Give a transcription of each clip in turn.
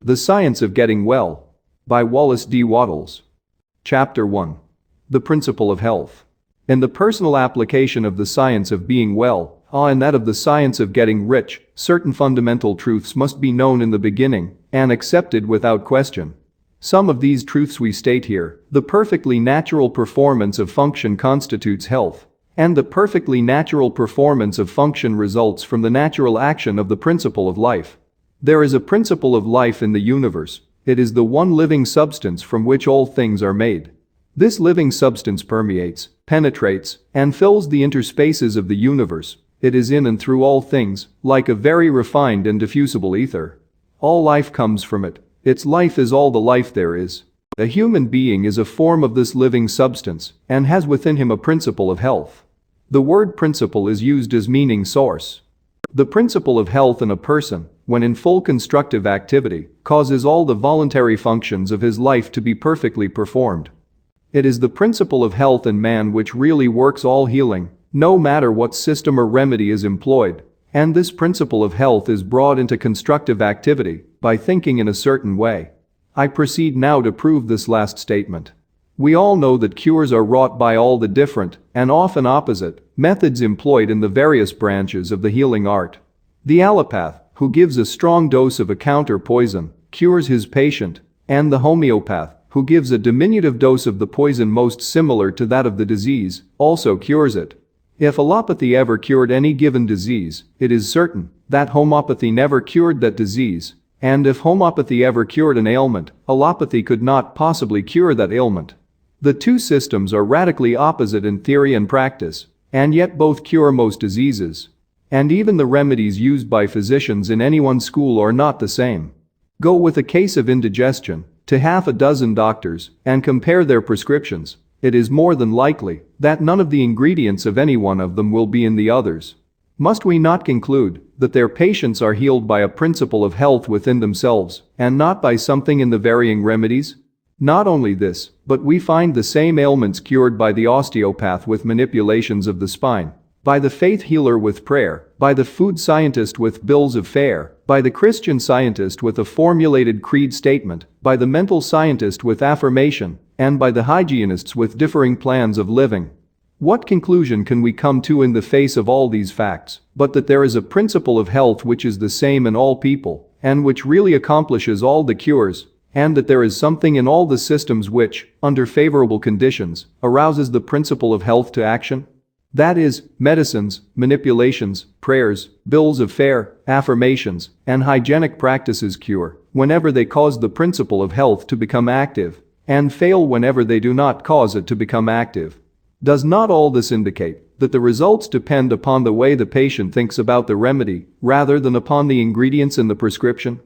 The Science of Getting Well. By Wallace D. Wattles. Chapter 1. The Principle of Health. In the personal application of the science of being well, and that of the science of getting rich, certain fundamental truths must be known in the beginning and accepted without question. Some of these truths we state here: the perfectly natural performance of function constitutes health, and the perfectly natural performance of function results from the natural action of the principle of life. There is a principle of life in the universe. It is the one living substance from which all things are made. This living substance permeates, penetrates, and fills the interspaces of the universe. It is in and through all things, like a very refined and diffusible ether. All life comes from it. Its life is all the life there is. A human being is a form of this living substance and has within him a principle of health. The word principle is used as meaning source. The principle of health in a person, when in full constructive activity, causes all the voluntary functions of his life to be perfectly performed. It is the principle of health in man which really works all healing, no matter what system or remedy is employed, and this principle of health is brought into constructive activity by thinking in a certain way. I proceed now to prove this last statement. We all know that cures are wrought by all the different, and often opposite, methods employed in the various branches of the healing art. The allopath, who gives a strong dose of a counter poison, cures his patient, and the homeopath, who gives a diminutive dose of the poison most similar to that of the disease, also cures it. If allopathy ever cured any given disease, it is certain that homeopathy never cured that disease, and if homeopathy ever cured an ailment, allopathy could not possibly cure that ailment. The two systems are radically opposite in theory and practice, and yet both cure most diseases. And even the remedies used by physicians in any one school are not the same. Go with a case of indigestion to half a dozen doctors and compare their prescriptions. It is more than likely that none of the ingredients of any one of them will be in the others. Must we not conclude that their patients are healed by a principle of health within themselves and not by something in the varying remedies? Not only this, but we find the same ailments cured by the osteopath with manipulations of the spine, by the faith healer with prayer, by the food scientist with bills of fare, by the Christian scientist with a formulated creed statement, by the mental scientist with affirmation, and by the hygienists with differing plans of living. What conclusion can we come to in the face of all these facts, but that there is a principle of health which is the same in all people, and which really accomplishes all the cures, and that there is something in all the systems which, under favorable conditions, arouses the principle of health to action? That is, medicines, manipulations, prayers, bills of fare, affirmations, and hygienic practices cure whenever they cause the principle of health to become active, and fail whenever they do not cause it to become active. Does not all this indicate that the results depend upon the way the patient thinks about the remedy rather than upon the ingredients in the prescription?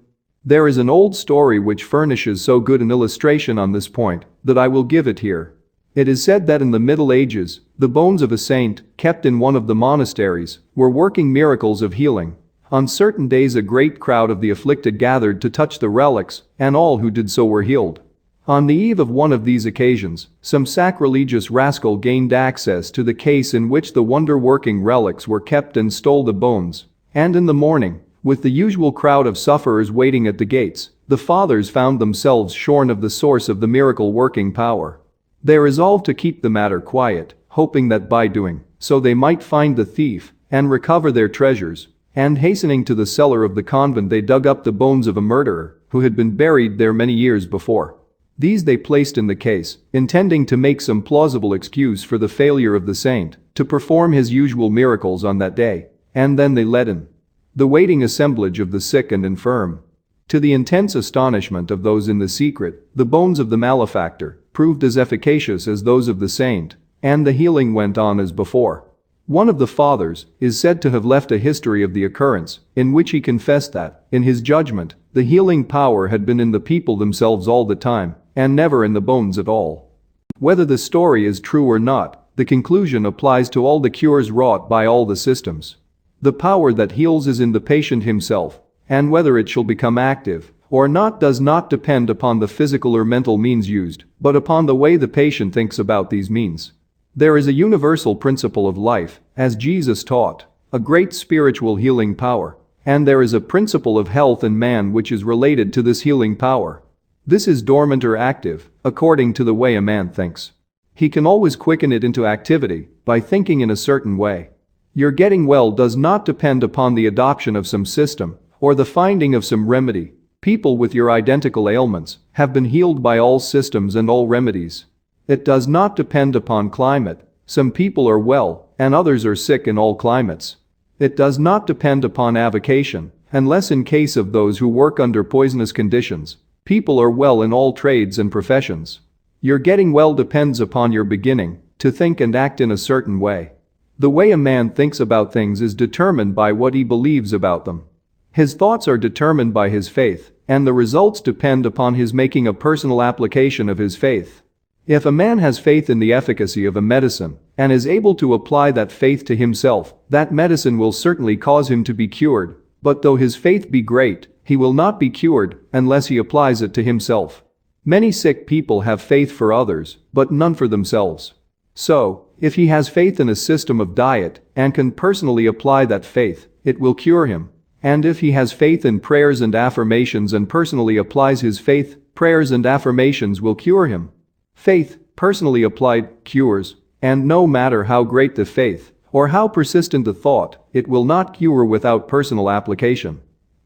There is an old story which furnishes so good an illustration on this point that I will give it here. It is said that in the Middle Ages, the bones of a saint, kept in one of the monasteries, were working miracles of healing. On certain days a great crowd of the afflicted gathered to touch the relics, and all who did so were healed. On the eve of one of these occasions, some sacrilegious rascal gained access to the case in which the wonder-working relics were kept and stole the bones, and in the morning, with the usual crowd of sufferers waiting at the gates, the fathers found themselves shorn of the source of the miracle-working power. They resolved to keep the matter quiet, hoping that by doing so they might find the thief and recover their treasures, and hastening to the cellar of the convent they dug up the bones of a murderer who had been buried there many years before. These they placed in the case, intending to make some plausible excuse for the failure of the saint to perform his usual miracles on that day, and then they let in the waiting assemblage of the sick and infirm. To the intense astonishment of those in the secret, the bones of the malefactor proved as efficacious as those of the saint, and the healing went on as before. One of the fathers is said to have left a history of the occurrence, in which he confessed that, in his judgment, the healing power had been in the people themselves all the time, and never in the bones at all. Whether the story is true or not, the conclusion applies to all the cures wrought by all the systems. The power that heals is in the patient himself, and whether it shall become active or not does not depend upon the physical or mental means used, but upon the way the patient thinks about these means. There is a universal principle of life, as Jesus taught, a great spiritual healing power, and there is a principle of health in man which is related to this healing power. This is dormant or active, according to the way a man thinks. He can always quicken it into activity by thinking in a certain way. Your getting well does not depend upon the adoption of some system or the finding of some remedy. People with your identical ailments have been healed by all systems and all remedies. It does not depend upon climate. Some people are well and others are sick in all climates. It does not depend upon avocation, unless in case of those who work under poisonous conditions. People are well in all trades and professions. Your getting well depends upon your beginning to think and act in a certain way. The way a man thinks about things is determined by what he believes about them. His thoughts are determined by his faith, and the results depend upon his making a personal application of his faith. If a man has faith in the efficacy of a medicine and is able to apply that faith to himself, that medicine will certainly cause him to be cured, but though his faith be great, he will not be cured unless he applies it to himself. Many sick people have faith for others, but none for themselves. So, if he has faith in a system of diet and can personally apply that faith, it will cure him. And if he has faith in prayers and affirmations and personally applies his faith, prayers and affirmations will cure him. Faith, personally applied, cures, and no matter how great the faith or how persistent the thought, it will not cure without personal application.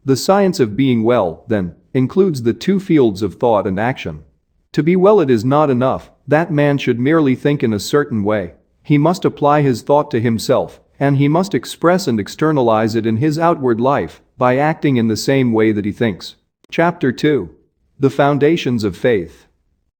The science of being well, then, includes the two fields of thought and action. To be well, it is not enough that man should merely think in a certain way. He must apply his thought to himself, and he must express and externalize it in his outward life by acting in the same way that he thinks. Chapter 2. The Foundations of Faith.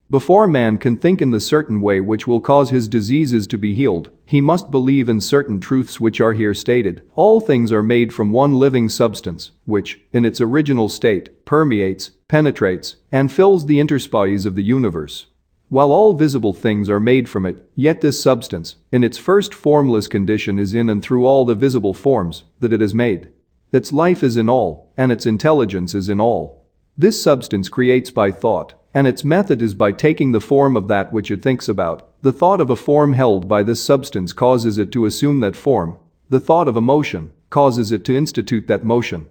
Before man can think in the certain way which will cause his diseases to be healed, he must believe in certain truths which are here stated. All things are made from one living substance, which, in its original state, permeates, penetrates, and fills the interspaces of the universe. While all visible things are made from it, yet this substance, in its first formless condition, is in and through all the visible forms that it has made. Its life is in all, and its intelligence is in all. This substance creates by thought, and its method is by taking the form of that which it thinks about. The thought of a form held by this substance causes it to assume that form. The thought of a motion causes it to institute that motion.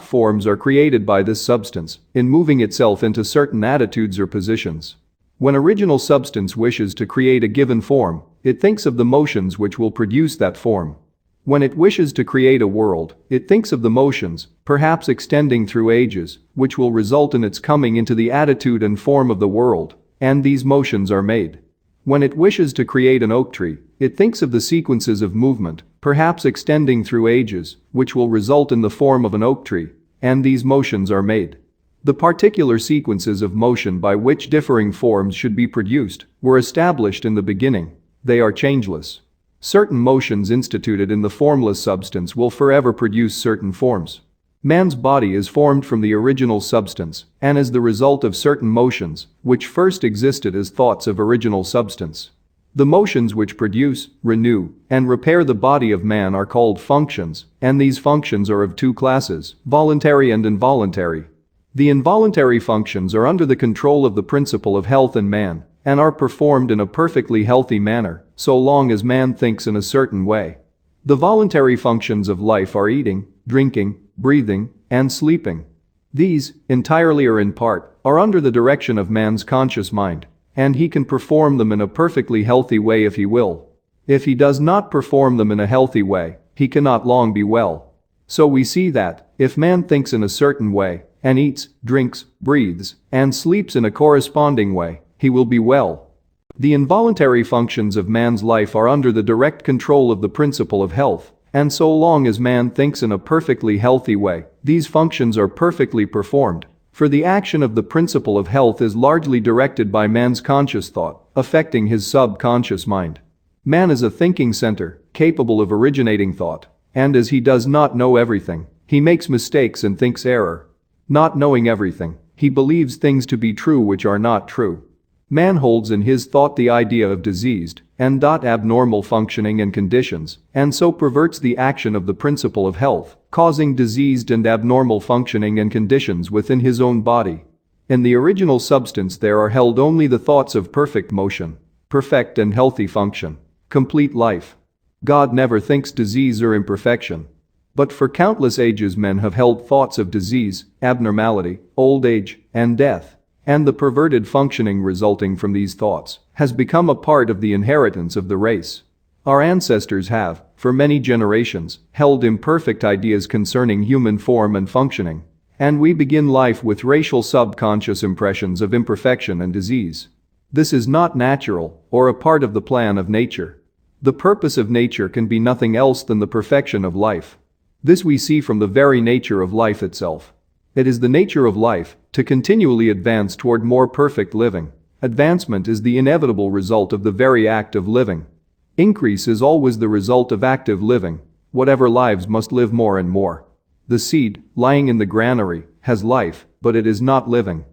Forms are created by this substance in moving itself into certain attitudes or positions. When original substance wishes to create a given form, it thinks of the motions which will produce that form. When it wishes to create a world, it thinks of the motions, perhaps extending through ages, which will result in its coming into the attitude and form of the world, and these motions are made. When it wishes to create an oak tree, it thinks of the sequences of movement, perhaps extending through ages, which will result in the form of an oak tree, and these motions are made. The particular sequences of motion by which differing forms should be produced were established in the beginning. They are changeless. Certain motions instituted in the formless substance will forever produce certain forms. Man's body is formed from the original substance and is the result of certain motions which first existed as thoughts of original substance. The motions which produce, renew, and repair the body of man are called functions, and these functions are of two classes, voluntary and involuntary. The involuntary functions are under the control of the principle of health in man and are performed in a perfectly healthy manner, so long as man thinks in a certain way. The voluntary functions of life are eating, drinking, breathing, and sleeping. These, entirely or in part, are under the direction of man's conscious mind, and he can perform them in a perfectly healthy way if he will. If he does not perform them in a healthy way, he cannot long be well. So we see that, if man thinks in a certain way, and eats, drinks, breathes, and sleeps in a corresponding way, he will be well. The involuntary functions of man's life are under the direct control of the principle of health, and so long as man thinks in a perfectly healthy way, these functions are perfectly performed. For the action of the principle of health is largely directed by man's conscious thought, affecting his subconscious mind. Man is a thinking center, capable of originating thought, and as he does not know everything, he makes mistakes and thinks error. Not knowing everything, he believes things to be true which are not true. Man holds in his thought the idea of diseased and abnormal functioning and conditions, and so perverts the action of the principle of health, causing diseased and abnormal functioning and conditions within his own body. In the original substance there are held only the thoughts of perfect motion, perfect and healthy function, complete life. God never thinks disease or imperfection. But for countless ages men have held thoughts of disease, abnormality, old age, and death. And the perverted functioning resulting from these thoughts has become a part of the inheritance of the race. Our ancestors have, for many generations, held imperfect ideas concerning human form and functioning. And we begin life with racial subconscious impressions of imperfection and disease. This is not natural or a part of the plan of nature. The purpose of nature can be nothing else than the perfection of life. This we see from the very nature of life itself. It is the nature of life to continually advance toward more perfect living. Advancement is the inevitable result of the very act of living. Increase is always the result of active living. Whatever lives must live more and more. The seed, lying in the granary, has life, but it is not living.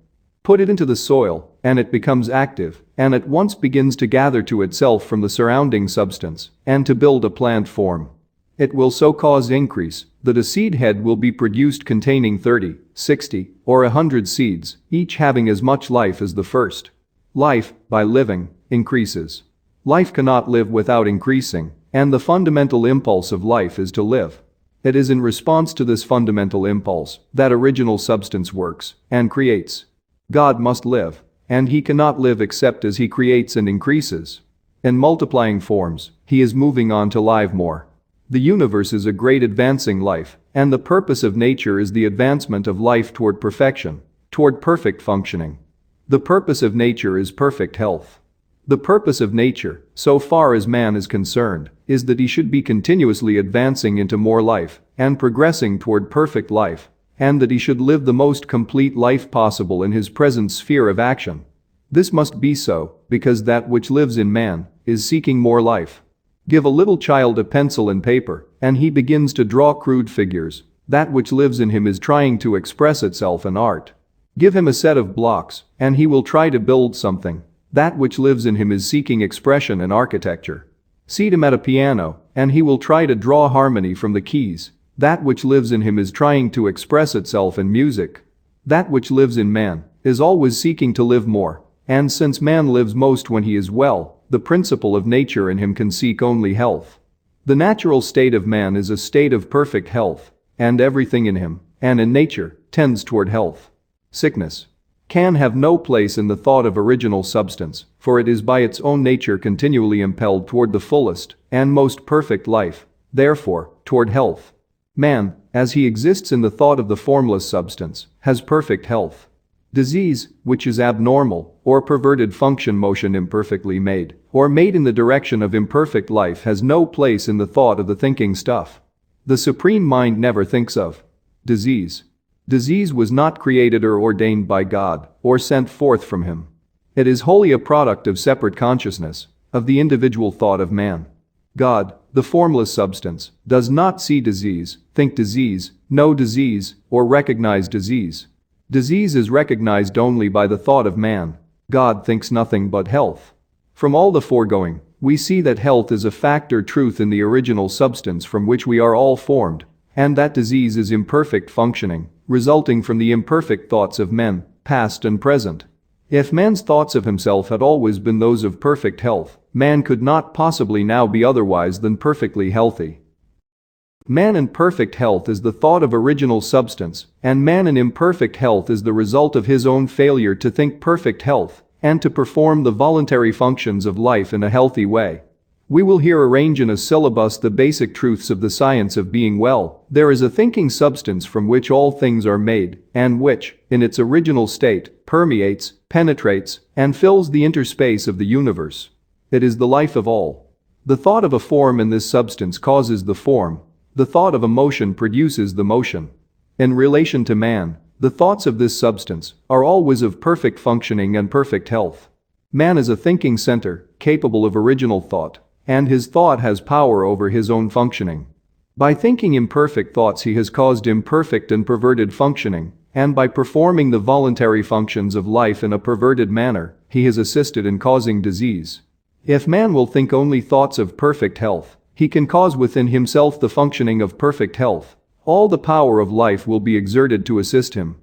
Put it into the soil, and it becomes active, and at once begins to gather to itself from the surrounding substance, and to build a plant form. It will so cause increase that a seed head will be produced containing 30, 60, or 100 seeds, each having as much life as the first. Life, by living, increases. Life cannot live without increasing, and the fundamental impulse of life is to live. It is in response to this fundamental impulse that original substance works and creates. God must live, and he cannot live except as he creates and increases. In multiplying forms, he is moving on to live more. The universe is a great advancing life, and the purpose of nature is the advancement of life toward perfection, toward perfect functioning. The purpose of nature is perfect health. The purpose of nature, so far as man is concerned, is that he should be continuously advancing into more life and progressing toward perfect life, and that he should live the most complete life possible in his present sphere of action. This must be so, because that which lives in man is seeking more life. Give a little child a pencil and paper, and he begins to draw crude figures. That which lives in him is trying to express itself in art. Give him a set of blocks, and he will try to build something. That which lives in him is seeking expression in architecture. Seat him at a piano, and he will try to draw harmony from the keys. That which lives in him is trying to express itself in music. That which lives in man is always seeking to live more, and since man lives most when he is well, the principle of nature in him can seek only health. The natural state of man is a state of perfect health, and everything in him, and in nature, tends toward health. Sickness can have no place in the thought of original substance, for it is by its own nature continually impelled toward the fullest and most perfect life, therefore, toward health. Man, as he exists in the thought of the formless substance, has perfect health. Disease, which is abnormal, or perverted function motion imperfectly made, or made in the direction of imperfect life has no place in the thought of the thinking stuff. The supreme mind never thinks of disease. Disease was not created or ordained by God, or sent forth from him. It is wholly a product of separate consciousness, of the individual thought of man. God, the formless substance, does not see disease, think disease, know disease, or recognize disease. Disease is recognized only by the thought of man. God thinks nothing but health. From all the foregoing, we see that health is a fact or truth in the original substance from which we are all formed, and that disease is imperfect functioning, resulting from the imperfect thoughts of men, past and present. If man's thoughts of himself had always been those of perfect health, man could not possibly now be otherwise than perfectly healthy. Man in perfect health is the thought of original substance, and man in imperfect health is the result of his own failure to think perfect health and to perform the voluntary functions of life in a healthy way. We will here arrange in a syllabus the basic truths of the science of being well. There is a thinking substance from which all things are made, and which, in its original state, permeates, penetrates, and fills the interspace of the universe. It is the life of all. The thought of a form in this substance causes the form. The thought of a motion produces the motion. In relation to man, the thoughts of this substance are always of perfect functioning and perfect health. Man is a thinking center, capable of original thought, and his thought has power over his own functioning. By thinking imperfect thoughts he has caused imperfect and perverted functioning, and by performing the voluntary functions of life in a perverted manner, he has assisted in causing disease. If man will think only thoughts of perfect health, he can cause within himself the functioning of perfect health. All the power of life will be exerted to assist him.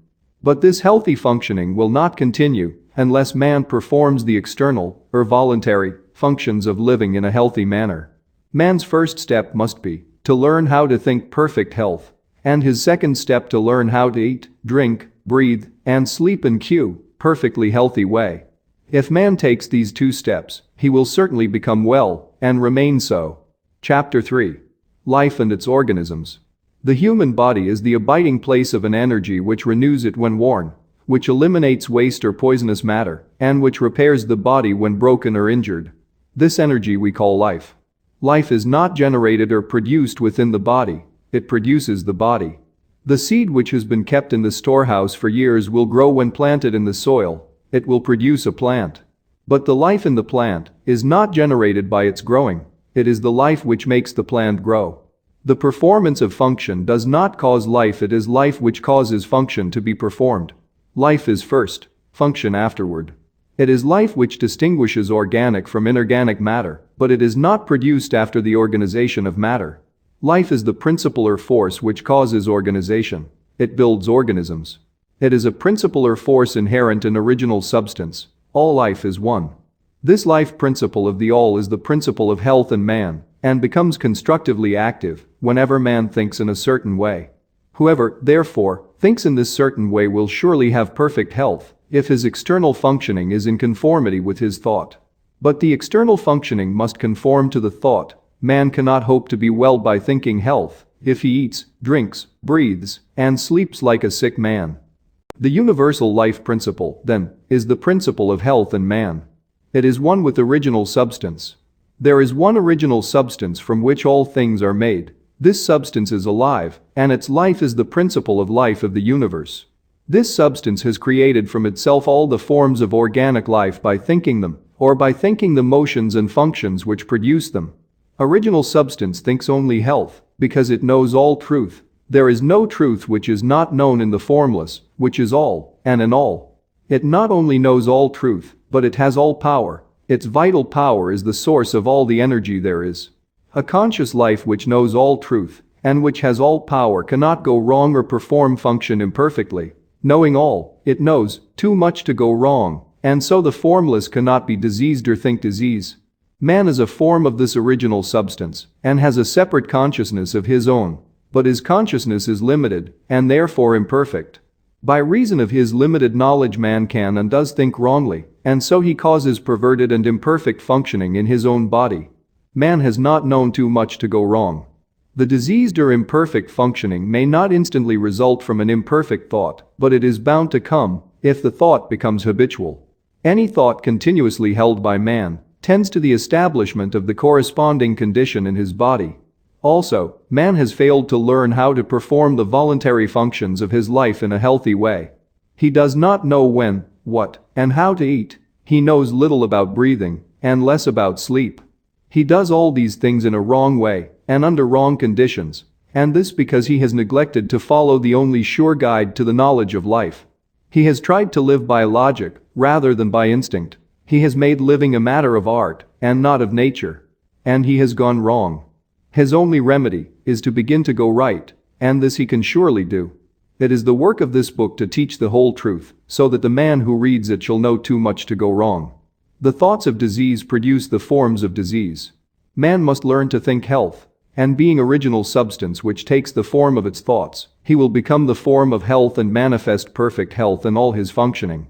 But this healthy functioning will not continue unless man performs the external, or voluntary, functions of living in a healthy manner. Man's first step must be to learn how to think perfect health. And his second step to learn how to eat, drink, breathe, and sleep in perfectly healthy way. If man takes these 2 steps, he will certainly become well and remain so. Chapter 3. Life and its organisms. The human body is the abiding place of an energy which renews it when worn, which eliminates waste or poisonous matter, and which repairs the body when broken or injured. This energy we call life. Life is not generated or produced within the body, it produces the body. The seed which has been kept in the storehouse for years will grow when planted in the soil, it will produce a plant. But the life in the plant is not generated by its growing, it is the life which makes the plant grow. The performance of function does not cause life, it is life which causes function to be performed. Life is first, function afterward. It is life which distinguishes organic from inorganic matter, but it is not produced after the organization of matter. Life is the principle or force which causes organization. It builds organisms. It is a principle or force inherent in original substance. All life is one. This life principle of the all is the principle of health in man, and becomes constructively active whenever man thinks in a certain way. Whoever, therefore, thinks in this certain way will surely have perfect health, if his external functioning is in conformity with his thought. But the external functioning must conform to the thought. Man cannot hope to be well by thinking health, if he eats, drinks, breathes, and sleeps like a sick man. The universal life principle, then, is the principle of health in man. It is one with original substance. There is one original substance from which all things are made. This substance is alive, and its life is the principle of life of the universe. This substance has created from itself all the forms of organic life by thinking them, or by thinking the motions and functions which produce them. Original substance thinks only health, because it knows all truth. There is no truth which is not known in the formless, which is all, and in all. It not only knows all truth, but it has all power. Its vital power is the source of all the energy there is. A conscious life which knows all truth, and which has all power cannot go wrong or perform function imperfectly. Knowing all, it knows too much to go wrong, and so the formless cannot be diseased or think disease. Man is a form of this original substance, and has a separate consciousness of his own, but his consciousness is limited, and therefore imperfect. By reason of his limited knowledge man can and does think wrongly, and so he causes perverted and imperfect functioning in his own body. Man has not known too much to go wrong. The diseased or imperfect functioning may not instantly result from an imperfect thought, but it is bound to come, if the thought becomes habitual. Any thought continuously held by man tends to the establishment of the corresponding condition in his body. Also, man has failed to learn how to perform the voluntary functions of his life in a healthy way. He does not know when, what, and how to eat. He knows little about breathing, and less about sleep. He does all these things in a wrong way, and under wrong conditions, and this because he has neglected to follow the only sure guide to the knowledge of life. He has tried to live by logic, rather than by instinct. He has made living a matter of art, and not of nature. And he has gone wrong. His only remedy is to begin to go right, and this he can surely do. It is the work of this book to teach the whole truth, so that the man who reads it shall know too much to go wrong. The thoughts of disease produce the forms of disease. Man must learn to think health, and being original substance which takes the form of its thoughts, he will become the form of health and manifest perfect health in all his functioning.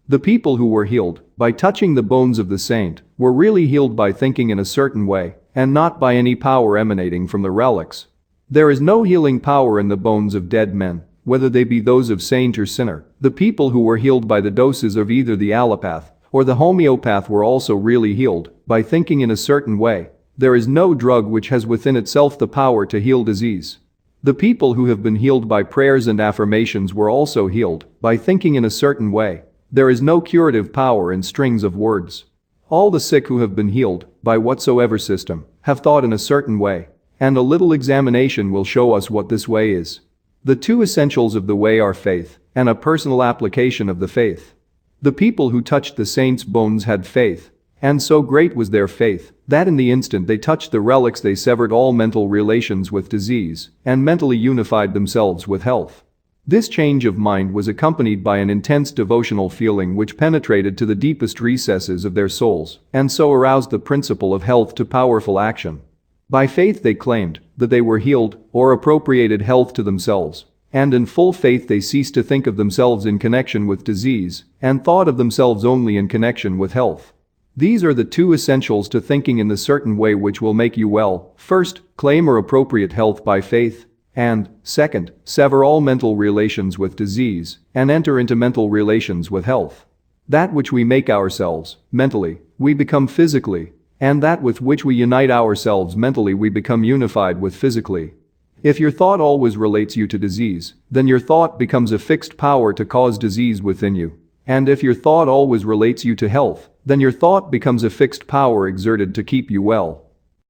The people who were healed by touching the bones of the saint were really healed by thinking in a certain way, and not by any power emanating from the relics. There is no healing power in the bones of dead men, whether they be those of saint or sinner. The people who were healed by the doses of either the allopath or the homeopath were also really healed by thinking in a certain way. There is no drug which has within itself the power to heal disease. The people who have been healed by prayers and affirmations were also healed by thinking in a certain way. There is no curative power in strings of words. All the sick who have been healed, by whatsoever system, have thought in a certain way, and a little examination will show us what this way is. The two essentials of the way are faith, and a personal application of the faith. The people who touched the saints' bones had faith, and so great was their faith, that in the instant they touched the relics they severed all mental relations with disease, and mentally unified themselves with health. This change of mind was accompanied by an intense devotional feeling which penetrated to the deepest recesses of their souls, and so aroused the principle of health to powerful action. By faith they claimed, that they were healed or appropriated health to themselves. And in full faith they ceased to think of themselves in connection with disease and thought of themselves only in connection with health. These are the two essentials to thinking in the certain way which will make you well. First, claim or appropriate health by faith. And, second, sever all mental relations with disease and enter into mental relations with health. That which we make ourselves, mentally, we become physically, and that with which we unite ourselves mentally we become unified with physically. If your thought always relates you to disease, then your thought becomes a fixed power to cause disease within you. And if your thought always relates you to health, then your thought becomes a fixed power exerted to keep you well.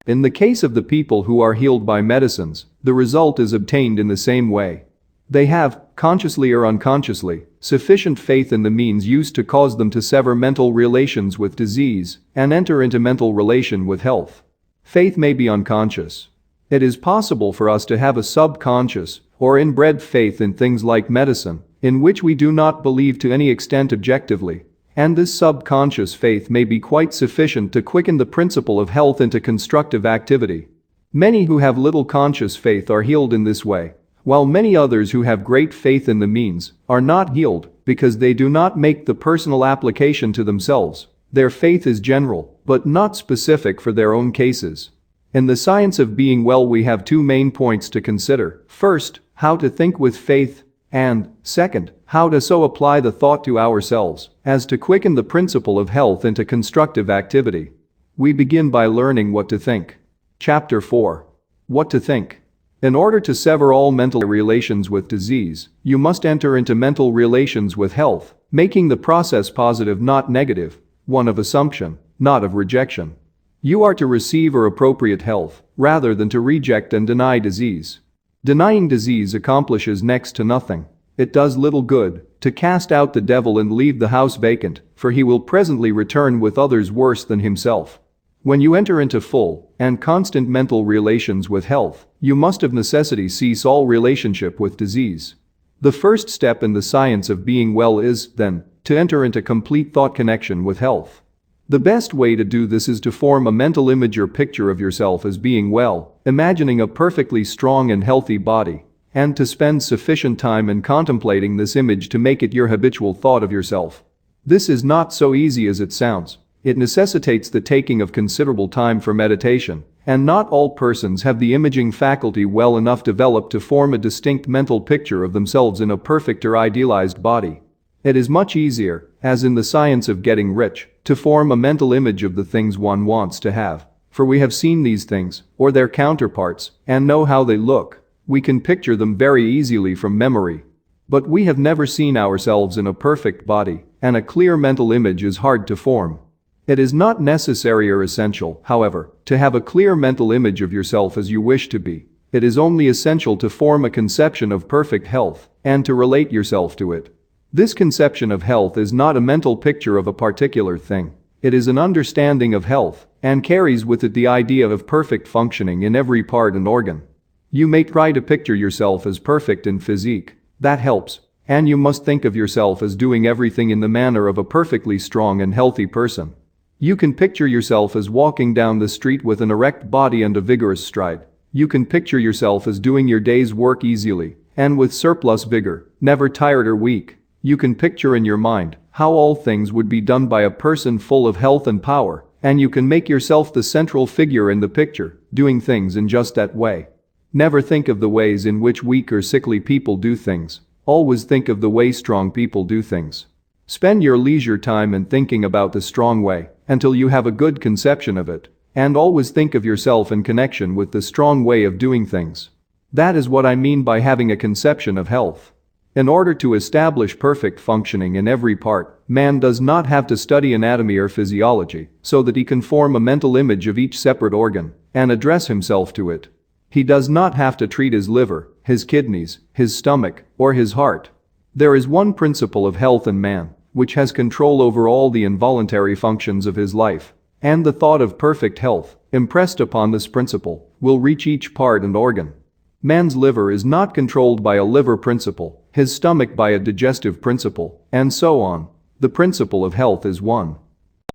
In the case of the people who are healed by medicines, the result is obtained in the same way. They have, consciously or unconsciously, sufficient faith in the means used to cause them to sever mental relations with disease and enter into mental relation with health. Faith may be unconscious. It is possible for us to have a subconscious or inbred faith in things like medicine, in which we do not believe to any extent objectively, and this subconscious faith may be quite sufficient to quicken the principle of health into constructive activity. Many who have little conscious faith are healed in this way, while many others who have great faith in the means are not healed because they do not make the personal application to themselves. Their faith is general, but not specific for their own cases. In the science of being well we have two main points to consider. First, how to think with faith, and, second, how to so apply the thought to ourselves as to quicken the principle of health into constructive activity. We begin by learning what to think. Chapter 4. What to think. In order to sever all mental relations with disease, you must enter into mental relations with health, making the process positive not negative, one of assumption, not of rejection. You are to receive or appropriate health, rather than to reject and deny disease. Denying disease accomplishes next to nothing. It does little good to cast out the devil and leave the house vacant, for he will presently return with others worse than himself. When you enter into full and constant mental relations with health, you must of necessity cease all relationship with disease. The first step in the science of being well is, then, to enter into complete thought connection with health. The best way to do this is to form a mental image or picture of yourself as being well, imagining a perfectly strong and healthy body, and to spend sufficient time in contemplating this image to make it your habitual thought of yourself. This is not so easy as it sounds. It necessitates the taking of considerable time for meditation, and not all persons have the imaging faculty well enough developed to form a distinct mental picture of themselves in a perfect or idealized body. It is much easier, as in the science of getting rich, to form a mental image of the things one wants to have, for we have seen these things, or their counterparts, and know how they look. We can picture them very easily from memory. But we have never seen ourselves in a perfect body, and a clear mental image is hard to form. It is not necessary or essential, however, to have a clear mental image of yourself as you wish to be. It is only essential to form a conception of perfect health and to relate yourself to it. This conception of health is not a mental picture of a particular thing. It is an understanding of health and carries with it the idea of perfect functioning in every part and organ. You may try to picture yourself as perfect in physique. That helps. And you must think of yourself as doing everything in the manner of a perfectly strong and healthy person. You can picture yourself as walking down the street with an erect body and a vigorous stride. You can picture yourself as doing your day's work easily and with surplus vigor, never tired or weak. You can picture in your mind how all things would be done by a person full of health and power, and you can make yourself the central figure in the picture, doing things in just that way. Never think of the ways in which weak or sickly people do things. Always think of the way strong people do things. Spend your leisure time in thinking about the strong way until you have a good conception of it, and always think of yourself in connection with the strong way of doing things. That is what I mean by having a conception of health. In order to establish perfect functioning in every part, man does not have to study anatomy or physiology so that he can form a mental image of each separate organ and address himself to it. He does not have to treat his liver, his kidneys, his stomach, or his heart. There is one principle of health in man, which has control over all the involuntary functions of his life, and the thought of perfect health, impressed upon this principle, will reach each part and organ. Man's liver is not controlled by a liver principle, his stomach by a digestive principle, and so on. The principle of health is one.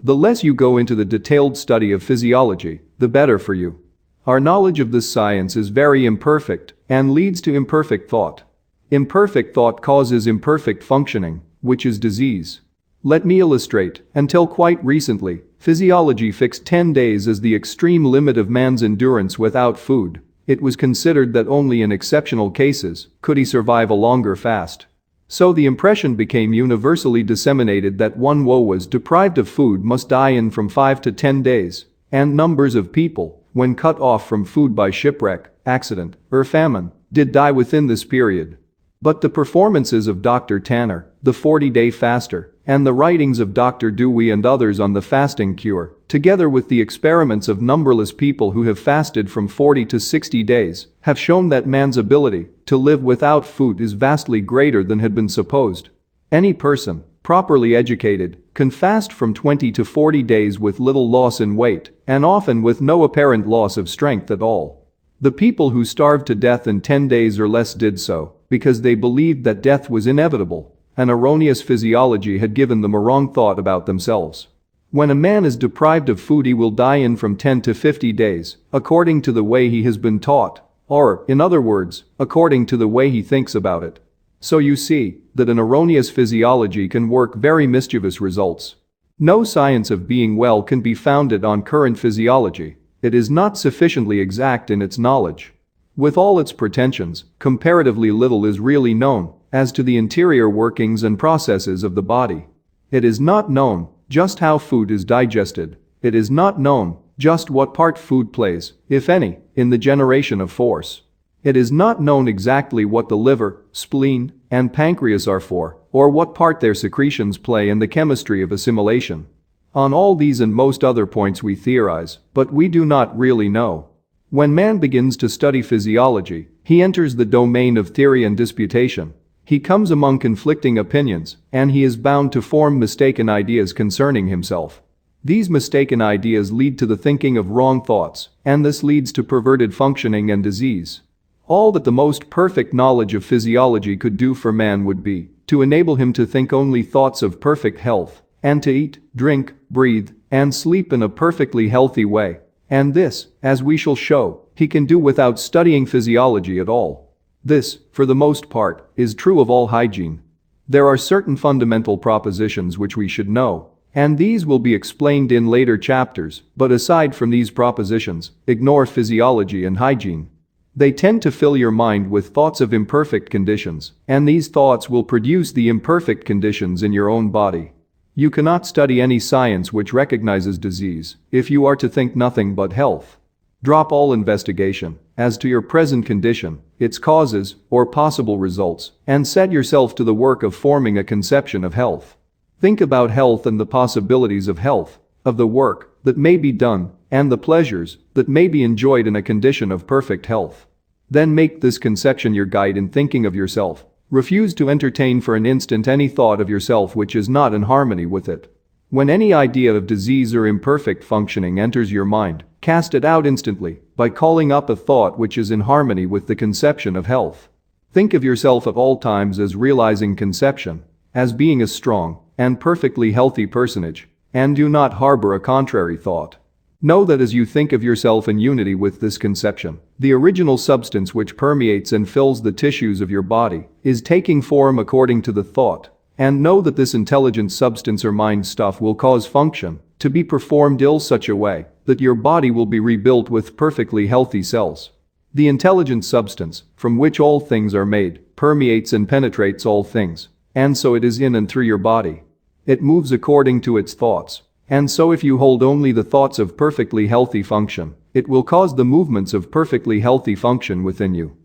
The less you go into the detailed study of physiology, the better for you. Our knowledge of this science is very imperfect and leads to imperfect thought. Imperfect thought causes imperfect functioning, which is disease. Let me illustrate. Until quite recently, physiology fixed 10 days as the extreme limit of man's endurance without food. It was considered that only in exceptional cases could he survive a longer fast. So the impression became universally disseminated that one who was deprived of food must die in from 5 to 10 days, and numbers of people, when cut off from food by shipwreck, accident, or famine, did die within this period. But the performances of Dr. Tanner, the 40-day faster, and the writings of Dr. Dewey and others on the fasting cure, together with the experiments of numberless people who have fasted from 40 to 60 days, have shown that man's ability to live without food is vastly greater than had been supposed. Any person, properly educated, can fast from 20 to 40 days with little loss in weight, and often with no apparent loss of strength at all. The people who starved to death in 10 days or less did so because they believed that death was inevitable. An erroneous physiology had given them a wrong thought about themselves. When a man is deprived of food, he will die in from 10 to 50 days, according to the way he has been taught, or, in other words, according to the way he thinks about it. So you see that an erroneous physiology can work very mischievous results. No science of being well can be founded on current physiology. It is not sufficiently exact in its knowledge. With all its pretensions, comparatively little is really known as to the interior workings and processes of the body. It is not known just how food is digested. It is not known just what part food plays, if any, in the generation of force. It is not known exactly what the liver, spleen, and pancreas are for, or what part their secretions play in the chemistry of assimilation. On all these and most other points we theorize, but we do not really know. When man begins to study physiology, he enters the domain of theory and disputation. He comes among conflicting opinions, and he is bound to form mistaken ideas concerning himself. These mistaken ideas lead to the thinking of wrong thoughts, and this leads to perverted functioning and disease. All that the most perfect knowledge of physiology could do for man would be to enable him to think only thoughts of perfect health, and to eat, drink, breathe, and sleep in a perfectly healthy way. And this, as we shall show, he can do without studying physiology at all. This, for the most part, is true of all hygiene. There are certain fundamental propositions which we should know, and these will be explained in later chapters, but aside from these propositions, ignore physiology and hygiene. They tend to fill your mind with thoughts of imperfect conditions, and these thoughts will produce the imperfect conditions in your own body. You cannot study any science which recognizes disease if you are to think nothing but health. Drop all investigation as to your present condition, its causes, or possible results, and set yourself to the work of forming a conception of health. Think about health and the possibilities of health, of the work that may be done, and the pleasures that may be enjoyed in a condition of perfect health. Then make this conception your guide in thinking of yourself. Refuse to entertain for an instant any thought of yourself which is not in harmony with it. When any idea of disease or imperfect functioning enters your mind, cast it out instantly by calling up a thought which is in harmony with the conception of health. Think of yourself at all times as realizing conception, as being a strong and perfectly healthy personage, and do not harbor a contrary thought. Know that as you think of yourself in unity with this conception, the original substance which permeates and fills the tissues of your body is taking form according to the thought, and know that this intelligent substance or mind stuff will cause function to be performed in such a way that your body will be rebuilt with perfectly healthy cells. The intelligent substance, from which all things are made, permeates and penetrates all things, and so it is in and through your body. It moves according to its thoughts. And so if you hold only the thoughts of perfectly healthy function, it will cause the movements of perfectly healthy function within you.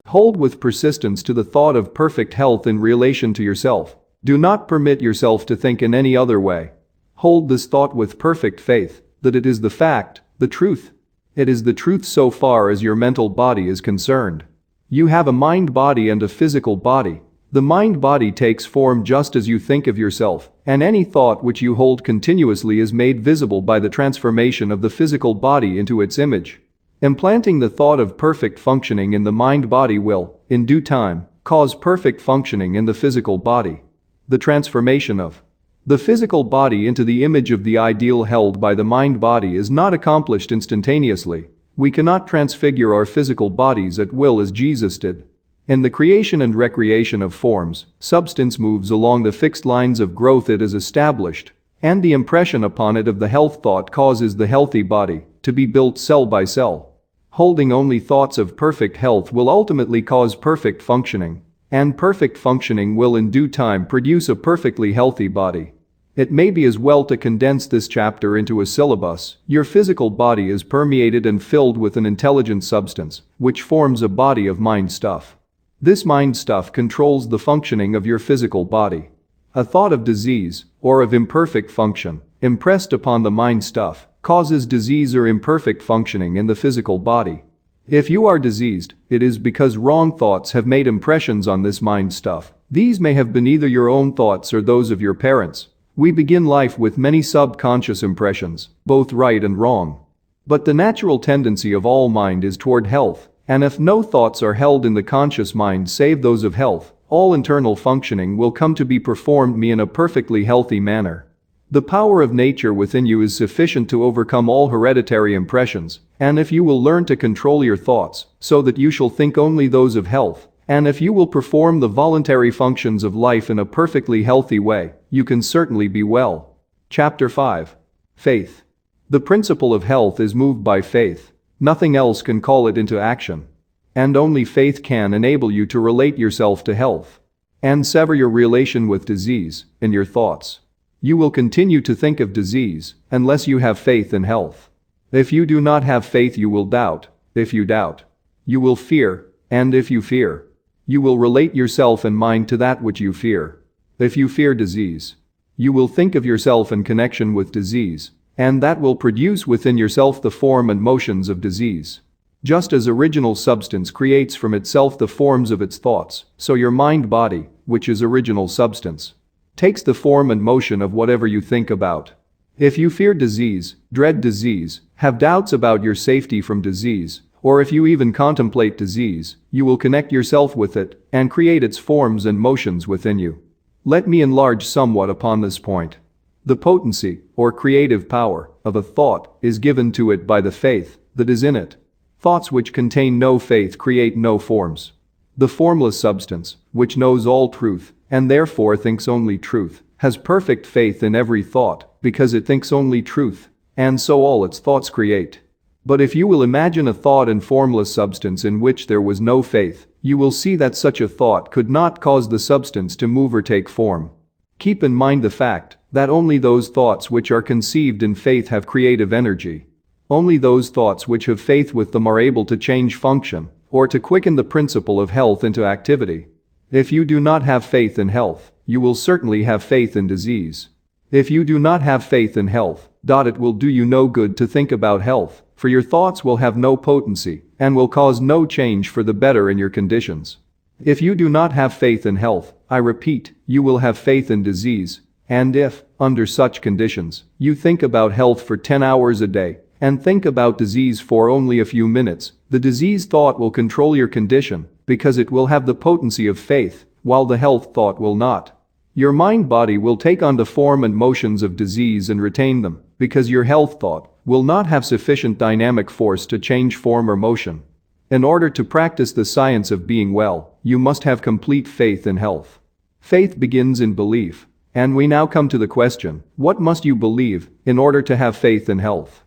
Hold with persistence to the thought of perfect health in relation to yourself. Do not permit yourself to think in any other way. Hold this thought with perfect faith, that it is the fact, the truth. It is the truth so far as your mental body is concerned. You have a mind body and a physical body. The mind body takes form just as you think of yourself, and any thought which you hold continuously is made visible by the transformation of the physical body into its image. Implanting the thought of perfect functioning in the mind body will, in due time, cause perfect functioning in the physical body. The transformation of the physical body into the image of the ideal held by the mind body is not accomplished instantaneously, We cannot transfigure our physical bodies at will as Jesus did. In the creation and recreation of forms, substance moves along the fixed lines of growth it has established, and the impression upon it of the health thought causes the healthy body to be built cell by cell. Holding only thoughts of perfect health will ultimately cause perfect functioning, and perfect functioning will in due time produce a perfectly healthy body. It may be as well to condense this chapter into a syllabus. Your physical body is permeated and filled with an intelligent substance, which forms a body of mind stuff. This mind stuff controls the functioning of your physical body. A thought of disease, or of imperfect function, impressed upon the mind stuff, causes disease or imperfect functioning in the physical body. If you are diseased, it is because wrong thoughts have made impressions on this mind stuff. These may have been either your own thoughts or those of your parents. We begin life with many subconscious impressions, both right and wrong. But the natural tendency of all mind is toward health, and if no thoughts are held in the conscious mind save those of health, all internal functioning will come to be performed in a perfectly healthy manner. The power of nature within you is sufficient to overcome all hereditary impressions, and if you will learn to control your thoughts, so that you shall think only those of health, and if you will perform the voluntary functions of life in a perfectly healthy way, you can certainly be well. Chapter 5. Faith. The principle of health is moved by faith. Nothing else can call it into action. And only faith can enable you to relate yourself to health and sever your relation with disease in your thoughts. You will continue to think of disease unless you have faith in health. If you do not have faith, you will doubt. If you doubt, you will fear, and if you fear, you will relate yourself and mind to that which you fear. If you fear disease, you will think of yourself in connection with disease, and that will produce within yourself the form and motions of disease. Just as original substance creates from itself the forms of its thoughts, so your mind-body, which is original substance, takes the form and motion of whatever you think about. If you fear disease, dread disease, have doubts about your safety from disease, or if you even contemplate disease, you will connect yourself with it and create its forms and motions within you. Let me enlarge somewhat upon this point. The potency, or creative power, of a thought is given to it by the faith that is in it. Thoughts which contain no faith create no forms. The formless substance, which knows all truth, and therefore thinks only truth, has perfect faith in every thought, because it thinks only truth, and so all its thoughts create. But if you will imagine a thought in formless substance in which there was no faith, you will see that such a thought could not cause the substance to move or take form. Keep in mind the fact that only those thoughts which are conceived in faith have creative energy. Only those thoughts which have faith with them are able to change function, or to quicken the principle of health into activity. If you do not have faith in health, you will certainly have faith in disease. If you do not have faith in health, it will do you no good to think about health, for your thoughts will have no potency, and will cause no change for the better in your conditions. If you do not have faith in health, I repeat, you will have faith in disease, and if, under such conditions, you think about health for 10 hours a day, and think about disease for only a few minutes, the disease thought will control your condition, because it will have the potency of faith, while the health thought will not. Your mind-body will take on the form and motions of disease and retain them, because your health thought will not have sufficient dynamic force to change form or motion. In order to practice the science of being well, you must have complete faith in health. Faith begins in belief, and we now come to the question, what must you believe in order to have faith in health?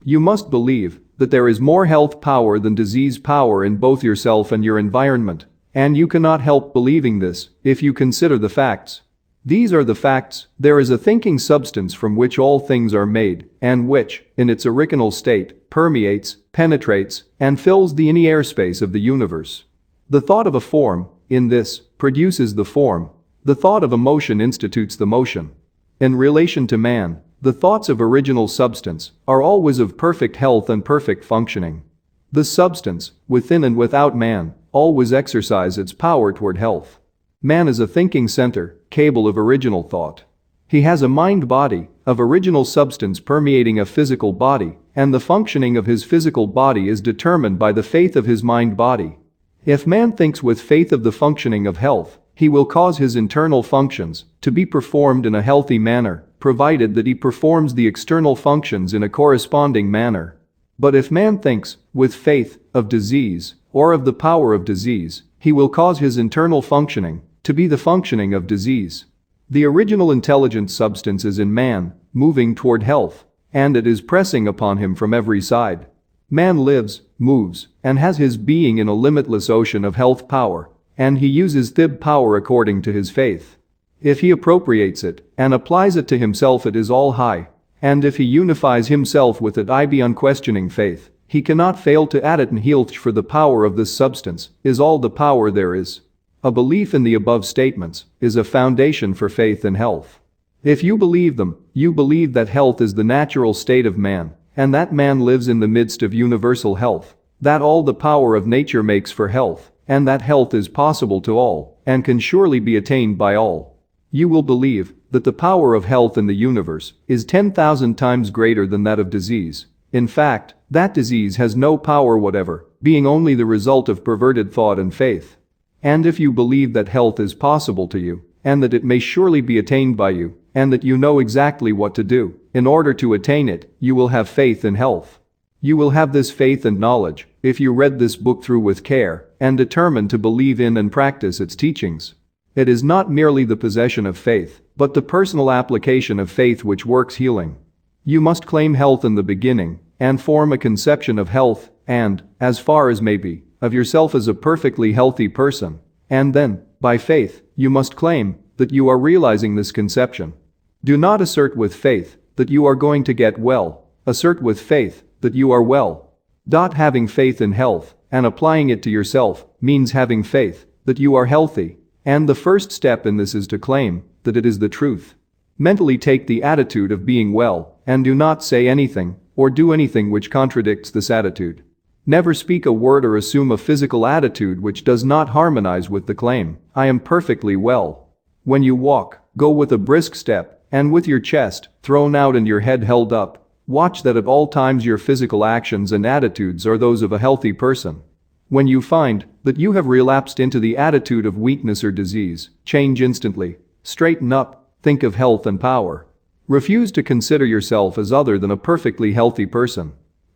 You must believe that there is more health power than disease power in both yourself and your environment, and you cannot help believing this if you consider the facts. These are the facts. There is a thinking substance from which all things are made, and which, in its original state, permeates, penetrates, and fills the any airspace of the universe. The thought of a form, in this, produces the form. The thought of a motion institutes the motion. In relation to man, the thoughts of original substance are always of perfect health and perfect functioning. The substance, within and without man, always exercise its power toward health. Man is a thinking center, cable of original thought. He has a mind-body, of original substance permeating a physical body, and the functioning of his physical body is determined by the faith of his mind-body. If man thinks with faith of the functioning of health, he will cause his internal functions to be performed in a healthy manner, provided that he performs the external functions in a corresponding manner. But if man thinks, with faith, of disease, or of the power of disease, he will cause his internal functioning to be the functioning of disease. The original intelligent substance is in man, moving toward health, and it is pressing upon him from every side. Man lives, moves, and has his being in a limitless ocean of health power, and he uses that power according to his faith. If he appropriates it and applies it to himself, it is all high, and if he unifies himself with it, I be unquestioning faith, he cannot fail to add it, and he'll for the power of this substance is all the power there is. A belief in the above statements is a foundation for faith and health. If you believe them, you believe that health is the natural state of man, and that man lives in the midst of universal health, that all the power of nature makes for health, and that health is possible to all, and can surely be attained by all. You will believe that the power of health in the universe is 10,000 times greater than that of disease. In fact, that disease has no power whatever, being only the result of perverted thought and faith. And if you believe that health is possible to you, and that it may surely be attained by you, and that you know exactly what to do in order to attain it, you will have faith in health. You will have this faith and knowledge if you read this book through with care and determine to believe in and practice its teachings. It is not merely the possession of faith, but the personal application of faith which works healing. You must claim health in the beginning and form a conception of health and, as far as may be, of yourself as a perfectly healthy person, and then, by faith, you must claim that you are realizing this conception. Do not assert with faith that you are going to get well, assert with faith that you are well. Having faith in health and applying it to yourself means having faith that you are healthy, and the first step in this is to claim that it is the truth. Mentally take the attitude of being well and do not say anything or do anything which contradicts this attitude. Never speak a word or assume a physical attitude which does not harmonize with the claim, I am perfectly well. When you walk, go with a brisk step and with your chest thrown out and your head held up. Watch that at all times your physical actions and attitudes are those of a healthy person. When you find that you have relapsed into the attitude of weakness or disease, change instantly, straighten up, think of health and power. Refuse to consider yourself as other than a perfectly healthy person.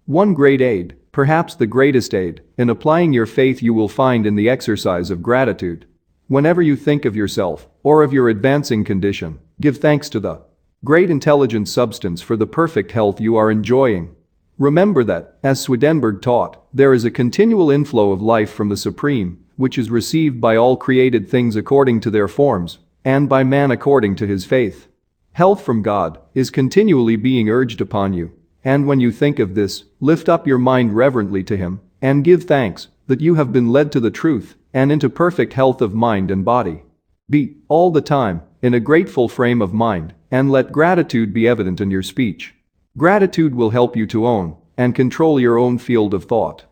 One great aid, perhaps the greatest aid, in applying your faith you will find in the exercise of gratitude. Whenever you think of yourself or of your advancing condition, give thanks to the great intelligent substance for the perfect health you are enjoying. Remember that, as Swedenborg taught, there is a continual inflow of life from the Supreme, which is received by all created things according to their forms, and by man according to his faith. Health from God is continually being urged upon you, and when you think of this, lift up your mind reverently to him, and give thanks that you have been led to the truth and into perfect health of mind and body. Be, all the time, in a grateful frame of mind, and let gratitude be evident in your speech. Gratitude will help you to own and control your own field of thought.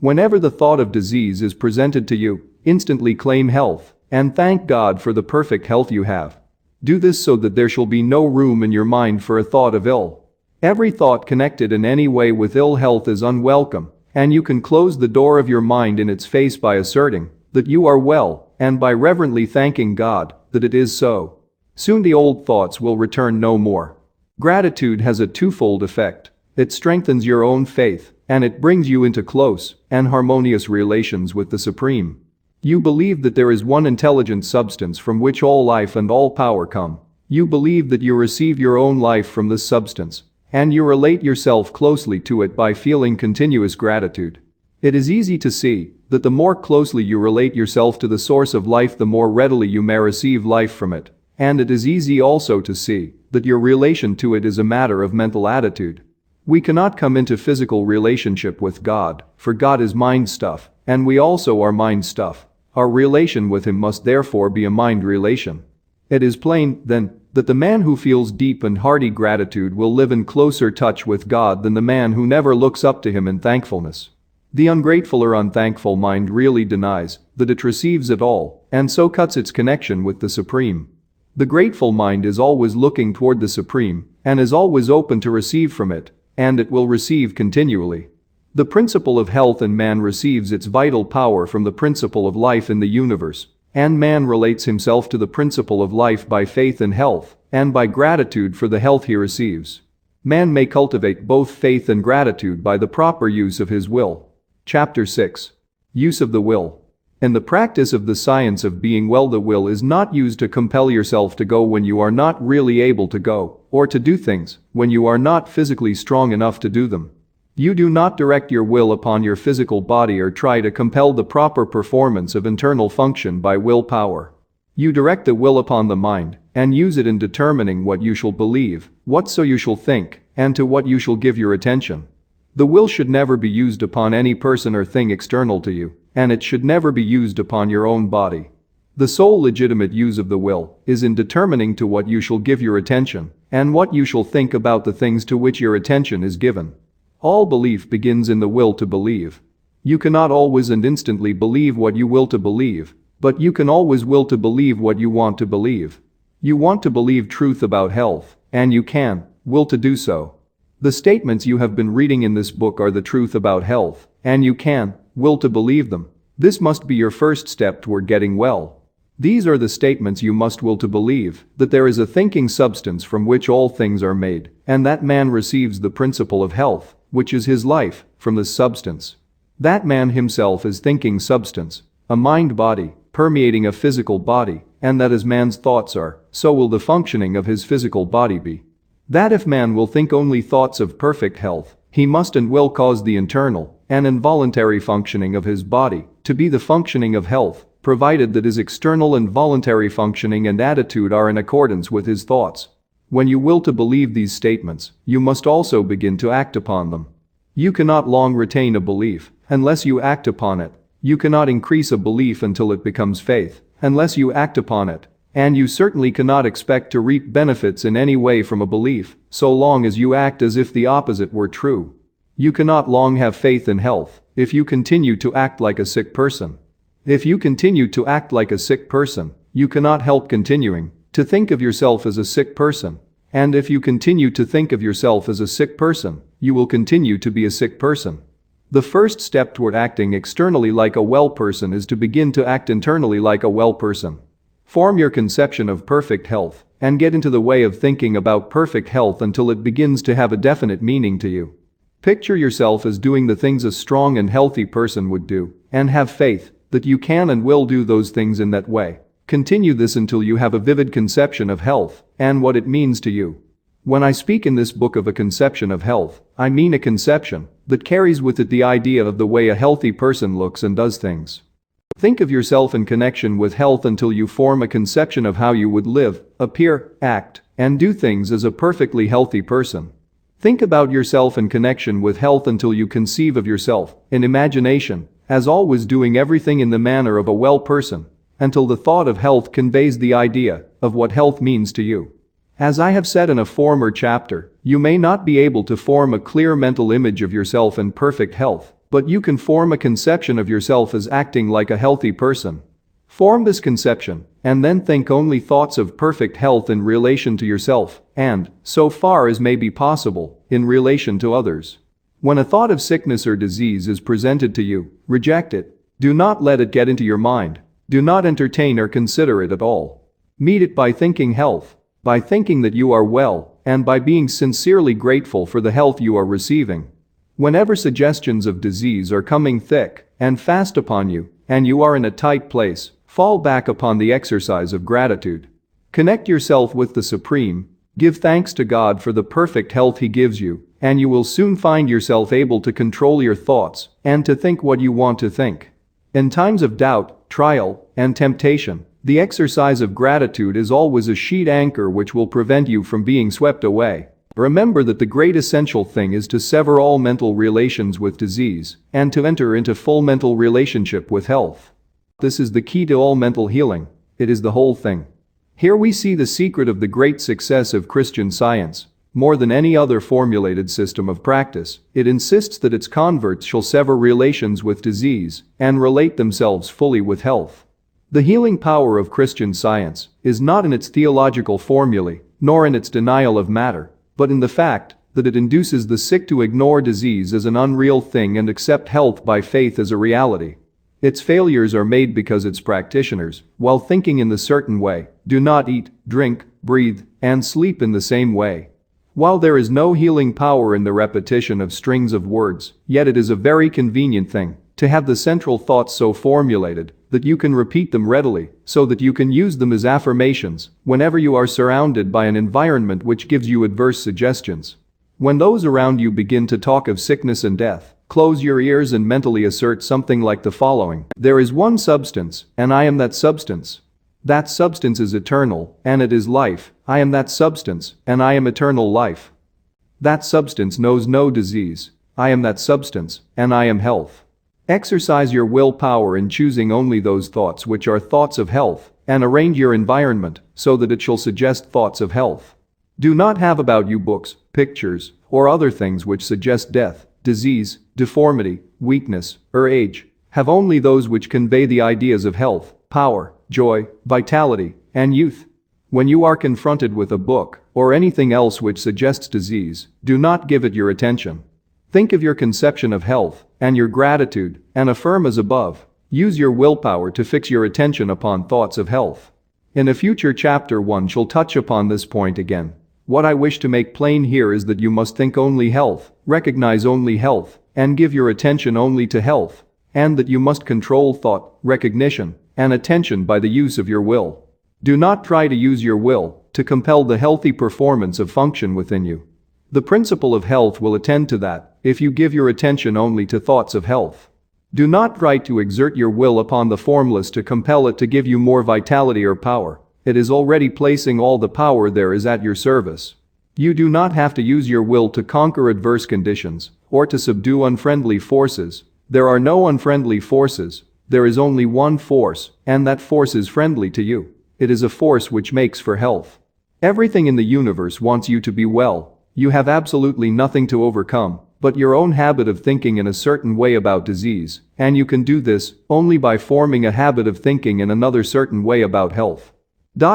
Whenever the thought of disease is presented to you, instantly claim health and thank God for the perfect health you have. Do this so that there shall be no room in your mind for a thought of ill. Every thought connected in any way with ill health is unwelcome, and you can close the door of your mind in its face by asserting that you are well and by reverently thanking God that it is so. Soon the old thoughts will return no more. Gratitude has a twofold effect. It strengthens your own faith, and it brings you into close and harmonious relations with the Supreme. You believe that there is one intelligent substance from which all life and all power come. You believe that you receive your own life from this substance, and you relate yourself closely to it by feeling continuous gratitude. It is easy to see that the more closely you relate yourself to the source of life, the more readily you may receive life from it, and it is easy also to see that your relation to it is a matter of mental attitude. We cannot come into physical relationship with God, for God is mind stuff, and we also are mind stuff. Our relation with him must therefore be a mind relation. It is plain, then, that the man who feels deep and hearty gratitude will live in closer touch with God than the man who never looks up to him in thankfulness. The ungrateful or unthankful mind really denies that it receives at all, and so cuts its connection with the Supreme. The grateful mind is always looking toward the Supreme, and is always open to receive from it, and it will receive continually. The principle of health in man receives its vital power from the principle of life in the universe, and man relates himself to the principle of life by faith in health, and by gratitude for the health he receives. Man may cultivate both faith and gratitude by the proper use of his will. Chapter 6. Use of the will. In the practice of the science of being well, the will is not used to compel yourself to go when you are not really able to go, or to do things when you are not physically strong enough to do them. You do not direct your will upon your physical body or try to compel the proper performance of internal function by willpower. You direct the will upon the mind, and use it in determining what you shall believe, whatso you shall think, and to what you shall give your attention. The will should never be used upon any person or thing external to you, and it should never be used upon your own body. The sole legitimate use of the will is in determining to what you shall give your attention, and what you shall think about the things to which your attention is given. All belief begins in the will to believe. You cannot always and instantly believe what you will to believe, but you can always will to believe what you want to believe. You want to believe truth about health, and you can will to do so. The statements you have been reading in this book are the truth about health, and you can will to believe them. This must be your first step toward getting well. These are the statements you must will to believe: that there is a thinking substance from which all things are made, and that man receives the principle of health, which is his life, from this substance. That man himself is thinking substance, a mind-body, permeating a physical body, and that as man's thoughts are, so will the functioning of his physical body be. That if man will think only thoughts of perfect health, he must and will cause the internal and involuntary functioning of his body to be the functioning of health, provided that his external and voluntary functioning and attitude are in accordance with his thoughts. When you will to believe these statements, you must also begin to act upon them. You cannot long retain a belief unless you act upon it. You cannot increase a belief until it becomes faith, unless you act upon it, and you certainly cannot expect to reap benefits in any way from a belief, so long as you act as if the opposite were true. You cannot long have faith in health if you continue to act like a sick person. If you continue to act like a sick person, you cannot help continuing to think of yourself as a sick person, and if you continue to think of yourself as a sick person, you will continue to be a sick person. The first step toward acting externally like a well person is to begin to act internally like a well person. Form your conception of perfect health and get into the way of thinking about perfect health until it begins to have a definite meaning to you. Picture yourself as doing the things a strong and healthy person would do, and have faith that you can and will do those things in that way. Continue this until you have a vivid conception of health and what it means to you. When I speak in this book of a conception of health, I mean a conception that carries with it the idea of the way a healthy person looks and does things. Think of yourself in connection with health until you form a conception of how you would live, appear, act, and do things as a perfectly healthy person. Think about yourself in connection with health until you conceive of yourself, in imagination, as always doing everything in the manner of a well person, until the thought of health conveys the idea of what health means to you. As I have said in a former chapter, you may not be able to form a clear mental image of yourself in perfect health, but you can form a conception of yourself as acting like a healthy person. Form this conception, and then think only thoughts of perfect health in relation to yourself, and, so far as may be possible, in relation to others. When a thought of sickness or disease is presented to you, reject it. Do not let it get into your mind. Do not entertain or consider it at all. Meet it by thinking health, by thinking that you are well, and by being sincerely grateful for the health you are receiving. Whenever suggestions of disease are coming thick and fast upon you, and you are in a tight place, fall back upon the exercise of gratitude. Connect yourself with the Supreme, give thanks to God for the perfect health He gives you, and you will soon find yourself able to control your thoughts and to think what you want to think. In times of doubt, trial, and temptation, the exercise of gratitude is always a sheet anchor which will prevent you from being swept away. Remember that the great essential thing is to sever all mental relations with disease and to enter into full mental relationship with health. This is the key to all mental healing. It is the whole thing. Here we see the secret of the great success of Christian Science. More than any other formulated system of practice, it insists that its converts shall sever relations with disease and relate themselves fully with health. The healing power of Christian Science is not in its theological formulae, nor in its denial of matter, but in the fact that it induces the sick to ignore disease as an unreal thing and accept health by faith as a reality. Its failures are made because its practitioners, while thinking in the certain way, do not eat, drink, breathe, and sleep in the same way. While there is no healing power in the repetition of strings of words, yet it is a very convenient thing to have the central thoughts so formulated that you can repeat them readily, so that you can use them as affirmations whenever you are surrounded by an environment which gives you adverse suggestions. When those around you begin to talk of sickness and death, close your ears and mentally assert something like the following: there is one substance, and I am that substance. That substance is eternal, and it is life. I am that substance, and I am eternal life. That substance knows no disease. I am that substance, and I am health. Exercise your willpower in choosing only those thoughts which are thoughts of health, and arrange your environment so that it shall suggest thoughts of health. Do not have about you books, pictures, or other things which suggest death, disease, deformity, weakness, or age. Have only those which convey the ideas of health, power, joy, vitality, and youth. When you are confronted with a book or anything else which suggests disease, do not give it your attention. Think of your conception of health and your gratitude and affirm as above. Use your willpower to fix your attention upon thoughts of health. In a future chapter, one shall touch upon this point again. What I wish to make plain here is that you must think only health, recognize only health, and give your attention only to health, and that you must control thought, recognition, and attention by the use of your will. Do not try to use your will to compel the healthy performance of function within you. The principle of health will attend to that if you give your attention only to thoughts of health. Do not try to exert your will upon the formless to compel it to give you more vitality or power. It is already placing all the power there is at your service. You do not have to use your will to conquer adverse conditions or to subdue unfriendly forces. There are no unfriendly forces. There is only one force, and that force is friendly to you. It is a force which makes for health. Everything in the universe wants you to be well. You have absolutely nothing to overcome but your own habit of thinking in a certain way about disease, and you can do this only by forming a habit of thinking in another certain way about health.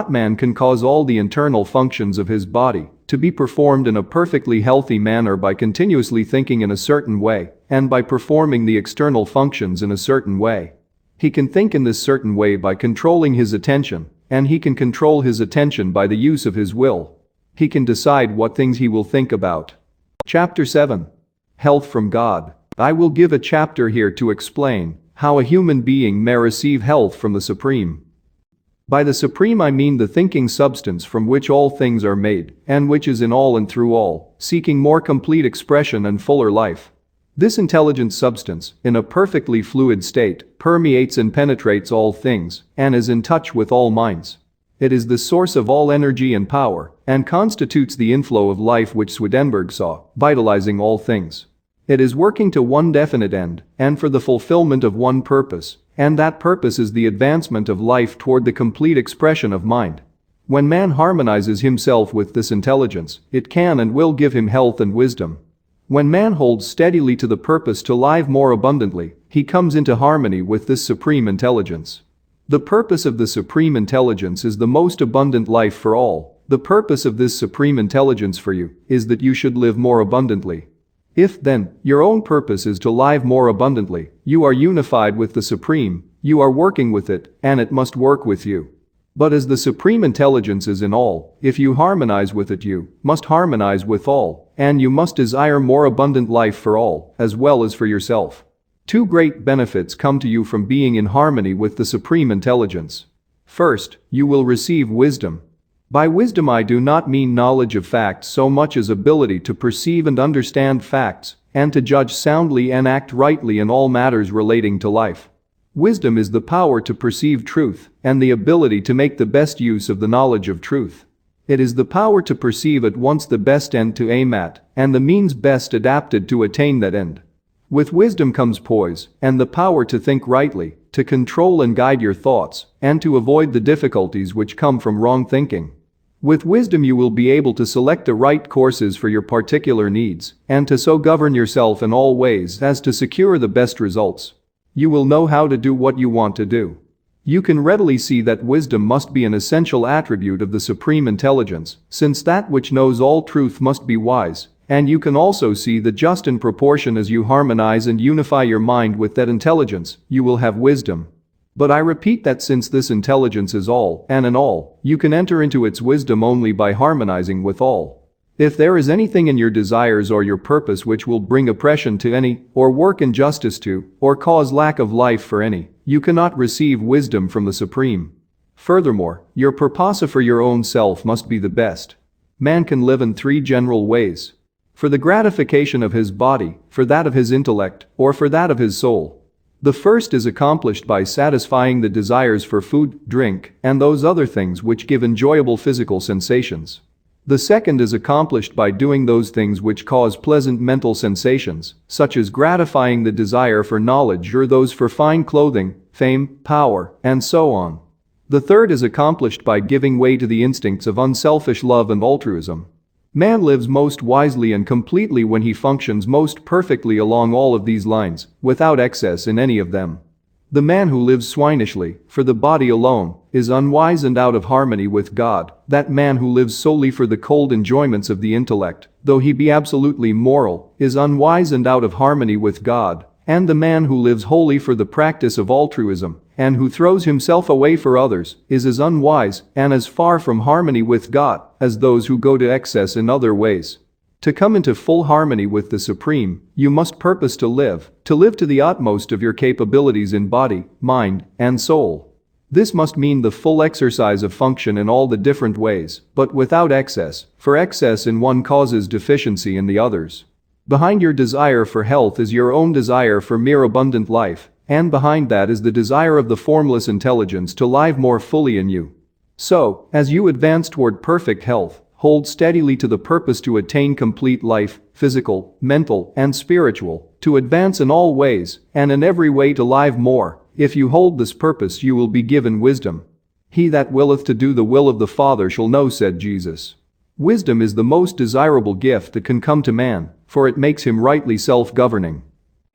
Man can cause all the internal functions of his body to be performed in a perfectly healthy manner by continuously thinking in a certain way and by performing the external functions in a certain way. He can think in this certain way by controlling his attention, and he can control his attention by the use of his will. He can decide what things he will think about. Chapter 7. Health from God. I will give a chapter here to explain how a human being may receive health from the Supreme. By the Supreme I mean the thinking substance from which all things are made, and which is in all and through all, seeking more complete expression and fuller life. This intelligent substance, in a perfectly fluid state, permeates and penetrates all things, and is in touch with all minds. It is the source of all energy and power, and constitutes the inflow of life which Swedenborg saw, vitalizing all things. It is working to one definite end, and for the fulfillment of one purpose, and that purpose is the advancement of life toward the complete expression of mind. When man harmonizes himself with this intelligence, it can and will give him health and wisdom. When man holds steadily to the purpose to live more abundantly, he comes into harmony with this supreme intelligence. The purpose of the supreme intelligence is the most abundant life for all. The purpose of this supreme intelligence for you is that you should live more abundantly. If, then, your own purpose is to live more abundantly, you are unified with the Supreme, you are working with it, and it must work with you. But as the supreme intelligence is in all, if you harmonize with it, you must harmonize with all, and you must desire more abundant life for all, as well as for yourself. Two great benefits come to you from being in harmony with the supreme intelligence. First, you will receive wisdom. By wisdom I do not mean knowledge of facts so much as ability to perceive and understand facts, and to judge soundly and act rightly in all matters relating to life. Wisdom is the power to perceive truth, and the ability to make the best use of the knowledge of truth. It is the power to perceive at once the best end to aim at, and the means best adapted to attain that end. With wisdom comes poise, and the power to think rightly, to control and guide your thoughts, and to avoid the difficulties which come from wrong thinking. With wisdom you will be able to select the right courses for your particular needs, and to so govern yourself in all ways as to secure the best results. You will know how to do what you want to do. You can readily see that wisdom must be an essential attribute of the supreme intelligence, since that which knows all truth must be wise, and you can also see that just in proportion as you harmonize and unify your mind with that intelligence, you will have wisdom. But I repeat that since this intelligence is all and in all, you can enter into its wisdom only by harmonizing with all. If there is anything in your desires or your purpose which will bring oppression to any, or work injustice to, or cause lack of life for any, you cannot receive wisdom from the Supreme. Furthermore, your purpose for your own self must be the best. Man can live in three general ways: for the gratification of his body, for that of his intellect, or for that of his soul. The first is accomplished by satisfying the desires for food, drink, and those other things which give enjoyable physical sensations. The second is accomplished by doing those things which cause pleasant mental sensations, such as gratifying the desire for knowledge or those for fine clothing, fame, power, and so on. The third is accomplished by giving way to the instincts of unselfish love and altruism. Man lives most wisely and completely when he functions most perfectly along all of these lines, without excess in any of them. The man who lives swinishly, for the body alone, is unwise and out of harmony with God. That man who lives solely for the cold enjoyments of the intellect, though he be absolutely moral, is unwise and out of harmony with God. And the man who lives wholly for the practice of altruism, and who throws himself away for others, is as unwise and as far from harmony with God as those who go to excess in other ways. To come into full harmony with the Supreme, you must purpose to live to the utmost of your capabilities in body, mind, and soul. This must mean the full exercise of function in all the different ways, but without excess, for excess in one causes deficiency in the others. Behind your desire for health is your own desire for mere abundant life, and behind that is the desire of the formless intelligence to live more fully in you. So, as you advance toward perfect health, hold steadily to the purpose to attain complete life, physical, mental, and spiritual, to advance in all ways, and in every way to live more. If you hold this purpose, you will be given wisdom. He that willeth to do the will of the Father shall know, said Jesus. Wisdom is the most desirable gift that can come to man, for it makes him rightly self-governing.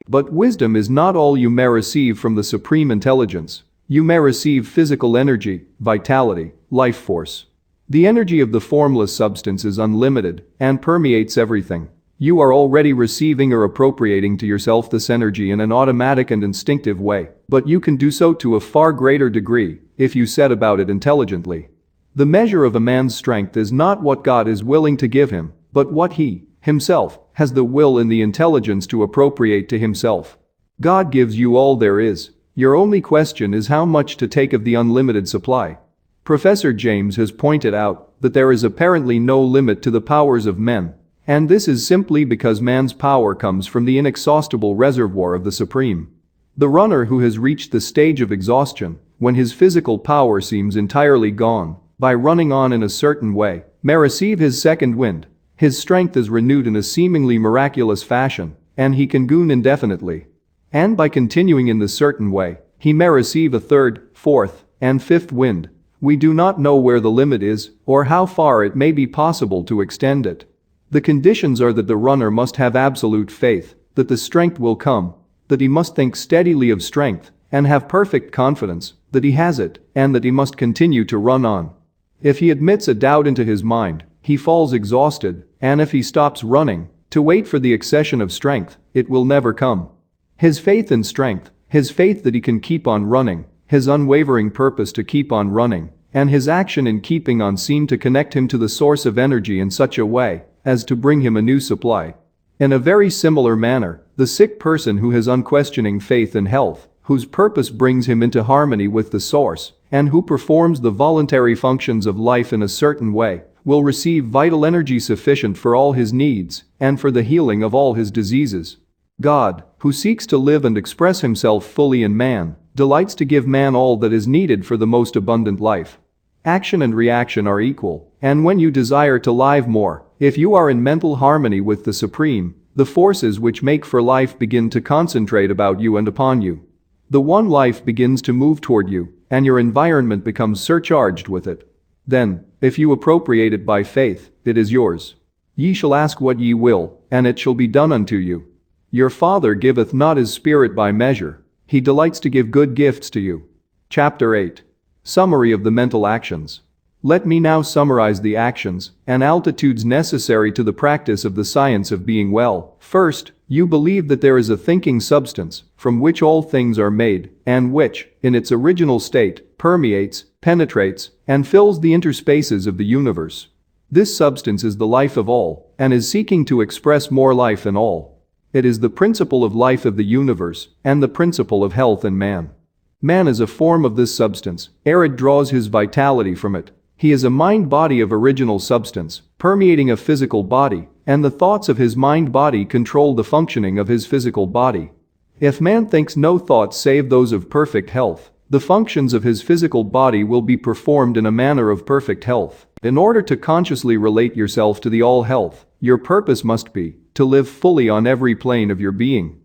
But wisdom is not all you may receive from the Supreme Intelligence. You may receive physical energy, vitality, life force. The energy of the formless substance is unlimited and permeates everything. You are already receiving or appropriating to yourself this energy in an automatic and instinctive way, but you can do so to a far greater degree if you set about it intelligently. The measure of a man's strength is not what God is willing to give him, but what he, himself, has the will and the intelligence to appropriate to himself. God gives you all there is. Your only question is how much to take of the unlimited supply. Professor James has pointed out that there is apparently no limit to the powers of men, and this is simply because man's power comes from the inexhaustible reservoir of the Supreme. The runner who has reached the stage of exhaustion, when his physical power seems entirely gone, by running on in a certain way, may receive his second wind. His strength is renewed in a seemingly miraculous fashion, and he can go indefinitely. And by continuing in the certain way, he may receive a third, fourth, and fifth wind. We do not know where the limit is, or how far it may be possible to extend it. The conditions are that the runner must have absolute faith, that the strength will come, that he must think steadily of strength, and have perfect confidence that he has it, and that he must continue to run on. If he admits a doubt into his mind, he falls exhausted, and if he stops running, to wait for the accession of strength, it will never come. His faith in strength, his faith that he can keep on running, his unwavering purpose to keep on running, and his action in keeping on seem to connect him to the source of energy in such a way as to bring him a new supply. In a very similar manner, the sick person who has unquestioning faith in health, whose purpose brings him into harmony with the source, and who performs the voluntary functions of life in a certain way, will receive vital energy sufficient for all his needs and for the healing of all his diseases. God, who seeks to live and express himself fully in man, delights to give man all that is needed for the most abundant life. Action and reaction are equal, and when you desire to live more, if you are in mental harmony with the Supreme, the forces which make for life begin to concentrate about you and upon you. The one life begins to move toward you, and your environment becomes surcharged with it. Then, if you appropriate it by faith, it is yours. Ye shall ask what ye will, and it shall be done unto you. Your Father giveth not his Spirit by measure. He delights to give good gifts to you. Chapter 8. Summary of the mental actions. Let me now summarize the actions and altitudes necessary to the practice of the science of being well. First, you believe that there is a thinking substance from which all things are made and which, in its original state, permeates, penetrates, and fills the interspaces of the universe. This substance is the life of all and is seeking to express more life in all. It is the principle of life of the universe and the principle of health in man. Man is a form of this substance, ere it draws his vitality from it. He is a mind-body of original substance, permeating a physical body, and the thoughts of his mind-body control the functioning of his physical body. If man thinks no thoughts save those of perfect health, the functions of his physical body will be performed in a manner of perfect health. In order to consciously relate yourself to the all-health, your purpose must be to live fully on every plane of your being.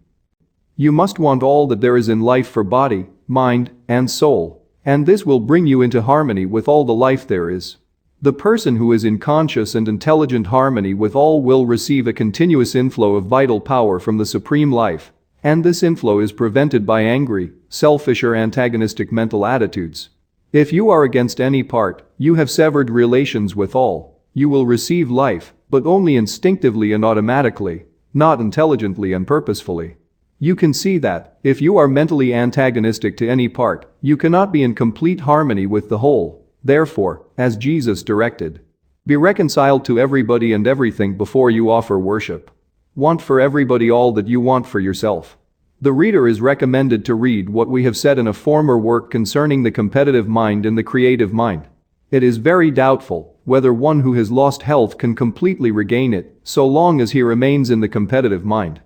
You must want all that there is in life for body, mind, and soul, and this will bring you into harmony with all the life there is. The person who is in conscious and intelligent harmony with all will receive a continuous inflow of vital power from the supreme life, and this inflow is prevented by angry, selfish or antagonistic mental attitudes. If you are against any part, you have severed relations with all. You will receive life, but only instinctively and automatically, not intelligently and purposefully. You can see that, if you are mentally antagonistic to any part, you cannot be in complete harmony with the whole. Therefore, as Jesus directed, be reconciled to everybody and everything before you offer worship. Want for everybody all that you want for yourself. The reader is recommended to read what we have said in a former work concerning the competitive mind and the creative mind. It is very doubtful whether one who has lost health can completely regain it, so long as he remains in the competitive mind.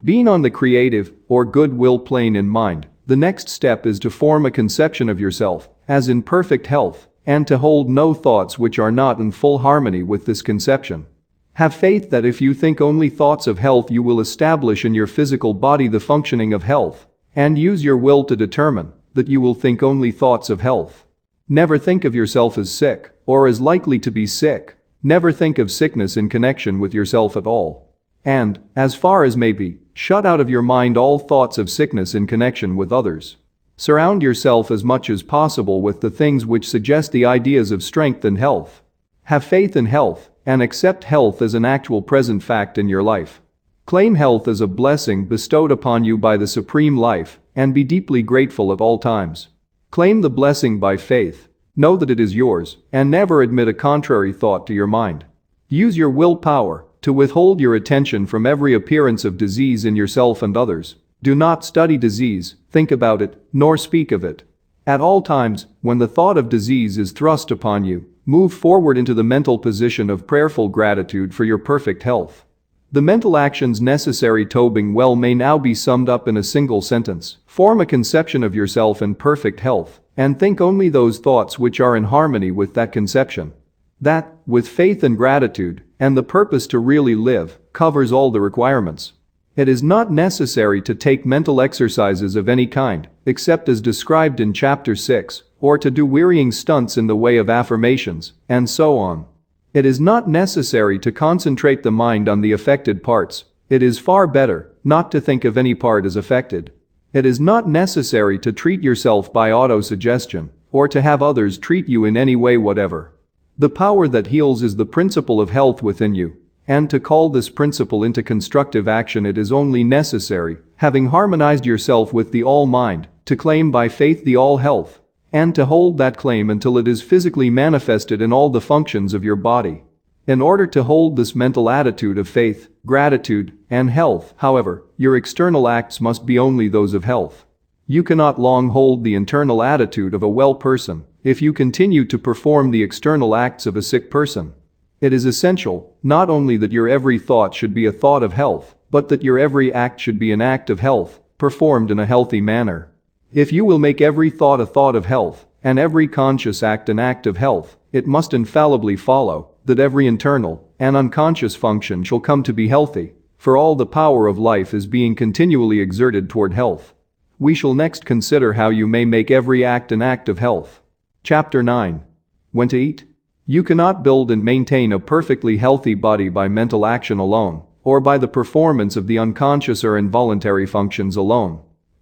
Being on the creative or goodwill plane in mind, the next step is to form a conception of yourself as in perfect health and to hold no thoughts which are not in full harmony with this conception. Have faith that if you think only thoughts of health you will establish in your physical body the functioning of health, and use your will to determine that you will think only thoughts of health. Never think of yourself as sick or as likely to be sick. Never think of sickness in connection with yourself at all. And, as far as may be, shut out of your mind all thoughts of sickness in connection with others. Surround yourself as much as possible with the things which suggest the ideas of strength and health. Have faith in health and accept health as an actual present fact in your life. Claim health as a blessing bestowed upon you by the Supreme Life and be deeply grateful at all times. Claim the blessing by faith, know that it is yours, and never admit a contrary thought to your mind. Use your willpower to withhold your attention from every appearance of disease in yourself and others. Do not study disease, think about it, nor speak of it. At all times, when the thought of disease is thrust upon you, move forward into the mental position of prayerful gratitude for your perfect health. The mental actions necessary to being well may now be summed up in a single sentence. Form a conception of yourself in perfect health, and think only those thoughts which are in harmony with that conception. That, with faith and gratitude, and the purpose to really live, covers all the requirements. It is not necessary to take mental exercises of any kind, except as described in Chapter 6, or to do wearying stunts in the way of affirmations, and so on. It is not necessary to concentrate the mind on the affected parts. It is far better not to think of any part as affected. It is not necessary to treat yourself by auto-suggestion, or to have others treat you in any way whatever. The power that heals is the principle of health within you, and to call this principle into constructive action it is only necessary, having harmonized yourself with the all-mind, to claim by faith the all-health, and to hold that claim until it is physically manifested in all the functions of your body. In order to hold this mental attitude of faith, gratitude, and health, however, your external acts must be only those of health. You cannot long hold the internal attitude of a well person if you continue to perform the external acts of a sick person. It is essential not only that your every thought should be a thought of health, but that your every act should be an act of health, performed in a healthy manner. If you will make every thought a thought of health, and every conscious act an act of health, it must infallibly follow that every internal and unconscious function shall come to be healthy, for all the power of life is being continually exerted toward health. We shall next consider how you may make every act an act of health. Chapter 9. When to eat. You cannot build and maintain a perfectly healthy body by mental action alone, or by the performance of the unconscious or involuntary functions alone.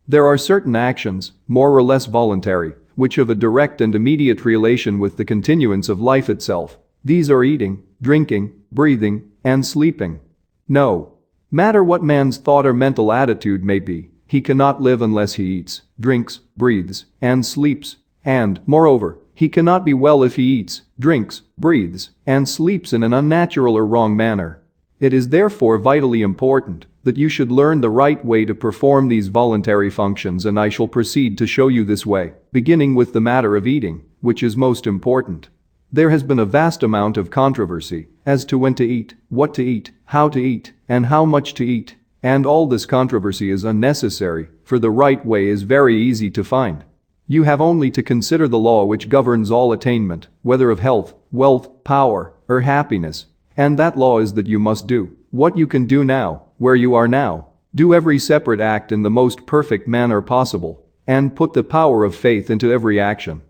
There are certain actions, more or less voluntary, which have a direct and immediate relation with the continuance of life itself. These are eating, drinking, breathing, and sleeping. No matter what man's thought or mental attitude may be, he cannot live unless he eats, drinks, breathes, and sleeps, and, moreover, He cannot be well if he eats, drinks, breathes, and sleeps in an unnatural or wrong manner. It is therefore vitally important that you should learn the right way to perform these voluntary functions, and I shall proceed to show you this way, beginning with the matter of eating, which is most important. There has been a vast amount of controversy as to when to eat, what to eat, how to eat, and how much to eat, and all this controversy is unnecessary, for the right way is very easy to find. You have only to consider the law which governs all attainment, whether of health, wealth, power, or happiness, and that law is that you must do what you can do now, where you are now, do every separate act in the most perfect manner possible, and put the power of faith into every action.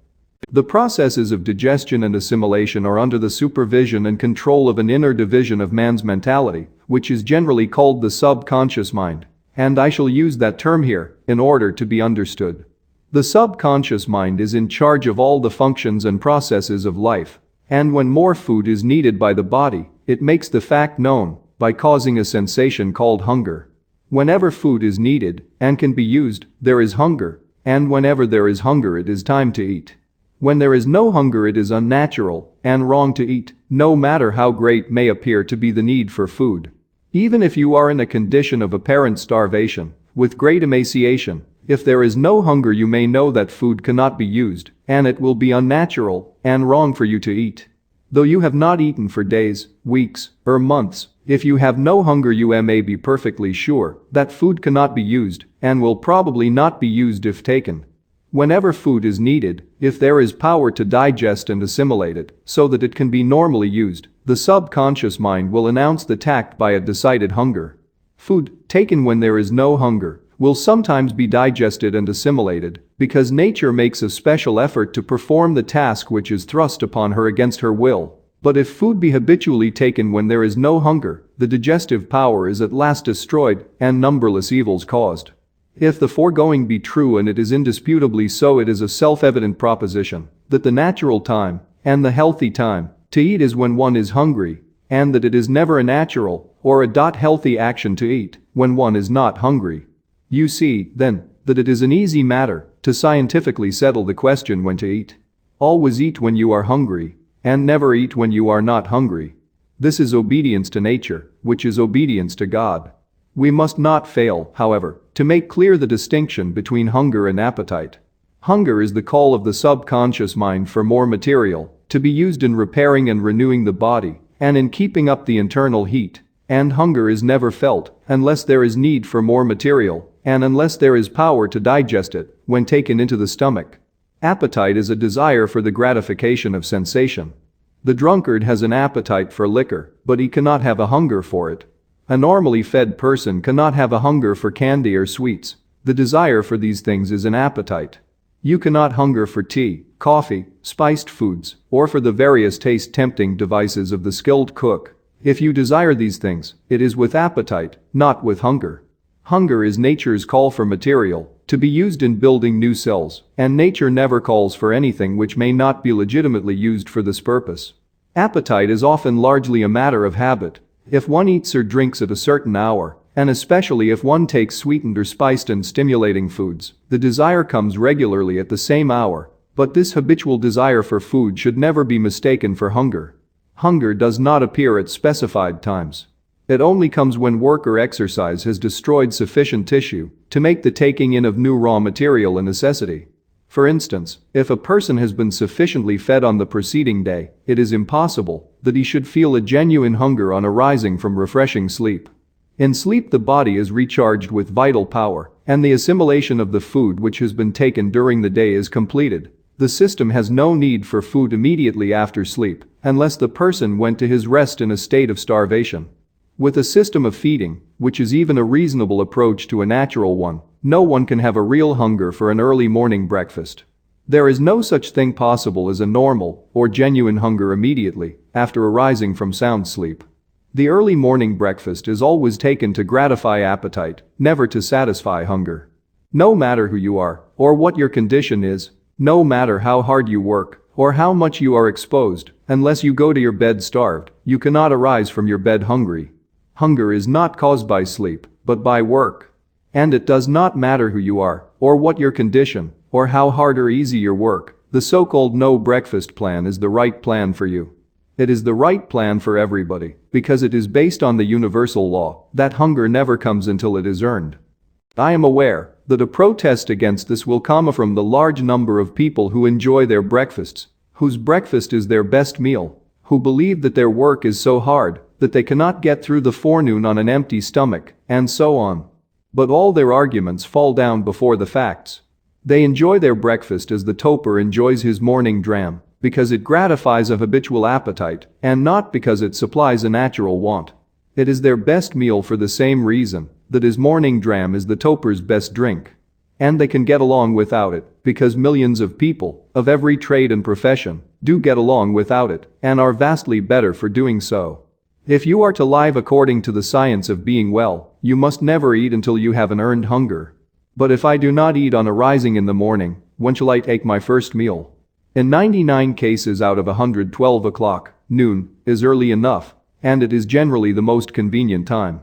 The processes of digestion and assimilation are under the supervision and control of an inner division of man's mentality, which is generally called the subconscious mind, and I shall use that term here in order to be understood. The subconscious mind is in charge of all the functions and processes of life, and when more food is needed by the body, it makes the fact known by causing a sensation called hunger. Whenever food is needed and can be used, there is hunger, and whenever there is hunger, it is time to eat. When there is no hunger, it is unnatural and wrong to eat, no matter how great may appear to be the need for food. Even if you are in a condition of apparent starvation, with great emaciation, if there is no hunger, you may know that food cannot be used, and it will be unnatural and wrong for you to eat. Though you have not eaten for days, weeks, or months, if you have no hunger, you may be perfectly sure that food cannot be used and will probably not be used if taken. Whenever food is needed, if there is power to digest and assimilate it so that it can be normally used, the subconscious mind will announce the tact by a decided hunger. Food taken when there is no hunger will sometimes be digested and assimilated because nature makes a special effort to perform the task which is thrust upon her against her will. But if food be habitually taken when there is no hunger, the digestive power is at last destroyed and numberless evils caused. If the foregoing be true, and it is indisputably so, it is a self-evident proposition that the natural time and the healthy time to eat is when one is hungry, and that it is never a natural or a healthy action to eat when one is not hungry. You see, then, that it is an easy matter to scientifically settle the question when to eat. Always eat when you are hungry, and never eat when you are not hungry. This is obedience to nature, which is obedience to God. We must not fail, however, to make clear the distinction between hunger and appetite. Hunger is the call of the subconscious mind for more material, to be used in repairing and renewing the body, and in keeping up the internal heat, and hunger is never felt unless there is need for more material, and unless there is power to digest it when taken into the stomach. Appetite is a desire for the gratification of sensation. The drunkard has an appetite for liquor, but he cannot have a hunger for it. A normally fed person cannot have a hunger for candy or sweets. The desire for these things is an appetite. You cannot hunger for tea, coffee, spiced foods, or for the various taste-tempting devices of the skilled cook. If you desire these things, it is with appetite, not with hunger. Hunger is nature's call for material to be used in building new cells, and nature never calls for anything which may not be legitimately used for this purpose. Appetite is often largely a matter of habit. If one eats or drinks at a certain hour, and especially if one takes sweetened or spiced and stimulating foods, the desire comes regularly at the same hour, but this habitual desire for food should never be mistaken for hunger. Hunger does not appear at specified times. It only comes when work or exercise has destroyed sufficient tissue to make the taking in of new raw material a necessity. For instance, if a person has been sufficiently fed on the preceding day, it is impossible that he should feel a genuine hunger on arising from refreshing sleep. In sleep, the body is recharged with vital power, and the assimilation of the food which has been taken during the day is completed. The system has no need for food immediately after sleep, unless the person went to his rest in a state of starvation. With a system of feeding, which is even a reasonable approach to a natural one, no one can have a real hunger for an early morning breakfast. There is no such thing possible as a normal or genuine hunger immediately after arising from sound sleep. The early morning breakfast is always taken to gratify appetite, never to satisfy hunger. No matter who you are, or what your condition is, no matter how hard you work, or how much you are exposed, unless you go to your bed starved, you cannot arise from your bed hungry. Hunger is not caused by sleep, but by work. And it does not matter who you are, or what your condition, or how hard or easy your work, The so-called no breakfast plan is the right plan for you. It is the right plan for everybody because it is based on the universal law that hunger never comes until it is earned. I am aware that a protest against this will come from the large number of people who enjoy their breakfasts, whose breakfast is their best meal, who believe that their work is so hard that they cannot get through the forenoon on an empty stomach, and so on. But all their arguments fall down before the facts. They enjoy their breakfast as the toper enjoys his morning dram, because it gratifies a habitual appetite and not because it supplies a natural want. It is their best meal for the same reason that his morning dram is the toper's best drink. And they can get along without it because millions of people of every trade and profession do get along without it and are vastly better for doing so. If you are to live according to the science of being well, you must never eat until you have an earned hunger. But if I do not eat on arising in the morning, when shall I take my first meal? In 99 cases out of 100, 12 o'clock, noon, is early enough, and it is generally the most convenient time.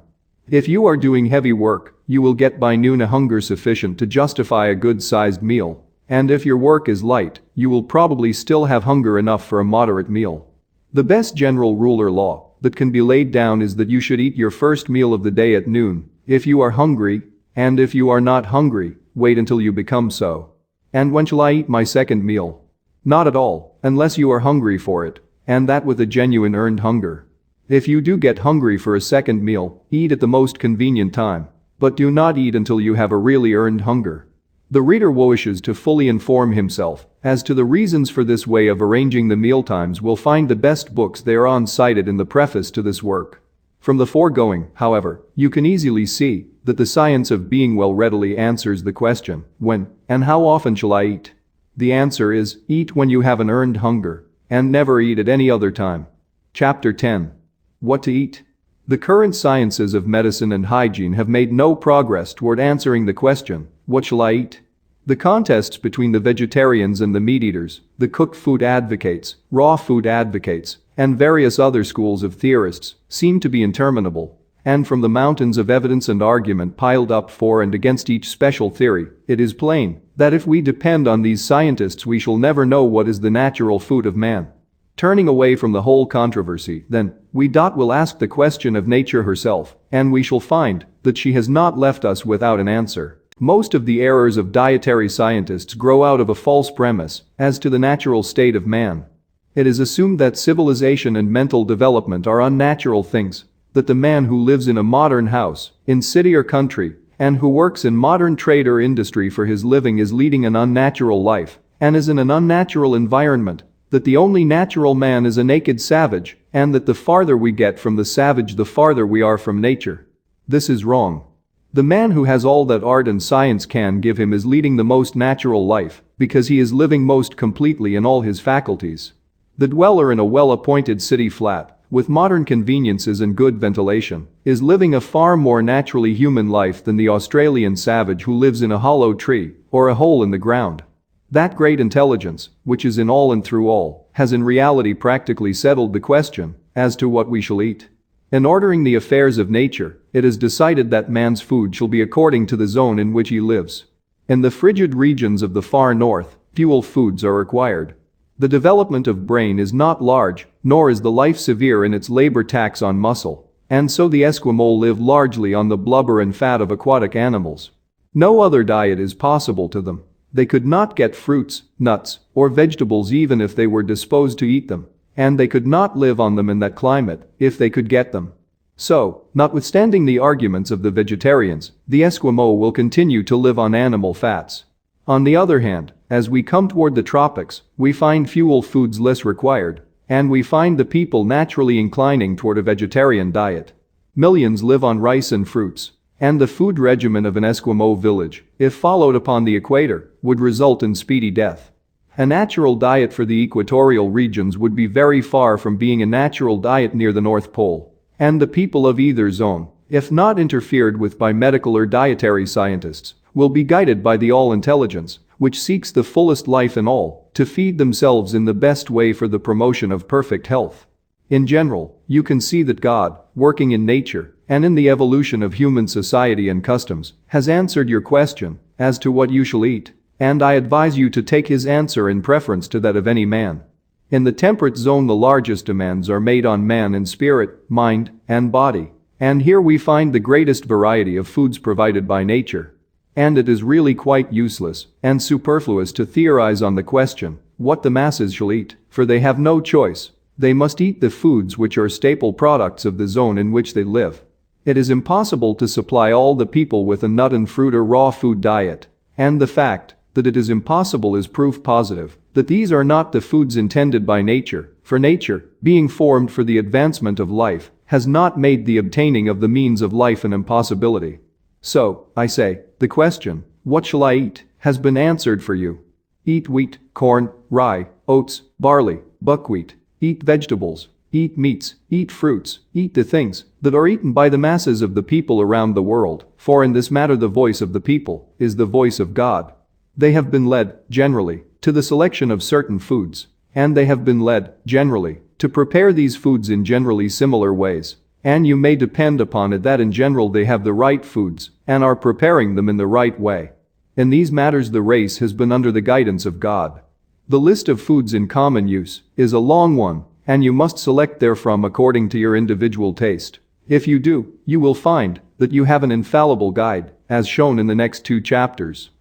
If you are doing heavy work, you will get by noon a hunger sufficient to justify a good-sized meal, and if your work is light, you will probably still have hunger enough for a moderate meal. The best general rule or law that can be laid down is that you should eat your first meal of the day at noon, if you are hungry, and if you are not hungry, wait until you become so. And when shall I eat my second meal? Not at all, unless you are hungry for it, and that with a genuine earned hunger. If you do get hungry for a second meal, eat at the most convenient time, but do not eat until you have a really earned hunger. The reader who wishes to fully inform himself as to the reasons for this way of arranging the mealtimes will find the best books thereon cited in the preface to this work. From the foregoing, however, you can easily see that the science of being well readily answers the question, when and how often shall I eat? The answer is, eat when you have an earned hunger, and never eat at any other time. Chapter 10. What to eat? The current sciences of medicine and hygiene have made no progress toward answering the question, what shall I eat? The contests between the vegetarians and the meat-eaters, the cooked food advocates, raw food advocates, and various other schools of theorists seem to be interminable. And from the mountains of evidence and argument piled up for and against each special theory, it is plain that if we depend on these scientists we shall never know what is the natural food of man. Turning away from the whole controversy, then, we will ask the question of nature herself, and we shall find that she has not left us without an answer. Most of the errors of dietary scientists grow out of a false premise as to the natural state of man. It is assumed that civilization and mental development are unnatural things, that the man who lives in a modern house, in city or country, and who works in modern trade or industry for his living is leading an unnatural life, and is in an unnatural environment, that the only natural man is a naked savage, and that the farther we get from the savage the farther we are from nature. This is wrong. The man who has all that art and science can give him is leading the most natural life, because he is living most completely in all his faculties. The dweller in a well-appointed city flat, with modern conveniences and good ventilation, is living a far more naturally human life than the Australian savage who lives in a hollow tree or a hole in the ground. That great intelligence, which is in all and through all, has in reality practically settled the question as to what we shall eat. In ordering the affairs of nature, it is decided that man's food shall be according to the zone in which he lives. In the frigid regions of the far north, fuel foods are required. The development of brain is not large, nor is the life severe in its labor tax on muscle, and so the Esquimaux live largely on the blubber and fat of aquatic animals. No other diet is possible to them. They could not get fruits, nuts, or vegetables even if they were disposed to eat them, and they could not live on them in that climate if they could get them. So, notwithstanding the arguments of the vegetarians, the Esquimaux will continue to live on animal fats. On the other hand, as we come toward the tropics, we find fuel foods less required, and we find the people naturally inclining toward a vegetarian diet. Millions live on rice and fruits, and the food regimen of an Esquimau village, if followed upon the equator, would result in speedy death. A natural diet for the equatorial regions would be very far from being a natural diet near the North Pole, and the people of either zone, if not interfered with by medical or dietary scientists, will be guided by the all-intelligence, which seeks the fullest life in all, to feed themselves in the best way for the promotion of perfect health. In general, you can see that God, working in nature, and in the evolution of human society and customs, has answered your question as to what you shall eat. And I advise you to take his answer in preference to that of any man. In the temperate zone the largest demands are made on man in spirit, mind, and body. And here we find the greatest variety of foods provided by nature. And it is really quite useless and superfluous to theorize on the question, what the masses shall eat, for they have no choice. They must eat the foods which are staple products of the zone in which they live. It is impossible to supply all the people with a nut and fruit or raw food diet. And the fact that it is impossible is proof positive that these are not the foods intended by nature, for nature, being formed for the advancement of life, has not made the obtaining of the means of life an impossibility. So, I say, the question, what shall I eat, has been answered for you. Eat wheat, corn, rye, oats, barley, buckwheat. Eat vegetables. Eat meats. Eat fruits. Eat the things that are eaten by the masses of the people around the world, for in this matter the voice of the people is the voice of God. They have been led, generally, to the selection of certain foods, and they have been led, generally, to prepare these foods in generally similar ways. And you may depend upon it that in general they have the right foods and are preparing them in the right way. In these matters the race has been under the guidance of God. The list of foods in common use is a long one, and you must select therefrom according to your individual taste. If you do, you will find that you have an infallible guide, as shown in the next 2 chapters.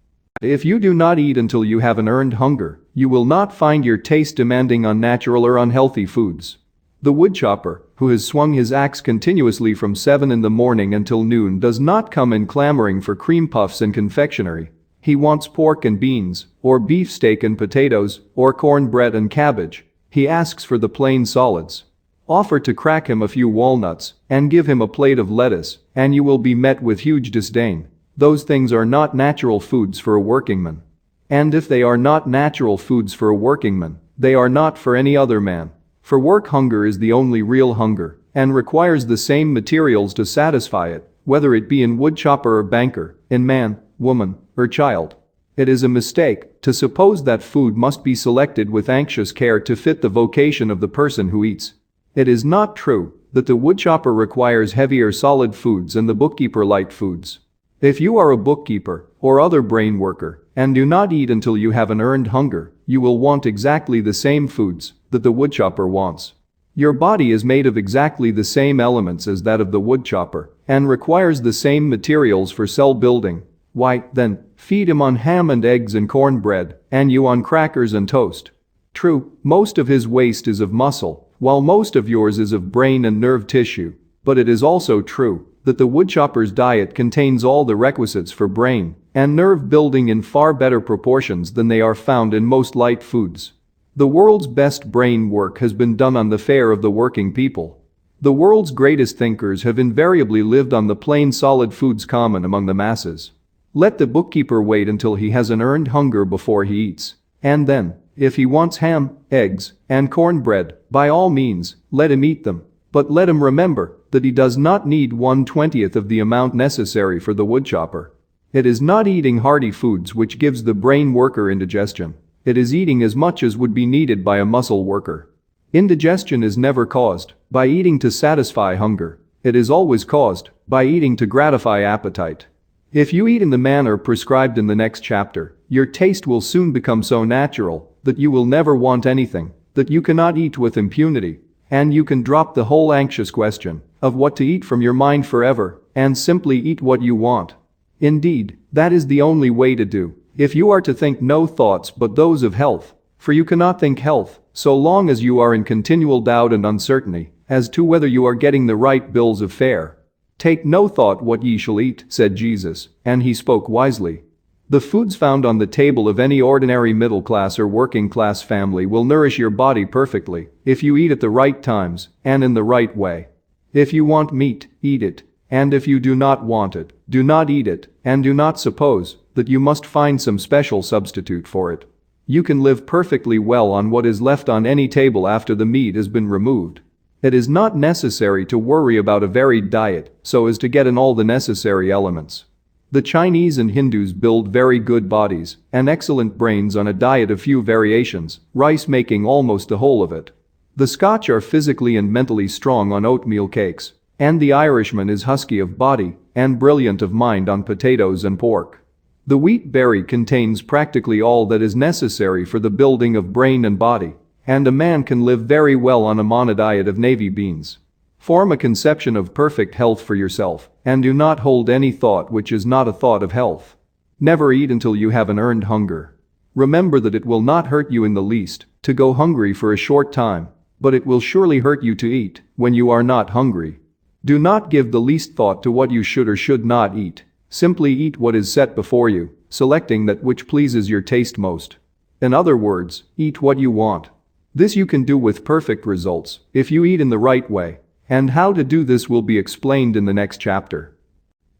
If you do not eat until you have an earned hunger, you will not find your taste demanding unnatural or unhealthy foods. The woodchopper, who has swung his axe continuously from 7 in the morning until noon, does not come in clamoring for cream puffs and confectionery. He wants pork and beans, or beefsteak and potatoes, or cornbread and cabbage. He asks for the plain solids. Offer to crack him a few walnuts, and give him a plate of lettuce, and you will be met with huge disdain. Those things are not natural foods for a workingman. And if they are not natural foods for a workingman, they are not for any other man. For work hunger is the only real hunger, and requires the same materials to satisfy it, whether it be in woodchopper or banker, in man, woman, or child. It is a mistake to suppose that food must be selected with anxious care to fit the vocation of the person who eats. It is not true that the woodchopper requires heavier solid foods and the bookkeeper light foods. If you are a bookkeeper or other brain worker and do not eat until you have an earned hunger, you will want exactly the same foods that the woodchopper wants. Your body is made of exactly the same elements as that of the woodchopper and requires the same materials for cell building. Why, then, feed him on ham and eggs and cornbread, and you on crackers and toast. True, most of his waste is of muscle, while most of yours is of brain and nerve tissue, but it is also true that the woodchopper's diet contains all the requisites for brain and nerve building in far better proportions than they are found in most light foods. The world's best brain work has been done on the fare of the working people. The world's greatest thinkers have invariably lived on the plain solid foods common among the masses. Let the bookkeeper wait until he has an earned hunger before he eats, and then, if he wants ham, eggs, and cornbread, by all means, let him eat them, but let him remember that he does not need 1/20th of the amount necessary for the woodchopper. It is not eating hearty foods which gives the brain worker indigestion. It is eating as much as would be needed by a muscle worker. Indigestion is never caused by eating to satisfy hunger. It is always caused by eating to gratify appetite. If you eat in the manner prescribed in the next chapter, your taste will soon become so natural that you will never want anything that you cannot eat with impunity, and you can drop the whole anxious question of what to eat from your mind forever and simply eat what you want. Indeed, that is the only way to do if you are to think no thoughts but those of health, for you cannot think health so long as you are in continual doubt and uncertainty as to whether you are getting the right bills of fare. Take no thought what ye shall eat, said Jesus, and he spoke wisely. The foods found on the table of any ordinary middle-class or working-class family will nourish your body perfectly if you eat at the right times and in the right way. If you want meat, eat it, and if you do not want it, do not eat it, and do not suppose that you must find some special substitute for it. You can live perfectly well on what is left on any table after the meat has been removed. It is not necessary to worry about a varied diet so as to get in all the necessary elements. The Chinese and Hindus build very good bodies and excellent brains on a diet of few variations, rice making almost the whole of it. The Scotch are physically and mentally strong on oatmeal cakes, and the Irishman is husky of body and brilliant of mind on potatoes and pork. The wheat berry contains practically all that is necessary for the building of brain and body, and a man can live very well on a monodiet of navy beans. Form a conception of perfect health for yourself, and do not hold any thought which is not a thought of health. Never eat until you have an earned hunger. Remember that it will not hurt you in the least to go hungry for a short time, but it will surely hurt you to eat when you are not hungry. Do not give the least thought to what you should or should not eat. Simply eat what is set before you, selecting that which pleases your taste most. In other words, eat what you want. This you can do with perfect results if you eat in the right way, and how to do this will be explained in the next chapter.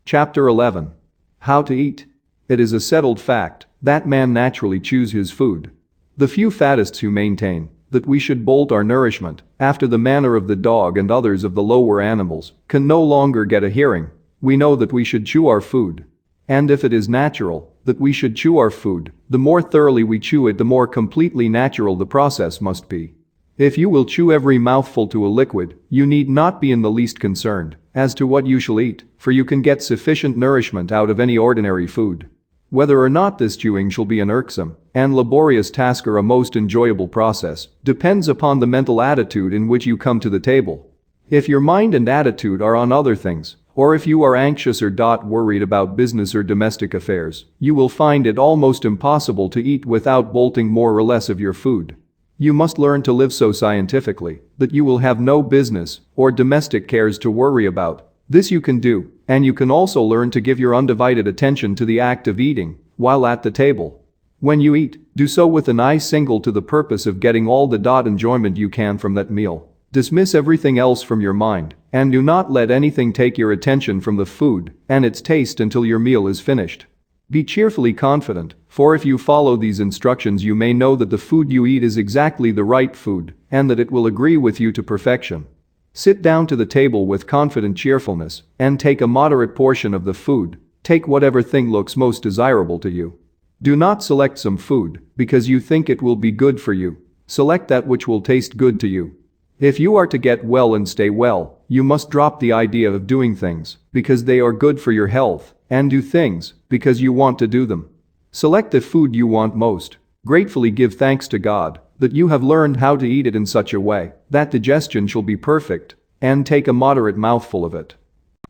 Chapter 11. How to eat. It is a settled fact that man naturally chooses his food. The few fattists who maintain that we should bolt our nourishment after the manner of the dog and others of the lower animals can no longer get a hearing. We know that we should chew our food. And if it is natural that we should chew our food, the more thoroughly we chew it, the more completely natural the process must be. If you will chew every mouthful to a liquid, you need not be in the least concerned as to what you shall eat, for you can get sufficient nourishment out of any ordinary food. Whether or not this chewing shall be an irksome and laborious task or a most enjoyable process depends upon the mental attitude in which you come to the table. If your mind and attitude are on other things, or if you are anxious or worried about business or domestic affairs, you will find it almost impossible to eat without bolting more or less of your food. You must learn to live so scientifically that you will have no business or domestic cares to worry about. This you can do, and you can also learn to give your undivided attention to the act of eating while at the table. When you eat, do so with an eye single to the purpose of getting all the enjoyment you can from that meal. Dismiss everything else from your mind, and do not let anything take your attention from the food and its taste until your meal is finished. Be cheerfully confident, for if you follow these instructions you may know that the food you eat is exactly the right food, and that it will agree with you to perfection. Sit down to the table with confident cheerfulness, and take a moderate portion of the food. Take whatever thing looks most desirable to you. Do not select some food because you think it will be good for you. Select that which will taste good to you. If you are to get well and stay well, you must drop the idea of doing things because they are good for your health, and do things because you want to do them. Select the food you want most. Gratefully give thanks to God that you have learned how to eat it in such a way that digestion shall be perfect, and take a moderate mouthful of it.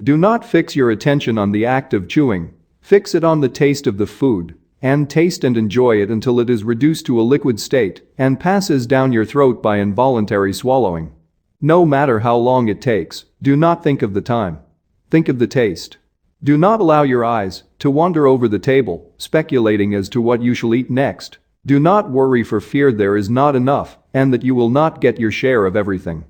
Do not fix your attention on the act of chewing. Fix it on the taste of the food, and taste and enjoy it until it is reduced to a liquid state and passes down your throat by involuntary swallowing. No matter how long it takes, do not think of the time. Think of the taste. Do not allow your eyes to wander over the table, speculating as to what you shall eat next. Do not worry for fear there is not enough and that you will not get your share of everything.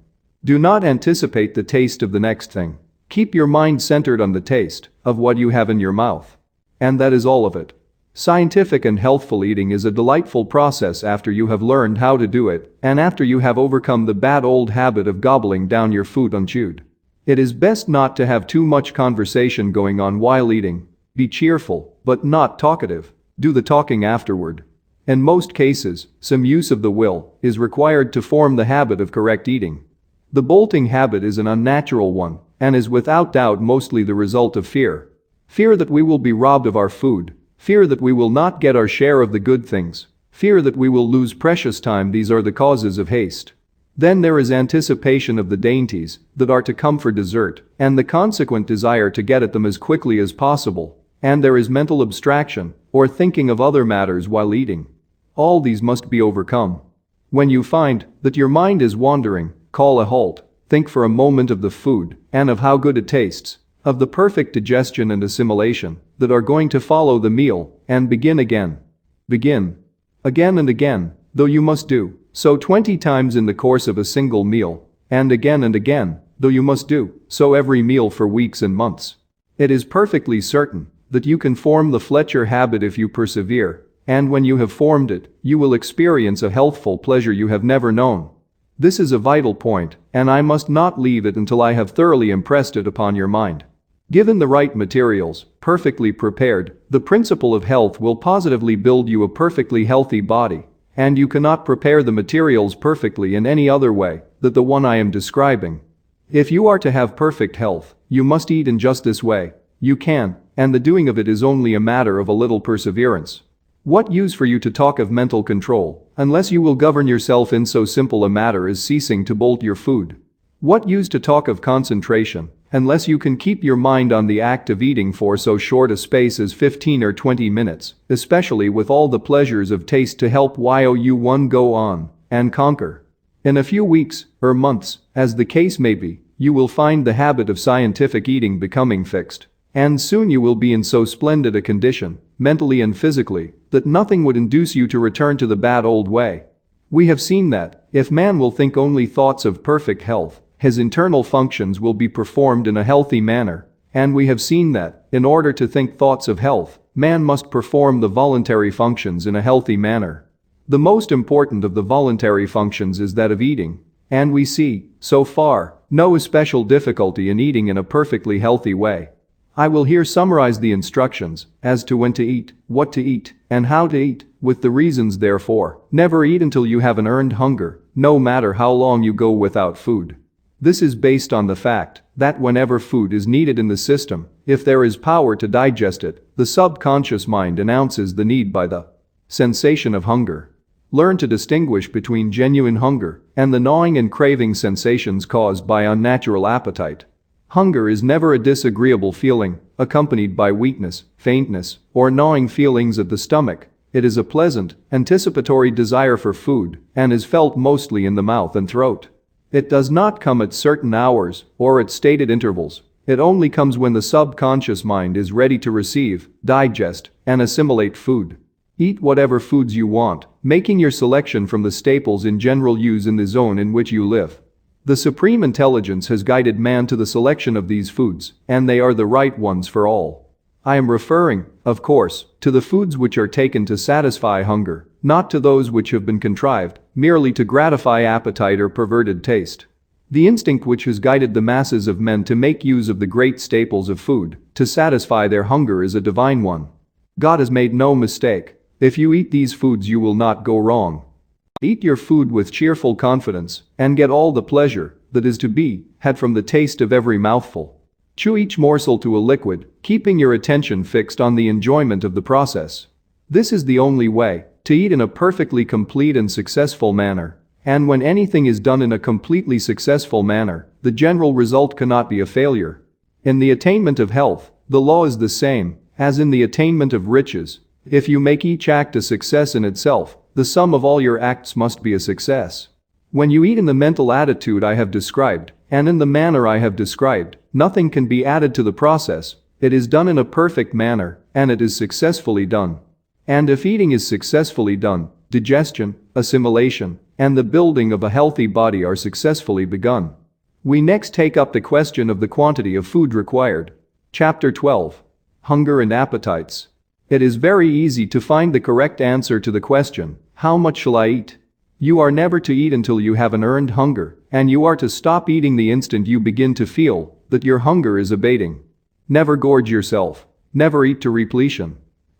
Do not anticipate the taste of the next thing. Keep your mind centered on the taste of what you have in your mouth. And that is all of it. Scientific and healthful eating is a delightful process after you have learned how to do it and after you have overcome the bad old habit of gobbling down your food unchewed. It is best not to have too much conversation going on while eating. Be cheerful, but not talkative. Do the talking afterward. In most cases, some use of the will is required to form the habit of correct eating. The bolting habit is an unnatural one and is without doubt mostly the result of fear. Fear that we will be robbed of our food. Fear that we will not get our share of the good things. Fear that we will lose precious time. These are the causes of haste. Then there is anticipation of the dainties that are to come for dessert and the consequent desire to get at them as quickly as possible. And there is mental abstraction or thinking of other matters while eating. All these must be overcome. When you find that your mind is wandering, call a halt. Think for a moment of the food and of how good it tastes, of the perfect digestion and assimilation that are going to follow the meal, and begin again. Begin. Again and again, though you must do so 20 times in the course of a single meal, and again, though you must do so every meal for weeks and months. It is perfectly certain that you can form the Fletcher habit if you persevere, and when you have formed it, you will experience a healthful pleasure you have never known. This is a vital point, and I must not leave it until I have thoroughly impressed it upon your mind. Given the right materials, perfectly prepared, the principle of health will positively build you a perfectly healthy body, and you cannot prepare the materials perfectly in any other way than the one I am describing. If you are to have perfect health, you must eat in just this way, You can, and the doing of it is only a matter of a little perseverance. What use for you to talk of mental control, unless you will govern yourself in so simple a matter as ceasing to bolt your food? What use to talk of concentration, unless you can keep your mind on the act of eating for so short a space as 15 or 20 minutes, especially with all the pleasures of taste to help you go on and conquer? In a few weeks, or months, as the case may be, you will find the habit of scientific eating becoming fixed. And soon you will be in so splendid a condition, mentally and physically, that nothing would induce you to return to the bad old way. We have seen that, if man will think only thoughts of perfect health, his internal functions will be performed in a healthy manner, and we have seen that, in order to think thoughts of health, man must perform the voluntary functions in a healthy manner. The most important of the voluntary functions is that of eating, and we see, so far, no especial difficulty in eating in a perfectly healthy way. I will here summarize the instructions as to when to eat, what to eat, and how to eat, with the reasons therefor. Never eat until you have an earned hunger, no matter how long you go without food. This is based on the fact that whenever food is needed in the system, if there is power to digest it, the subconscious mind announces the need by the sensation of hunger. Learn to distinguish between genuine hunger and the gnawing and craving sensations caused by unnatural appetite. Hunger is never a disagreeable feeling, accompanied by weakness, faintness, or gnawing feelings at the stomach. It is a pleasant, anticipatory desire for food and is felt mostly in the mouth and throat. It does not come at certain hours or at stated intervals. It only comes when the subconscious mind is ready to receive, digest, and assimilate food. Eat whatever foods you want, making your selection from the staples in general use in the zone in which you live. The Supreme Intelligence has guided man to the selection of these foods, and they are the right ones for all. I am referring, of course, to the foods which are taken to satisfy hunger, not to those which have been contrived merely to gratify appetite or perverted taste. The instinct which has guided the masses of men to make use of the great staples of food to satisfy their hunger is a divine one. God has made no mistake. If you eat these foods you will not go wrong. Eat your food with cheerful confidence and get all the pleasure that is to be had from the taste of every mouthful. Chew each morsel to a liquid, keeping your attention fixed on the enjoyment of the process. This is the only way to eat in a perfectly complete and successful manner, and when anything is done in a completely successful manner, the general result cannot be a failure. In the attainment of health, the law is the same as in the attainment of riches. If you make each act a success in itself, the sum of all your acts must be a success. When you eat in the mental attitude I have described, and in the manner I have described, nothing can be added to the process. It is done in a perfect manner, and it is successfully done. And if eating is successfully done, digestion, assimilation, and the building of a healthy body are successfully begun. We next take up the question of the quantity of food required. Chapter 12. Hunger and Appetites. It is very easy to find the correct answer to the question, how much shall I eat? You are never to eat until you have an earned hunger, and you are to stop eating the instant you begin to feel that your hunger is abating. Never gorge yourself. Never eat to repletion.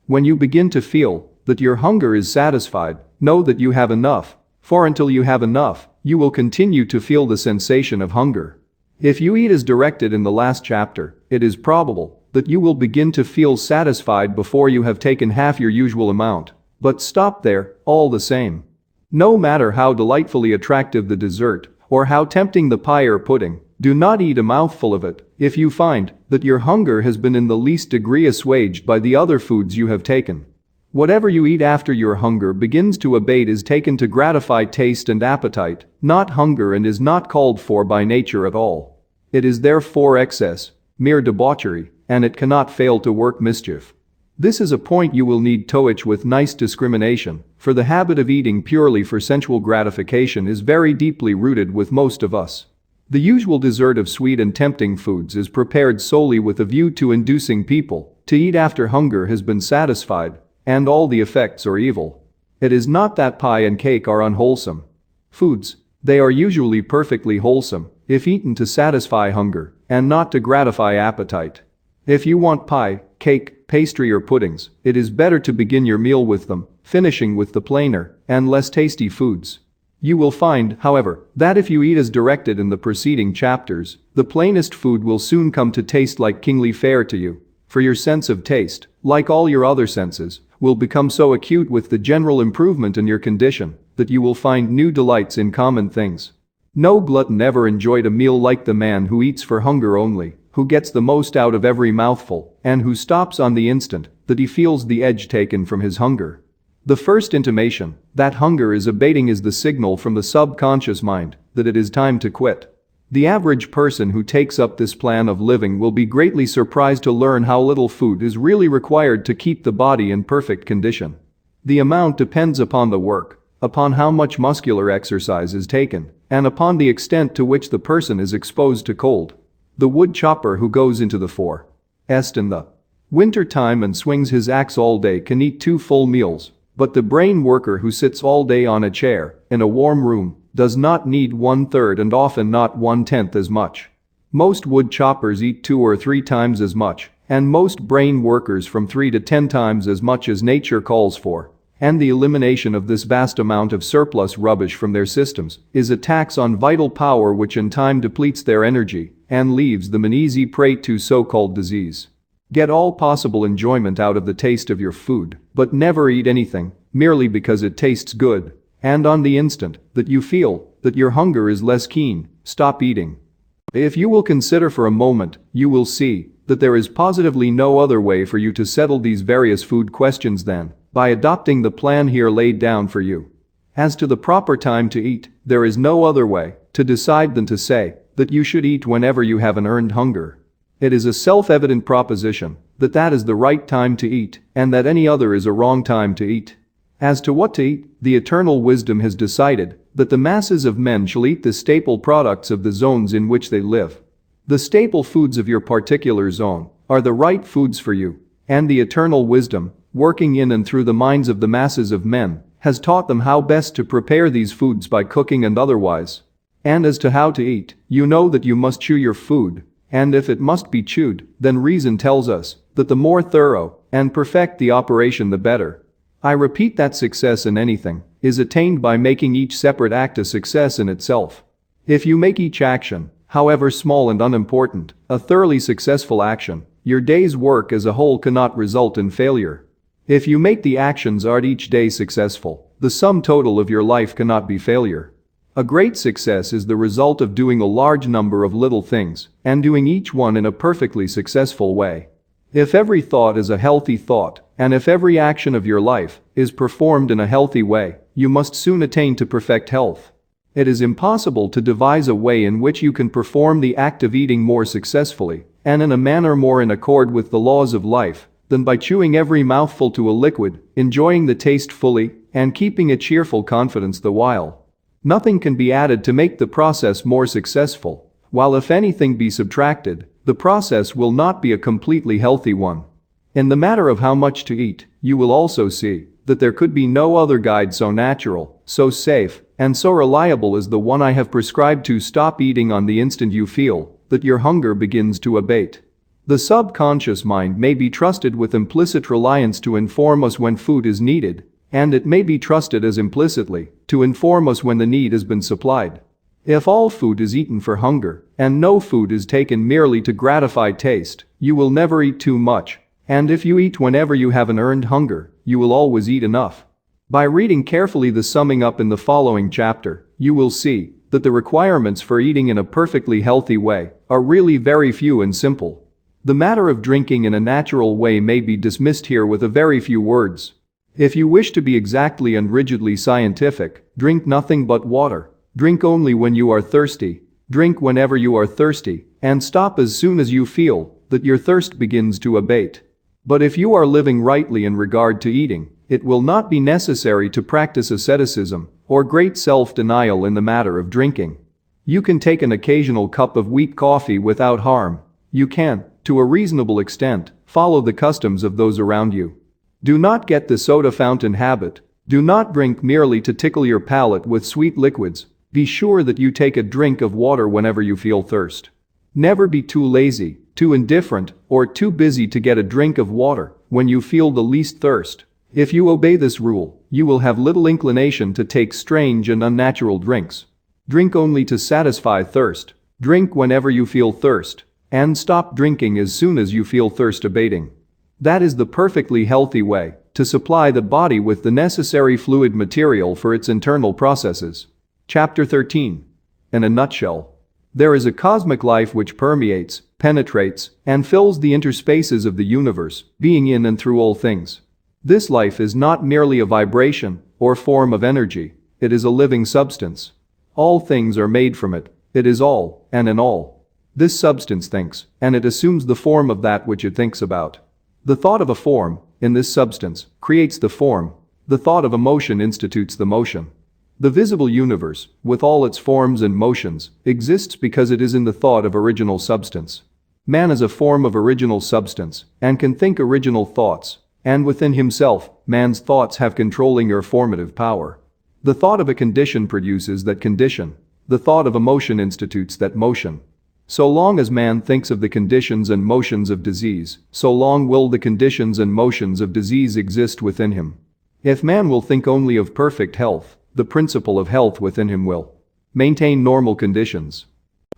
When you begin to feel that your hunger is satisfied, know that you have enough, for until you have enough, you will continue to feel the sensation of hunger. If you eat as directed in the last chapter, it is probable that you will begin to feel satisfied before you have taken half your usual amount, but stop there, all the same. No matter how delightfully attractive the dessert, or how tempting the pie or pudding, do not eat a mouthful of it if you find that your hunger has been in the least degree assuaged by the other foods you have taken. Whatever you eat after your hunger begins to abate is taken to gratify taste and appetite, not hunger, and is not called for by nature at all. It is therefore excess, mere debauchery, and it cannot fail to work mischief. This is a point you will need to touch with nice discrimination, for the habit of eating purely for sensual gratification is very deeply rooted with most of us. The usual dessert of sweet and tempting foods is prepared solely with a view to inducing people to eat after hunger has been satisfied, and all the effects are evil. It is not that pie and cake are unwholesome foods. They are usually perfectly wholesome if eaten to satisfy hunger and not to gratify appetite. If you want pie, cake, pastry or puddings, it is better to begin your meal with them, finishing with the plainer and less tasty foods. You will find, however, that if you eat as directed in the preceding chapters, the plainest food will soon come to taste like kingly fare to you, For your sense of taste, like all your other senses, will become so acute with the general improvement in your condition that you will find new delights in common things. No glutton ever enjoyed a meal like the man who eats for hunger only, who gets the most out of every mouthful, and who stops on the instant that he feels the edge taken from his hunger. The first intimation that hunger is abating is the signal from the subconscious mind that it is time to quit. The average person who takes up this plan of living will be greatly surprised to learn how little food is really required to keep the body in perfect condition. The amount depends upon the work, upon how much muscular exercise is taken, and upon the extent to which the person is exposed to cold. The wood chopper who goes into the forest in the winter time and swings his axe all day can eat 2 full meals, but the brain worker who sits all day on a chair in a warm room does not need 1/3 and often not 1/10 as much. Most wood choppers eat 2 or 3 times as much, and most brain workers from 3 to 10 times as much as nature calls for. And the elimination of this vast amount of surplus rubbish from their systems is a tax on vital power which in time depletes their energy and leaves them an easy prey to so-called disease. Get all possible enjoyment out of the taste of your food, but never eat anything merely because it tastes good. And on the instant that you feel that your hunger is less keen, stop eating. If you will consider for a moment, you will see that there is positively no other way for you to settle these various food questions than by adopting the plan here laid down for you. As to the proper time to eat, there is no other way to decide than to say that you should eat whenever you have an earned hunger. It is a self-evident proposition that that is the right time to eat and that any other is a wrong time to eat. As to what to eat, the eternal wisdom has decided that the masses of men shall eat the staple products of the zones in which they live. The staple foods of your particular zone are the right foods for you, and the eternal wisdom, working in and through the minds of the masses of men, has taught them how best to prepare these foods by cooking and otherwise. And as to how to eat, you know that you must chew your food, and if it must be chewed, then reason tells us that the more thorough and perfect the operation the better. I repeat that success in anything is attained by making each separate act a success in itself. If you make each action, however small and unimportant, a thoroughly successful action, your day's work as a whole cannot result in failure. If you make the actions art each day successful, the sum total of your life cannot be failure. A great success is the result of doing a large number of little things and doing each one in a perfectly successful way. If every thought is a healthy thought, and if every action of your life is performed in a healthy way, you must soon attain to perfect health. It is impossible to devise a way in which you can perform the act of eating more successfully and in a manner more in accord with the laws of life than by chewing every mouthful to a liquid, enjoying the taste fully, and keeping a cheerful confidence the while. Nothing can be added to make the process more successful, while if anything be subtracted, the process will not be a completely healthy one. In the matter of how much to eat, you will also see that there could be no other guide so natural, so safe, and so reliable as the one I have prescribed to stop eating on the instant you feel that your hunger begins to abate. The subconscious mind may be trusted with implicit reliance to inform us when food is needed, and it may be trusted as implicitly to inform us when the need has been supplied. If all food is eaten for hunger, and no food is taken merely to gratify taste, you will never eat too much, and if you eat whenever you have an earned hunger, you will always eat enough. By reading carefully the summing up in the following chapter, you will see that the requirements for eating in a perfectly healthy way are really very few and simple. The matter of drinking in a natural way may be dismissed here with a very few words. If you wish to be exactly and rigidly scientific, drink nothing but water. Drink only when you are thirsty, drink whenever you are thirsty, and stop as soon as you feel that your thirst begins to abate. But if you are living rightly in regard to eating, it will not be necessary to practice asceticism or great self-denial in the matter of drinking. You can take an occasional cup of weak coffee without harm. You can, to a reasonable extent, follow the customs of those around you. Do not get the soda fountain habit. Do not drink merely to tickle your palate with sweet liquids. Be sure that you take a drink of water whenever you feel thirst. Never be too lazy, too indifferent, or too busy to get a drink of water when you feel the least thirst. If you obey this rule, you will have little inclination to take strange and unnatural drinks. Drink only to satisfy thirst. Drink whenever you feel thirst. and stop drinking as soon as you feel thirst abating. That is the perfectly healthy way to supply the body with the necessary fluid material for its internal processes. Chapter 13. In a nutshell. There is a cosmic life which permeates, penetrates, and fills the interspaces of the universe, being in and through all things. This life is not merely a vibration or form of energy, it is a living substance. All things are made from it, it is all, and in all. This substance thinks, and it assumes the form of that which it thinks about. The thought of a form, in this substance, creates the form. The thought of a motion institutes the motion. The visible universe, with all its forms and motions, exists because it is in the thought of original substance. Man is a form of original substance, and can think original thoughts, and within himself, man's thoughts have controlling or formative power. The thought of a condition produces that condition. The thought of a motion institutes that motion. So long as man thinks of the conditions and motions of disease, so long will the conditions and motions of disease exist within him. If man will think only of perfect health, the principle of health within him will maintain normal conditions.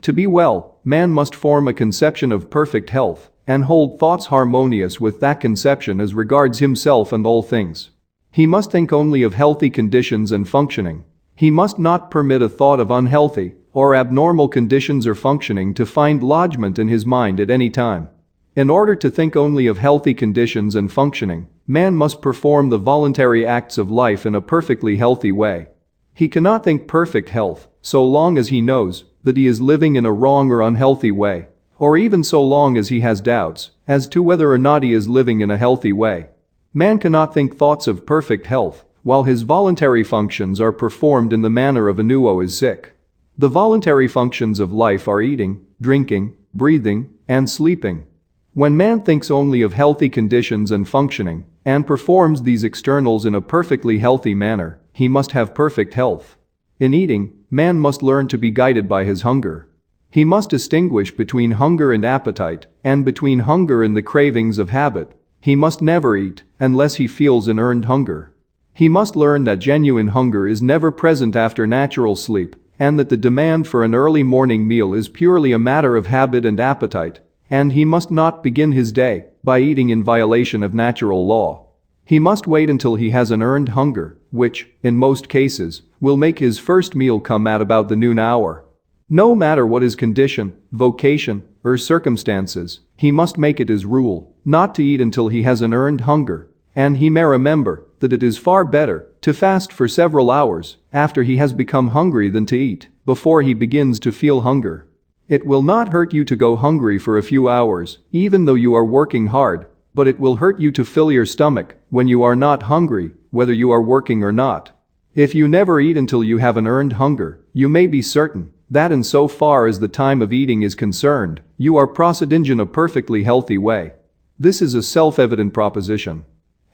To be well, man must form a conception of perfect health and hold thoughts harmonious with that conception as regards himself and all things. He must think only of healthy conditions and functioning. He must not permit a thought of unhealthy or abnormal conditions or functioning to find lodgment in his mind at any time. In order to think only of healthy conditions and functioning, man must perform the voluntary acts of life in a perfectly healthy way. He cannot think perfect health so long as he knows that he is living in a wrong or unhealthy way, or even so long as he has doubts as to whether or not he is living in a healthy way. Man cannot think thoughts of perfect health while his voluntary functions are performed in the manner of one who is sick. The voluntary functions of life are eating, drinking, breathing, and sleeping. When man thinks only of healthy conditions and functioning, and performs these externals in a perfectly healthy manner, he must have perfect health. In eating, man must learn to be guided by his hunger. He must distinguish between hunger and appetite, and between hunger and the cravings of habit. He must never eat unless he feels an earned hunger. He must learn that genuine hunger is never present after natural sleep, and that the demand for an early morning meal is purely a matter of habit and appetite, and he must not begin his day by eating in violation of natural law. He must wait until he has an earned hunger, which, in most cases, will make his first meal come at about the noon hour. No matter what his condition, vocation, or circumstances, he must make it his rule not to eat until he has an earned hunger, and he may remember that it is far better to fast for several hours after he has become hungry than to eat before he begins to feel hunger. It will not hurt you to go hungry for a few hours, even though you are working hard, but it will hurt you to fill your stomach when you are not hungry, whether you are working or not. If you never eat until you have an earned hunger, you may be certain that in so far as the time of eating is concerned, you are proceeding in a perfectly healthy way. This is a self-evident proposition.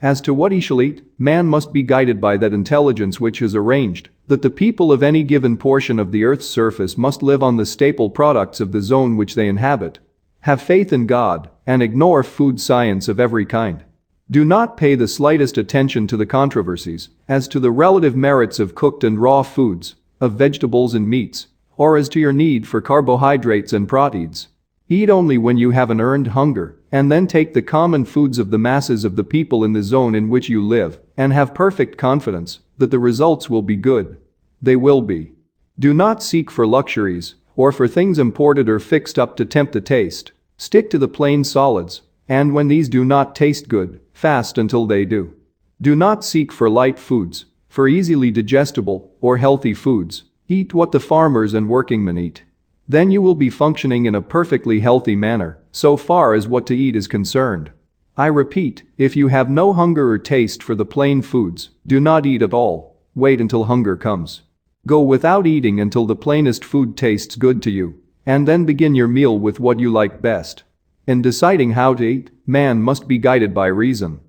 As to what he shall eat, man must be guided by that intelligence which has arranged that the people of any given portion of the earth's surface must live on the staple products of the zone which they inhabit. Have faith in God and ignore food science of every kind. Do not pay the slightest attention to the controversies as to the relative merits of cooked and raw foods, of vegetables and meats, or as to your need for carbohydrates and proteins. Eat only when you have an earned hunger, and then take the common foods of the masses of the people in the zone in which you live, and have perfect confidence that the results will be good. They will be. Do not seek for luxuries, or for things imported or fixed up to tempt the taste. Stick to the plain solids, and when these do not taste good, fast until they do. Do not seek for light foods, for easily digestible or healthy foods. Eat what the farmers and workingmen eat. Then you will be functioning in a perfectly healthy manner, so far as what to eat is concerned. I repeat, if you have no hunger or taste for the plain foods, do not eat at all. Wait until hunger comes. Go without eating until the plainest food tastes good to you, and then begin your meal with what you like best. In deciding how to eat, man must be guided by reason.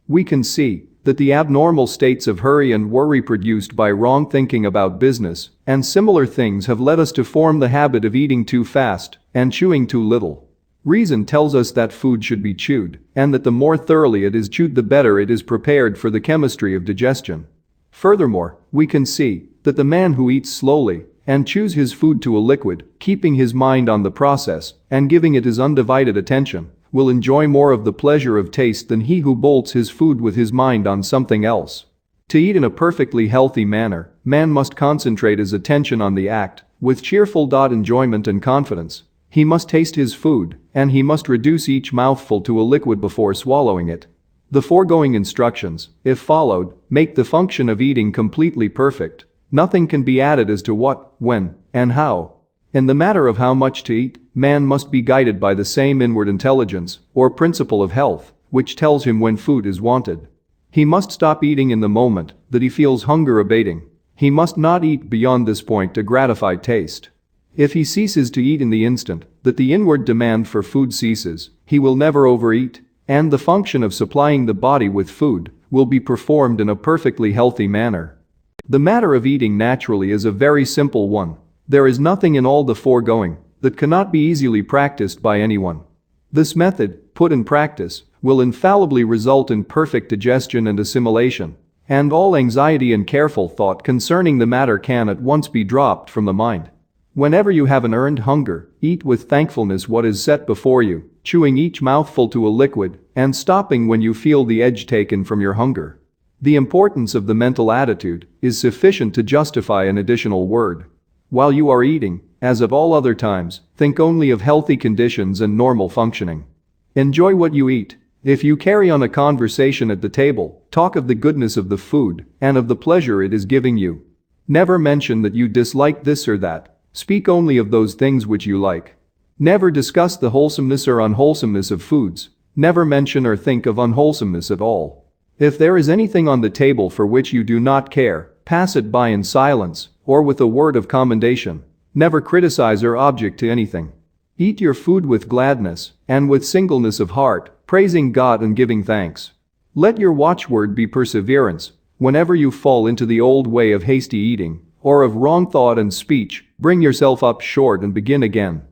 We can see that the abnormal states of hurry and worry produced by wrong thinking about business and similar things have led us to form the habit of eating too fast and chewing too little. Reason tells us that food should be chewed, and that the more thoroughly it is chewed the better it is prepared for the chemistry of digestion. Furthermore, we can see that the man who eats slowly and chews his food to a liquid, keeping his mind on the process and giving it his undivided attention, will enjoy more of the pleasure of taste than he who bolts his food with his mind on something else. To eat in a perfectly healthy manner, man must concentrate his attention on the act, with cheerful enjoyment and confidence. He must taste his food, and he must reduce each mouthful to a liquid before swallowing it. The foregoing instructions, if followed, make the function of eating completely perfect. Nothing can be added as to what, when, and how. In the matter of how much to eat, man must be guided by the same inward intelligence, or principle of health, which tells him when food is wanted. He must stop eating in the moment that he feels hunger abating. He must not eat beyond this point to gratify taste. If he ceases to eat in the instant that the inward demand for food ceases, he will never overeat, and the function of supplying the body with food will be performed in a perfectly healthy manner. The matter of eating naturally is a very simple one. There is nothing in all the foregoing that cannot be easily practiced by anyone. This method, put in practice, will infallibly result in perfect digestion and assimilation, and all anxiety and careful thought concerning the matter can at once be dropped from the mind. Whenever you have an earned hunger, eat with thankfulness what is set before you, chewing each mouthful to a liquid, and stopping when you feel the edge taken from your hunger. The importance of the mental attitude is sufficient to justify an additional word. While you are eating, as of all other times, think only of healthy conditions and normal functioning. Enjoy what you eat. If you carry on a conversation at the table, talk of the goodness of the food and of the pleasure it is giving you. Never mention that you dislike this or that. Speak only of those things which you like. Never discuss the wholesomeness or unwholesomeness of foods. Never mention or think of unwholesomeness at all. If there is anything on the table for which you do not care, pass it by in silence or with a word of commendation. Never criticize or object to anything. Eat your food with gladness and with singleness of heart, praising God and giving thanks. Let your watchword be perseverance. Whenever you fall into the old way of hasty eating or of wrong thought and speech, bring yourself up short and begin again.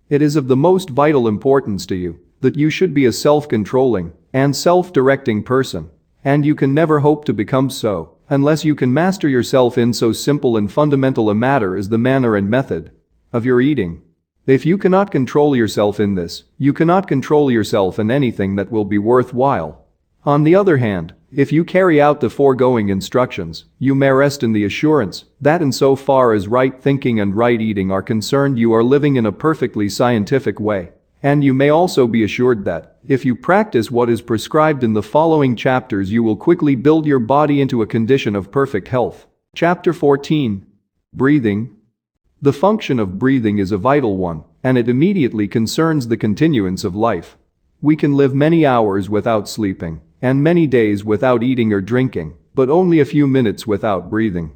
It is of the most vital importance to you that you should be a self-controlling and self-directing person, and you can never hope to become so unless you can master yourself in so simple and fundamental a matter as the manner and method of your eating. If you cannot control yourself in this, you cannot control yourself in anything that will be worthwhile. On the other hand, if you carry out the foregoing instructions, you may rest in the assurance that in so far as right thinking and right eating are concerned, you are living in a perfectly scientific way. And you may also be assured that, if you practice what is prescribed in the following chapters, you will quickly build your body into a condition of perfect health. Chapter 14. Breathing. The function of breathing is a vital one, and it immediately concerns the continuance of life. We can live many hours without sleeping, and many days without eating or drinking, but only a few minutes without breathing.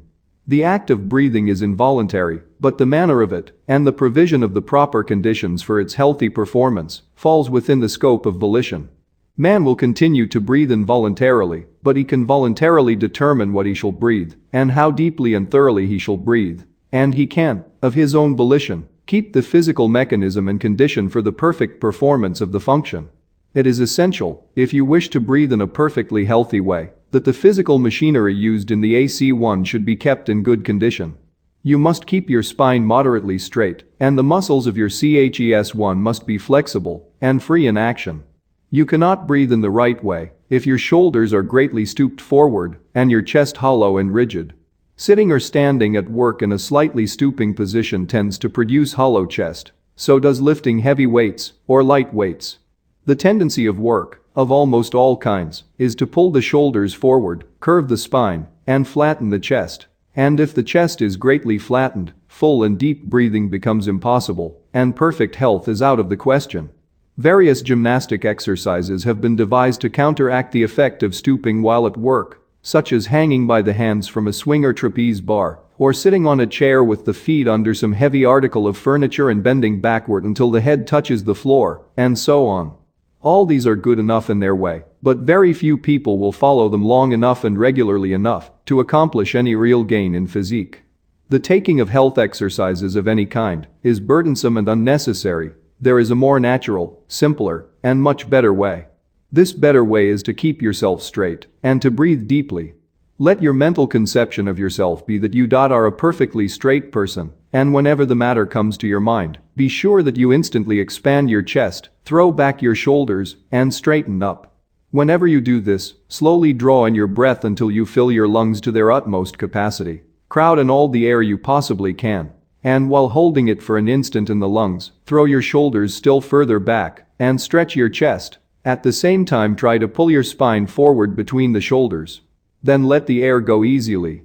The act of breathing is involuntary, but the manner of it, and the provision of the proper conditions for its healthy performance, falls within the scope of volition. Man will continue to breathe involuntarily, but he can voluntarily determine what he shall breathe, and how deeply and thoroughly he shall breathe, and he can, of his own volition, keep the physical mechanism in condition for the perfect performance of the function. It is essential, if you wish to breathe in a perfectly healthy way, that the physical machinery used in the AC1 should be kept in good condition. You must keep your spine moderately straight, and the muscles of your CHES1 must be flexible and free in action. You cannot breathe in the right way if your shoulders are greatly stooped forward and your chest hollow and rigid. Sitting or standing at work in a slightly stooping position tends to produce hollow chest. So does lifting heavy weights or light weights. The tendency of work, of almost all kinds, is to pull the shoulders forward, curve the spine, and flatten the chest. And if the chest is greatly flattened, full and deep breathing becomes impossible, and perfect health is out of the question. Various gymnastic exercises have been devised to counteract the effect of stooping while at work, such as hanging by the hands from a swing or trapeze bar, or sitting on a chair with the feet under some heavy article of furniture and bending backward until the head touches the floor, and so on. All these are good enough in their way, but very few people will follow them long enough and regularly enough to accomplish any real gain in physique. The taking of health exercises of any kind is burdensome and unnecessary. There is a more natural, simpler, and much better way. This better way is to keep yourself straight and to breathe deeply. Let your mental conception of yourself be that you are a perfectly straight person, and whenever the matter comes to your mind, be sure that you instantly expand your chest, throw back your shoulders, and straighten up. Whenever you do this, slowly draw in your breath until you fill your lungs to their utmost capacity. Crowd in all the air you possibly can. And while holding it for an instant in the lungs, throw your shoulders still further back and stretch your chest. At the same time, try to pull your spine forward between the shoulders. Then let the air go easily.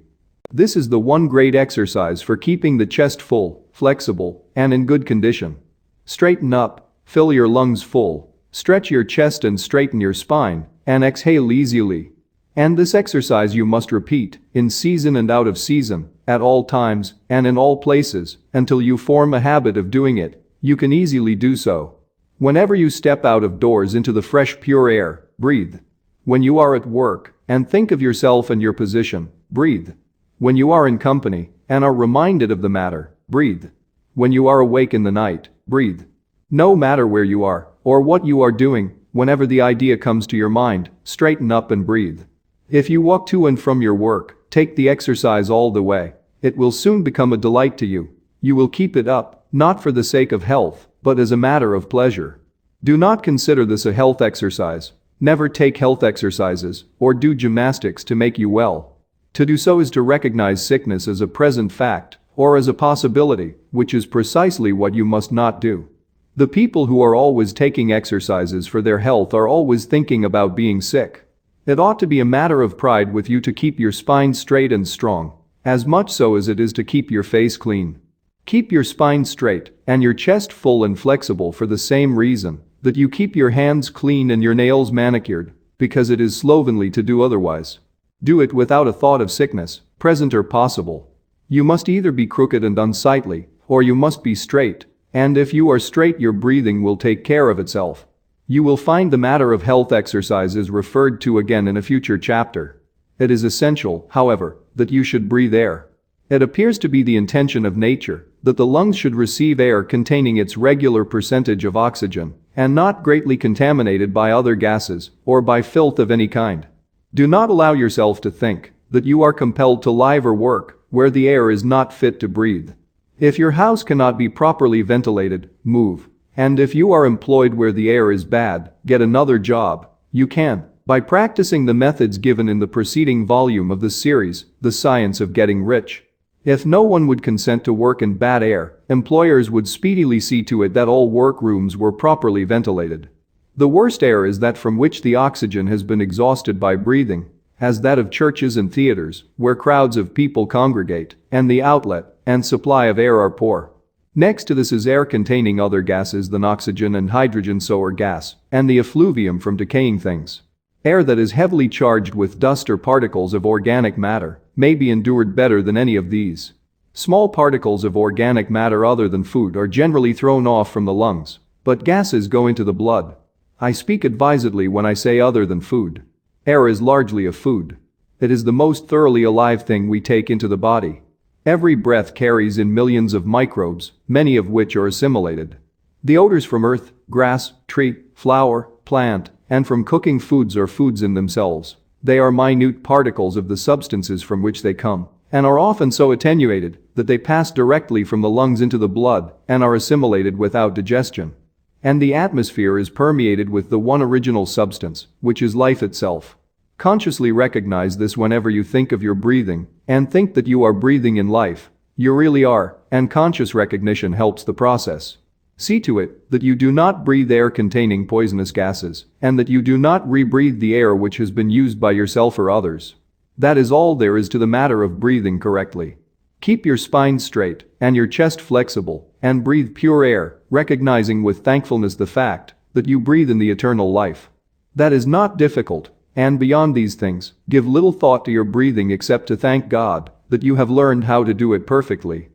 This is the one great exercise for keeping the chest full, flexible, and in good condition. Straighten up, fill your lungs full, stretch your chest and straighten your spine, and exhale easily. And this exercise you must repeat, in season and out of season, at all times, and in all places, until you form a habit of doing it. You can easily do so. Whenever you step out of doors into the fresh pure air, breathe. When you are at work, and think of yourself and your position, breathe. When you are in company, and are reminded of the matter, breathe. When you are awake in the night, breathe. No matter where you are, or what you are doing, whenever the idea comes to your mind, straighten up and breathe. If you walk to and from your work, take the exercise all the way. It will soon become a delight to you. You will keep it up, not for the sake of health, but as a matter of pleasure. Do not consider this a health exercise. Never take health exercises, or do gymnastics to make you well. To do so is to recognize sickness as a present fact, or as a possibility, which is precisely what you must not do. The people who are always taking exercises for their health are always thinking about being sick. It ought to be a matter of pride with you to keep your spine straight and strong, as much so as it is to keep your face clean. Keep your spine straight and your chest full and flexible for the same reason that you keep your hands clean and your nails manicured, because it is slovenly to do otherwise. Do it without a thought of sickness, present or possible. You must either be crooked and unsightly, or you must be straight, and if you are straight your breathing will take care of itself. You will find the matter of health exercises referred to again in a future chapter. It is essential, however, that you should breathe air. It appears to be the intention of nature that the lungs should receive air containing its regular percentage of oxygen and not greatly contaminated by other gases or by filth of any kind. Do not allow yourself to think that you are compelled to live or work where the air is not fit to breathe. If your house cannot be properly ventilated, move. And if you are employed where the air is bad, get another job. You can, by practicing the methods given in the preceding volume of the series, The Science of Getting Rich. If no one would consent to work in bad air, employers would speedily see to it that all workrooms were properly ventilated. The worst air is that from which the oxygen has been exhausted by breathing, as that of churches and theaters, where crowds of people congregate, and the outlet and supply of air are poor. Next to this is air containing other gases than oxygen and hydrogen, sour gas, and the effluvium from decaying things. Air that is heavily charged with dust or particles of organic matter may be endured better than any of these. Small particles of organic matter other than food are generally thrown off from the lungs, but gases go into the blood. I speak advisedly when I say other than food. Air is largely a food. It is the most thoroughly alive thing we take into the body. Every breath carries in millions of microbes, many of which are assimilated. The odors from earth, grass, tree, flower, plant, and from cooking foods are foods in themselves. They are minute particles of the substances from which they come, and are often so attenuated that they pass directly from the lungs into the blood and are assimilated without digestion. And the atmosphere is permeated with the one original substance, which is life itself. Consciously recognize this whenever you think of your breathing, and think that you are breathing in life. You really are, and conscious recognition helps the process. See to it that you do not breathe air containing poisonous gases, and that you do not rebreathe the air which has been used by yourself or others. That is all there is to the matter of breathing correctly. Keep your spine straight and your chest flexible, and breathe pure air, recognizing with thankfulness the fact that you breathe in the eternal life. That is not difficult, and beyond these things, give little thought to your breathing except to thank God that you have learned how to do it perfectly.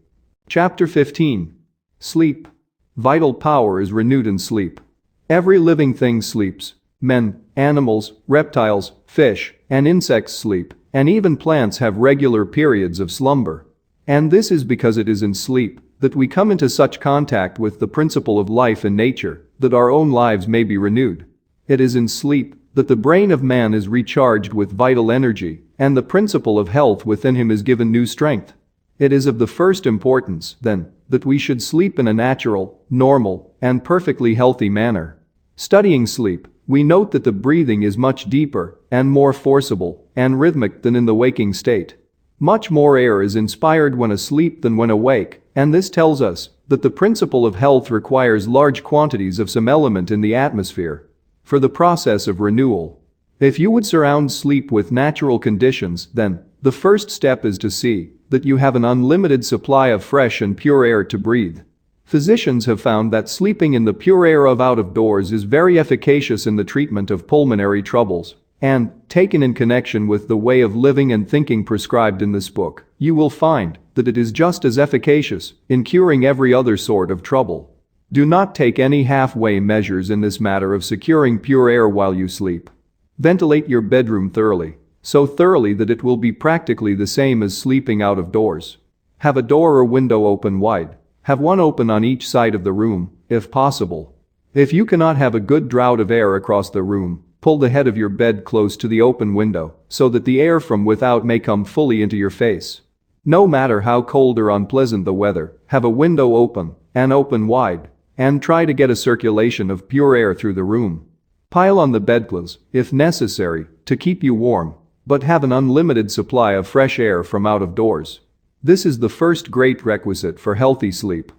Chapter 15. Sleep. Vital power is renewed in sleep. Every living thing sleeps. Men, animals, reptiles, fish, and insects sleep, and even plants have regular periods of slumber. And this is because it is in sleep that we come into such contact with the principle of life in nature that our own lives may be renewed. It is in sleep that the brain of man is recharged with vital energy, and the principle of health within him is given new strength. It is of the first importance, then, that we should sleep in a natural, normal, and perfectly healthy manner. Studying sleep, we note that the breathing is much deeper and more forcible and rhythmic than in the waking state. Much more air is inspired when asleep than when awake, and this tells us that the principle of health requires large quantities of some element in the atmosphere for the process of renewal. If you would surround sleep with natural conditions, then the first step is to see that you have an unlimited supply of fresh and pure air to breathe. Physicians have found that sleeping in the pure air of out of doors is very efficacious in the treatment of pulmonary troubles. And, taken in connection with the way of living and thinking prescribed in this book, you will find that it is just as efficacious in curing every other sort of trouble. Do not take any halfway measures in this matter of securing pure air while you sleep. Ventilate your bedroom thoroughly, so thoroughly that it will be practically the same as sleeping out of doors. Have a door or window open wide. Have one open on each side of the room, if possible. If you cannot have a good draught of air across the room, pull the head of your bed close to the open window so that the air from without may come fully into your face. No matter how cold or unpleasant the weather, have a window open and open wide, and try to get a circulation of pure air through the room. Pile on the bedclothes, if necessary, to keep you warm, but have an unlimited supply of fresh air from out of doors. This is the first great requisite for healthy sleep.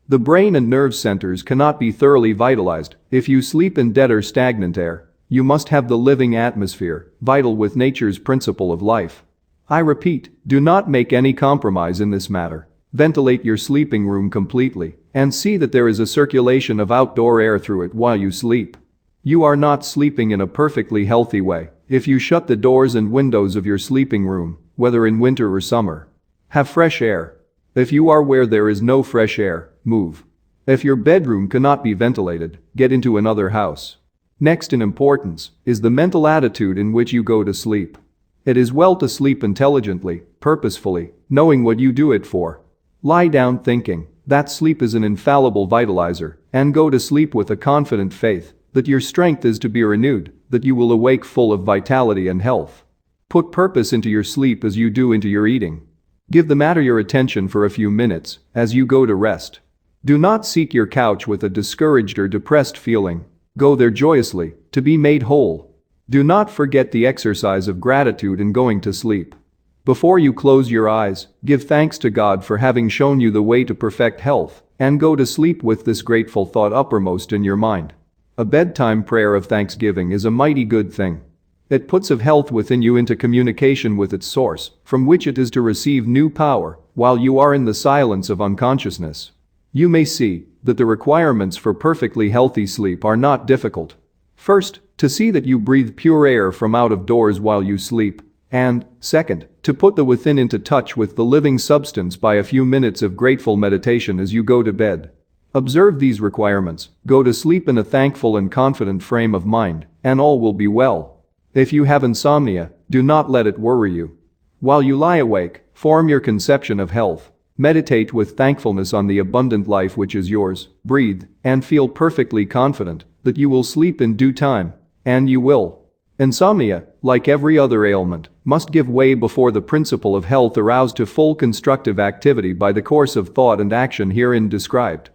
The brain and nerve centers cannot be thoroughly vitalized if you sleep in dead or stagnant air. You must have the living atmosphere, vital with nature's principle of life. I repeat, do not make any compromise in this matter. Ventilate your sleeping room completely and see that there is a circulation of outdoor air through it while you sleep. You are not sleeping in a perfectly healthy way if you shut the doors and windows of your sleeping room, whether in winter or summer. Have fresh air. If you are where there is no fresh air, move. If your bedroom cannot be ventilated, get into another house. Next in importance is the mental attitude in which you go to sleep. It is well to sleep intelligently, purposefully, knowing what you do it for. Lie down thinking that sleep is an infallible vitalizer, and go to sleep with a confident faith that your strength is to be renewed, that you will awake full of vitality and health. Put purpose into your sleep as you do into your eating. Give the matter your attention for a few minutes as you go to rest. Do not seek your couch with a discouraged or depressed feeling. Go there joyously, to be made whole. Do not forget the exercise of gratitude in going to sleep. Before you close your eyes, give thanks to God for having shown you the way to perfect health, and go to sleep with this grateful thought uppermost in your mind. A bedtime prayer of thanksgiving is a mighty good thing. It puts of health within you into communication with its source, from which it is to receive new power, while you are in the silence of unconsciousness. You may see that the requirements for perfectly healthy sleep are not difficult. First, to see that you breathe pure air from out of doors while you sleep, and, second, to put the within into touch with the living substance by a few minutes of grateful meditation as you go to bed. Observe these requirements, go to sleep in a thankful and confident frame of mind, and all will be well. If you have insomnia, do not let it worry you. While you lie awake, form your conception of health. Meditate with thankfulness on the abundant life which is yours, breathe, and feel perfectly confident that you will sleep in due time, and you will. Insomnia, like every other ailment, must give way before the principle of health aroused to full constructive activity by the course of thought and action herein described.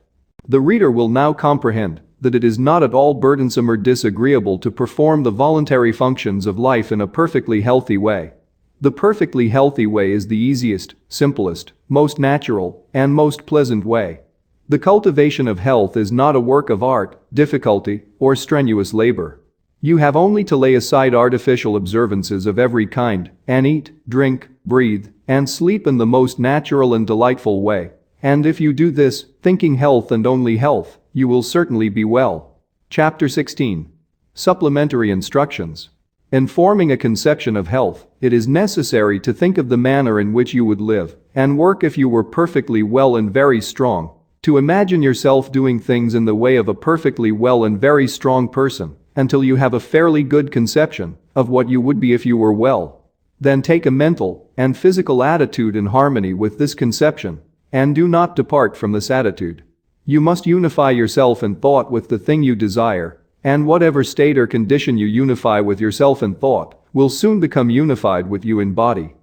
The reader will now comprehend that it is not at all burdensome or disagreeable to perform the voluntary functions of life in a perfectly healthy way. The perfectly healthy way is the easiest, simplest, most natural, and most pleasant way. The cultivation of health is not a work of art, difficulty, or strenuous labor. You have only to lay aside artificial observances of every kind, and eat, drink, breathe, and sleep in the most natural and delightful way. And if you do this, thinking health and only health, you will certainly be well. Chapter 16. Supplementary Instructions. In forming a conception of health, it is necessary to think of the manner in which you would live and work if you were perfectly well and very strong. To imagine yourself doing things in the way of a perfectly well and very strong person until you have a fairly good conception of what you would be if you were well. Then take a mental and physical attitude in harmony with this conception, and do not depart from this attitude. You must unify yourself in thought with the thing you desire, and whatever state or condition you unify with yourself in thought will soon become unified with you in body.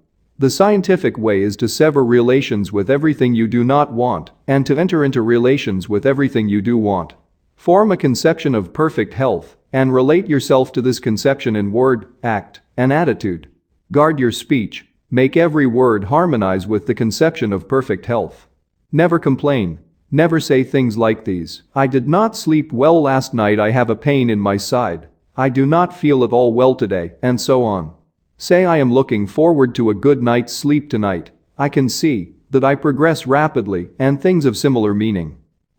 The scientific way is to sever relations with everything you do not want and to enter into relations with everything you do want. Form a conception of perfect health and relate yourself to this conception in word, act, and attitude. Guard your speech. Make every word harmonize with the conception of perfect health. Never complain. Never say things like these: "I did not sleep well last night, I have a pain in my side. I do not feel at all well today," and so on. Say, "I am looking forward to a good night's sleep tonight. I can see that I progress rapidly," and things of similar meaning.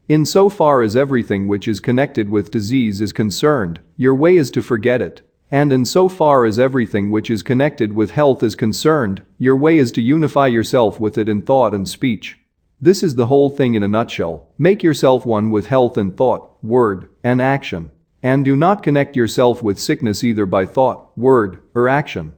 Insofar as everything which is connected with disease is concerned, your way is to forget it. And insofar as everything which is connected with health is concerned, your way is to unify yourself with it in thought and speech. This is the whole thing in a nutshell. Make yourself one with health in thought, word, and action. And do not connect yourself with sickness either by thought, word, or action.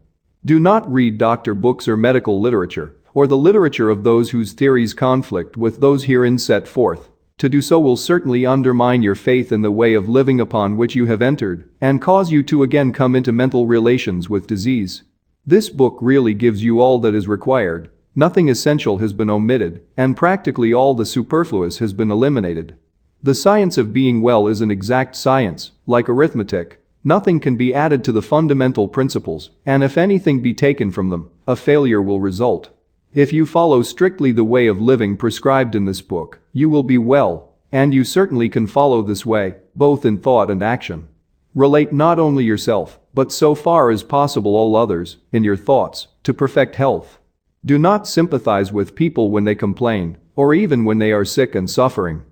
Do not read doctor books or medical literature, or the literature of those whose theories conflict with those herein set forth. To do so will certainly undermine your faith in the way of living upon which you have entered, and cause you to again come into mental relations with disease. This book really gives you all that is required. Nothing essential has been omitted, and practically all the superfluous has been eliminated. The science of being well is an exact science, like arithmetic. Nothing can be added to the fundamental principles, and if anything be taken from them, a failure will result. If you follow strictly the way of living prescribed in this book, you will be well, and you certainly can follow this way, both in thought and action. Relate not only yourself, but so far as possible all others, in your thoughts, to perfect health. Do not sympathize with people when they complain, or even when they are sick and suffering.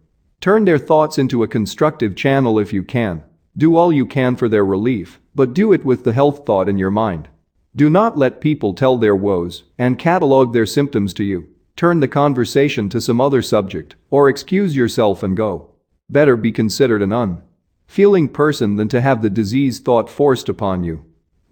Turn their thoughts into a constructive channel if you can. Do all you can for their relief, but do it with the health thought in your mind. Do not let people tell their woes and catalogue their symptoms to you. Turn the conversation to some other subject, or excuse yourself and go. Better be considered an unfeeling person than to have the disease thought forced upon you.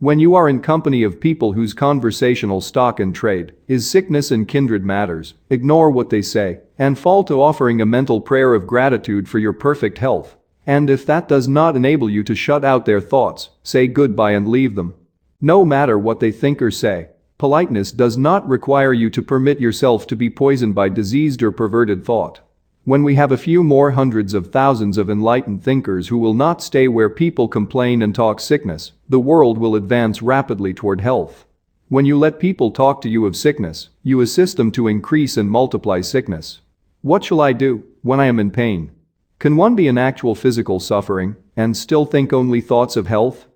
When you are in company of people whose conversational stock and trade is sickness and kindred matters, ignore what they say and fall to offering a mental prayer of gratitude for your perfect health. And if that does not enable you to shut out their thoughts, say goodbye and leave them. No matter what they think or say, politeness does not require you to permit yourself to be poisoned by diseased or perverted thought. When we have a few more hundreds of thousands of enlightened thinkers who will not stay where people complain and talk sickness, the world will advance rapidly toward health. When you let people talk to you of sickness, you assist them to increase and multiply sickness. What shall I do when I am in pain? Can one be in actual physical suffering and still think only thoughts of health?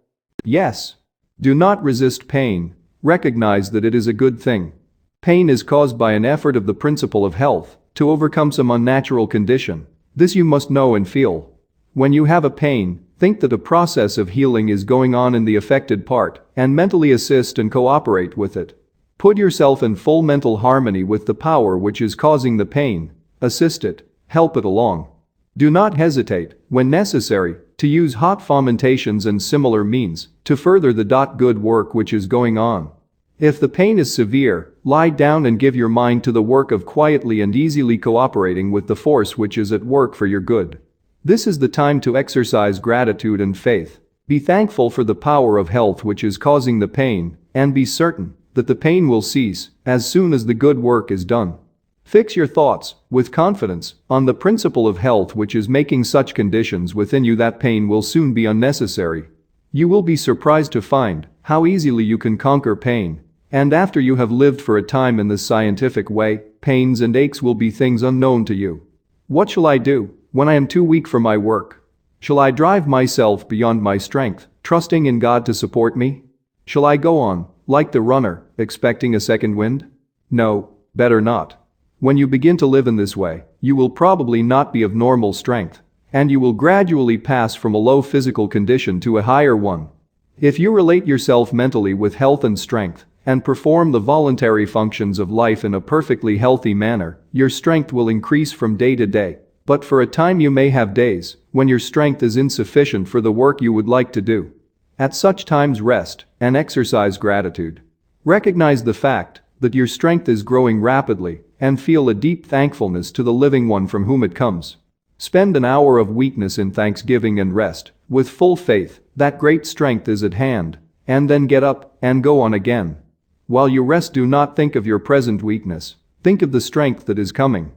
Yes. Do not resist pain. Recognize that it is a good thing. Pain is caused by an effort of the principle of health to overcome some unnatural condition. This you must know and feel. When you have a pain, think that a process of healing is going on in the affected part and mentally assist and cooperate with it. Put yourself in full mental harmony with the power which is causing the pain. Assist it. Help it along. Do not hesitate, when necessary, to use hot fomentations and similar means to further the good work which is going on. If the pain is severe, lie down and give your mind to the work of quietly and easily cooperating with the force which is at work for your good. This is the time to exercise gratitude and faith. Be thankful for the power of health which is causing the pain, and be certain that the pain will cease as soon as the good work is done. Fix your thoughts, with confidence, on the principle of health which is making such conditions within you that pain will soon be unnecessary. You will be surprised to find how easily you can conquer pain. And after you have lived for a time in this scientific way, pains and aches will be things unknown to you. What shall I do when I am too weak for my work? Shall I drive myself beyond my strength, trusting in God to support me? Shall I go on, like the runner, expecting a second wind? No, better not. When you begin to live in this way, you will probably not be of normal strength, and you will gradually pass from a low physical condition to a higher one. If you relate yourself mentally with health and strength, and perform the voluntary functions of life in a perfectly healthy manner, your strength will increase from day to day. But for a time you may have days when your strength is insufficient for the work you would like to do. At such times rest and exercise gratitude. Recognize the fact that your strength is growing rapidly and feel a deep thankfulness to the living one from whom it comes. Spend an hour of weakness in thanksgiving and rest, with full faith that great strength is at hand, and then get up and go on again. While you rest, do not think of your present weakness. Think of the strength that is coming.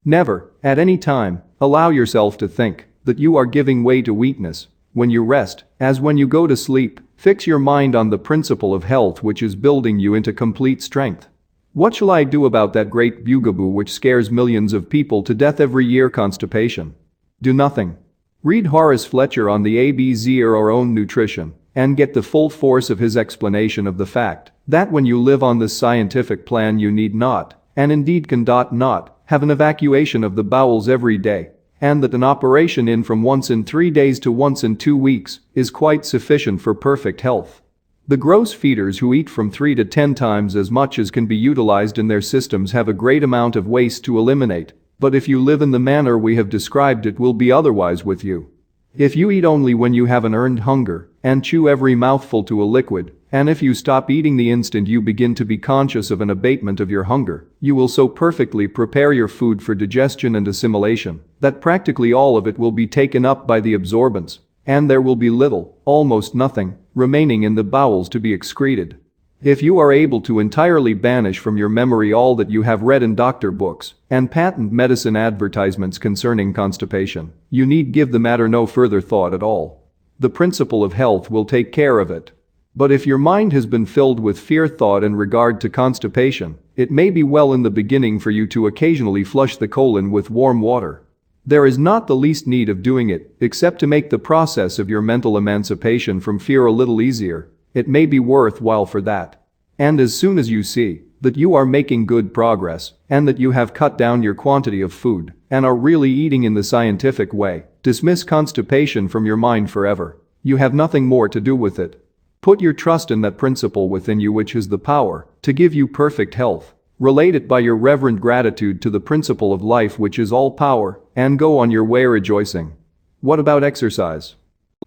Never, at any time, allow yourself to think that you are giving way to weakness. When you rest, as when you go to sleep, fix your mind on the principle of health which is building you into complete strength. What shall I do about that great bugaboo which scares millions of people to death every year, constipation? Do nothing. Read Horace Fletcher on the ABZ or our own nutrition and get the full force of his explanation of the fact that when you live on this scientific plan you need not, and indeed can not, have an evacuation of the bowels every day, and that an operation in from once in 3 days to once in 2 weeks is quite sufficient for perfect health. The gross feeders who eat from 3 to 10 times as much as can be utilized in their systems have a great amount of waste to eliminate, but if you live in the manner we have described it will be otherwise with you. If you eat only when you have an earned hunger and chew every mouthful to a liquid, and if you stop eating the instant you begin to be conscious of an abatement of your hunger, you will so perfectly prepare your food for digestion and assimilation that practically all of it will be taken up by the absorbents, and there will be little, almost nothing, remaining in the bowels to be excreted. If you are able to entirely banish from your memory all that you have read in doctor books and patent medicine advertisements concerning constipation, you need give the matter no further thought at all. The principle of health will take care of it. But if your mind has been filled with fear thought in regard to constipation, it may be well in the beginning for you to occasionally flush the colon with warm water. There is not the least need of doing it, except to make the process of your mental emancipation from fear a little easier. It may be worthwhile for that. And as soon as you see that you are making good progress and that you have cut down your quantity of food and are really eating in the scientific way, dismiss constipation from your mind forever. You have nothing more to do with it. Put your trust in that principle within you which has the power to give you perfect health. Relate it by your reverent gratitude to the principle of life which is all power, and go on your way rejoicing. What about exercise?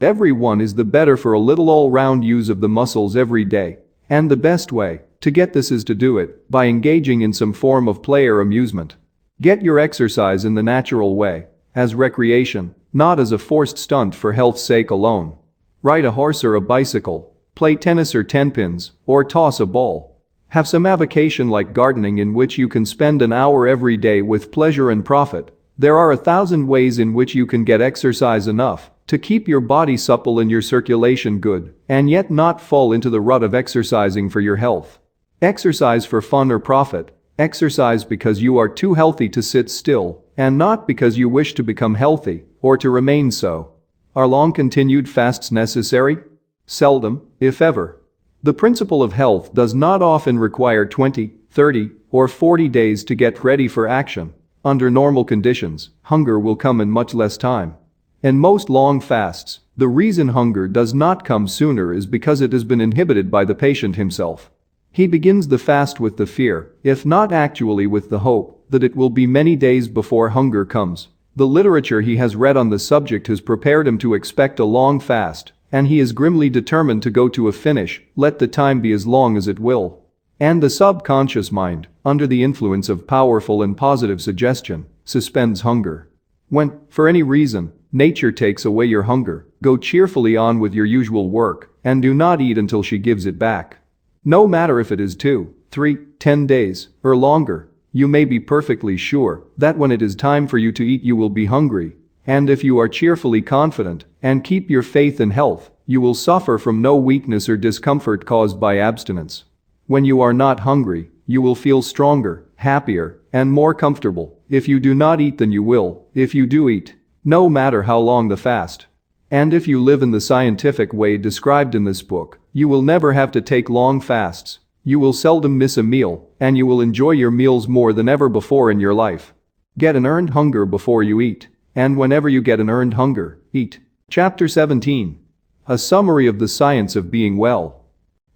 Everyone is the better for a little all-round use of the muscles every day, and the best way to get this is to do it by engaging in some form of play or amusement. Get your exercise in the natural way, as recreation, not as a forced stunt for health's sake alone. Ride a horse or a bicycle, play tennis or tenpins, or toss a ball. Have some avocation like gardening in which you can spend an hour every day with pleasure and profit. There are 1,000 ways in which you can get exercise enough to keep your body supple and your circulation good, and yet not fall into the rut of exercising for your health. Exercise for fun or profit. Exercise because you are too healthy to sit still, and not because you wish to become healthy or to remain so. Are long continued fasts necessary? Seldom, if ever. The principle of health does not often require 20, 30, or 40 days to get ready for action. Under normal conditions, hunger will come in much less time. In most long fasts, the reason hunger does not come sooner is because it has been inhibited by the patient himself. He begins the fast with the fear, if not actually with the hope, that it will be many days before hunger comes. The literature he has read on the subject has prepared him to expect a long fast, and he is grimly determined to go to a finish, let the time be as long as it will. And the subconscious mind, under the influence of powerful and positive suggestion, suspends hunger. When, for any reason, nature takes away your hunger, go cheerfully on with your usual work, and do not eat until she gives it back. No matter if it is 2, 3, 10 days, or longer, you may be perfectly sure that when it is time for you to eat you will be hungry, and if you are cheerfully confident and keep your faith in health, you will suffer from no weakness or discomfort caused by abstinence. When you are not hungry, you will feel stronger, happier, and more comfortable if you do not eat than you will if you do eat, no matter how long the fast. And if you live in the scientific way described in this book, you will never have to take long fasts. You will seldom miss a meal, and you will enjoy your meals more than ever before in your life. Get an earned hunger before you eat, and whenever you get an earned hunger, eat. Chapter 17. A summary of the science of being well.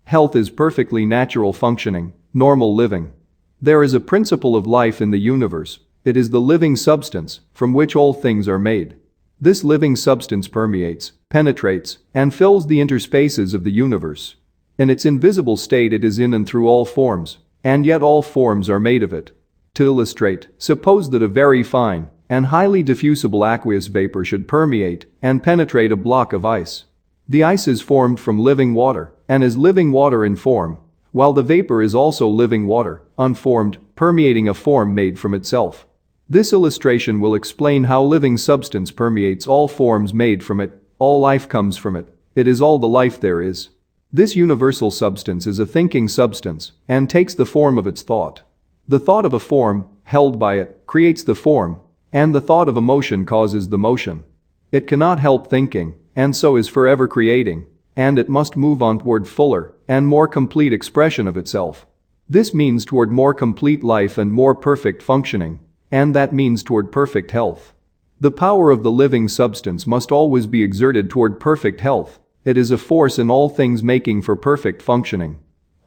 Health is perfectly natural functioning, normal living. There is a principle of life in the universe. It is the living substance from which all things are made. This living substance permeates, penetrates, and fills the interspaces of the universe. In its invisible state it is in and through all forms, and yet all forms are made of it. To illustrate, suppose that a very fine and highly diffusible aqueous vapor should permeate and penetrate a block of ice. The ice is formed from living water and is living water in form. while the vapor is also living water, unformed, permeating a form made from itself. This illustration will explain how living substance permeates all forms made from it, all life comes from it, it is all the life there is. This universal substance is a thinking substance and takes the form of its thought. The thought of a form, held by it, creates the form, and the thought of a motion causes the motion. It cannot help thinking, and so is forever creating, and it must move on toward fuller and more complete expression of itself. This means toward more complete life and more perfect functioning, and that means toward perfect health. The power of the living substance must always be exerted toward perfect health. It is a force in all things making for perfect functioning.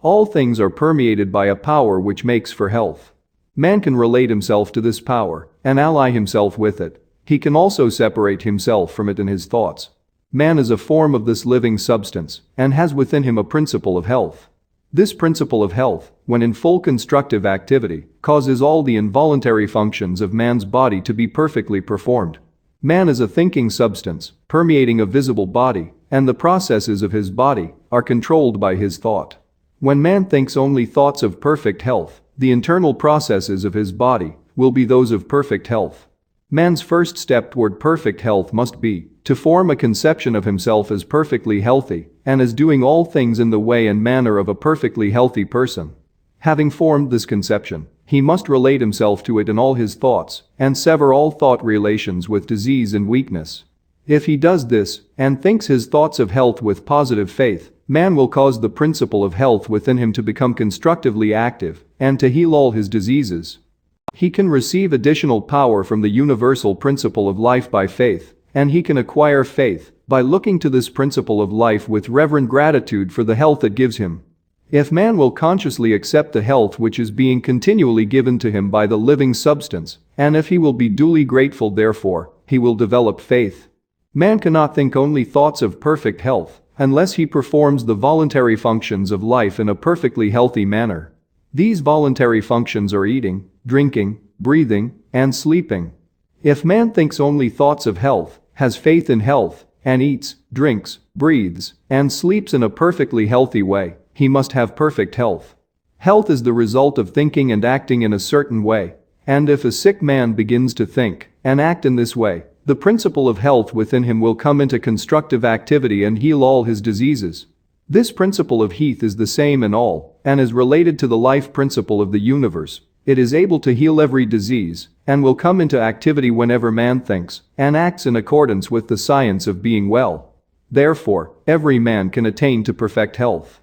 All things are permeated by a power which makes for health. Man can relate himself to this power and ally himself with it. He can also separate himself from it in his thoughts. Man is a form of this living substance and has within him a principle of health. This principle of health, when in full constructive activity, causes all the involuntary functions of man's body to be perfectly performed. Man is a thinking substance, permeating a visible body, and the processes of his body are controlled by his thought. When man thinks only thoughts of perfect health, the internal processes of his body will be those of perfect health. Man's first step toward perfect health must be to form a conception of himself as perfectly healthy and as doing all things in the way and manner of a perfectly healthy person. Having formed this conception, he must relate himself to it in all his thoughts and sever all thought relations with disease and weakness. If he does this and thinks his thoughts of health with positive faith, man will cause the principle of health within him to become constructively active and to heal all his diseases. He can receive additional power from the universal principle of life by faith, and he can acquire faith by looking to this principle of life with reverent gratitude for the health it gives him. If man will consciously accept the health which is being continually given to him by the living substance, and if he will be duly grateful therefore, he will develop faith. Man cannot think only thoughts of perfect health unless he performs the voluntary functions of life in a perfectly healthy manner. These voluntary functions are eating, drinking, breathing, and sleeping. If man thinks only thoughts of health, has faith in health, and eats, drinks, breathes, and sleeps in a perfectly healthy way, he must have perfect health. Health is the result of thinking and acting in a certain way, and if a sick man begins to think and act in this way, the principle of health within him will come into constructive activity and heal all his diseases. This principle of health is the same in all and is related to the life principle of the universe. It is able to heal every disease and will come into activity whenever man thinks and acts in accordance with the science of being well. Therefore, every man can attain to perfect health.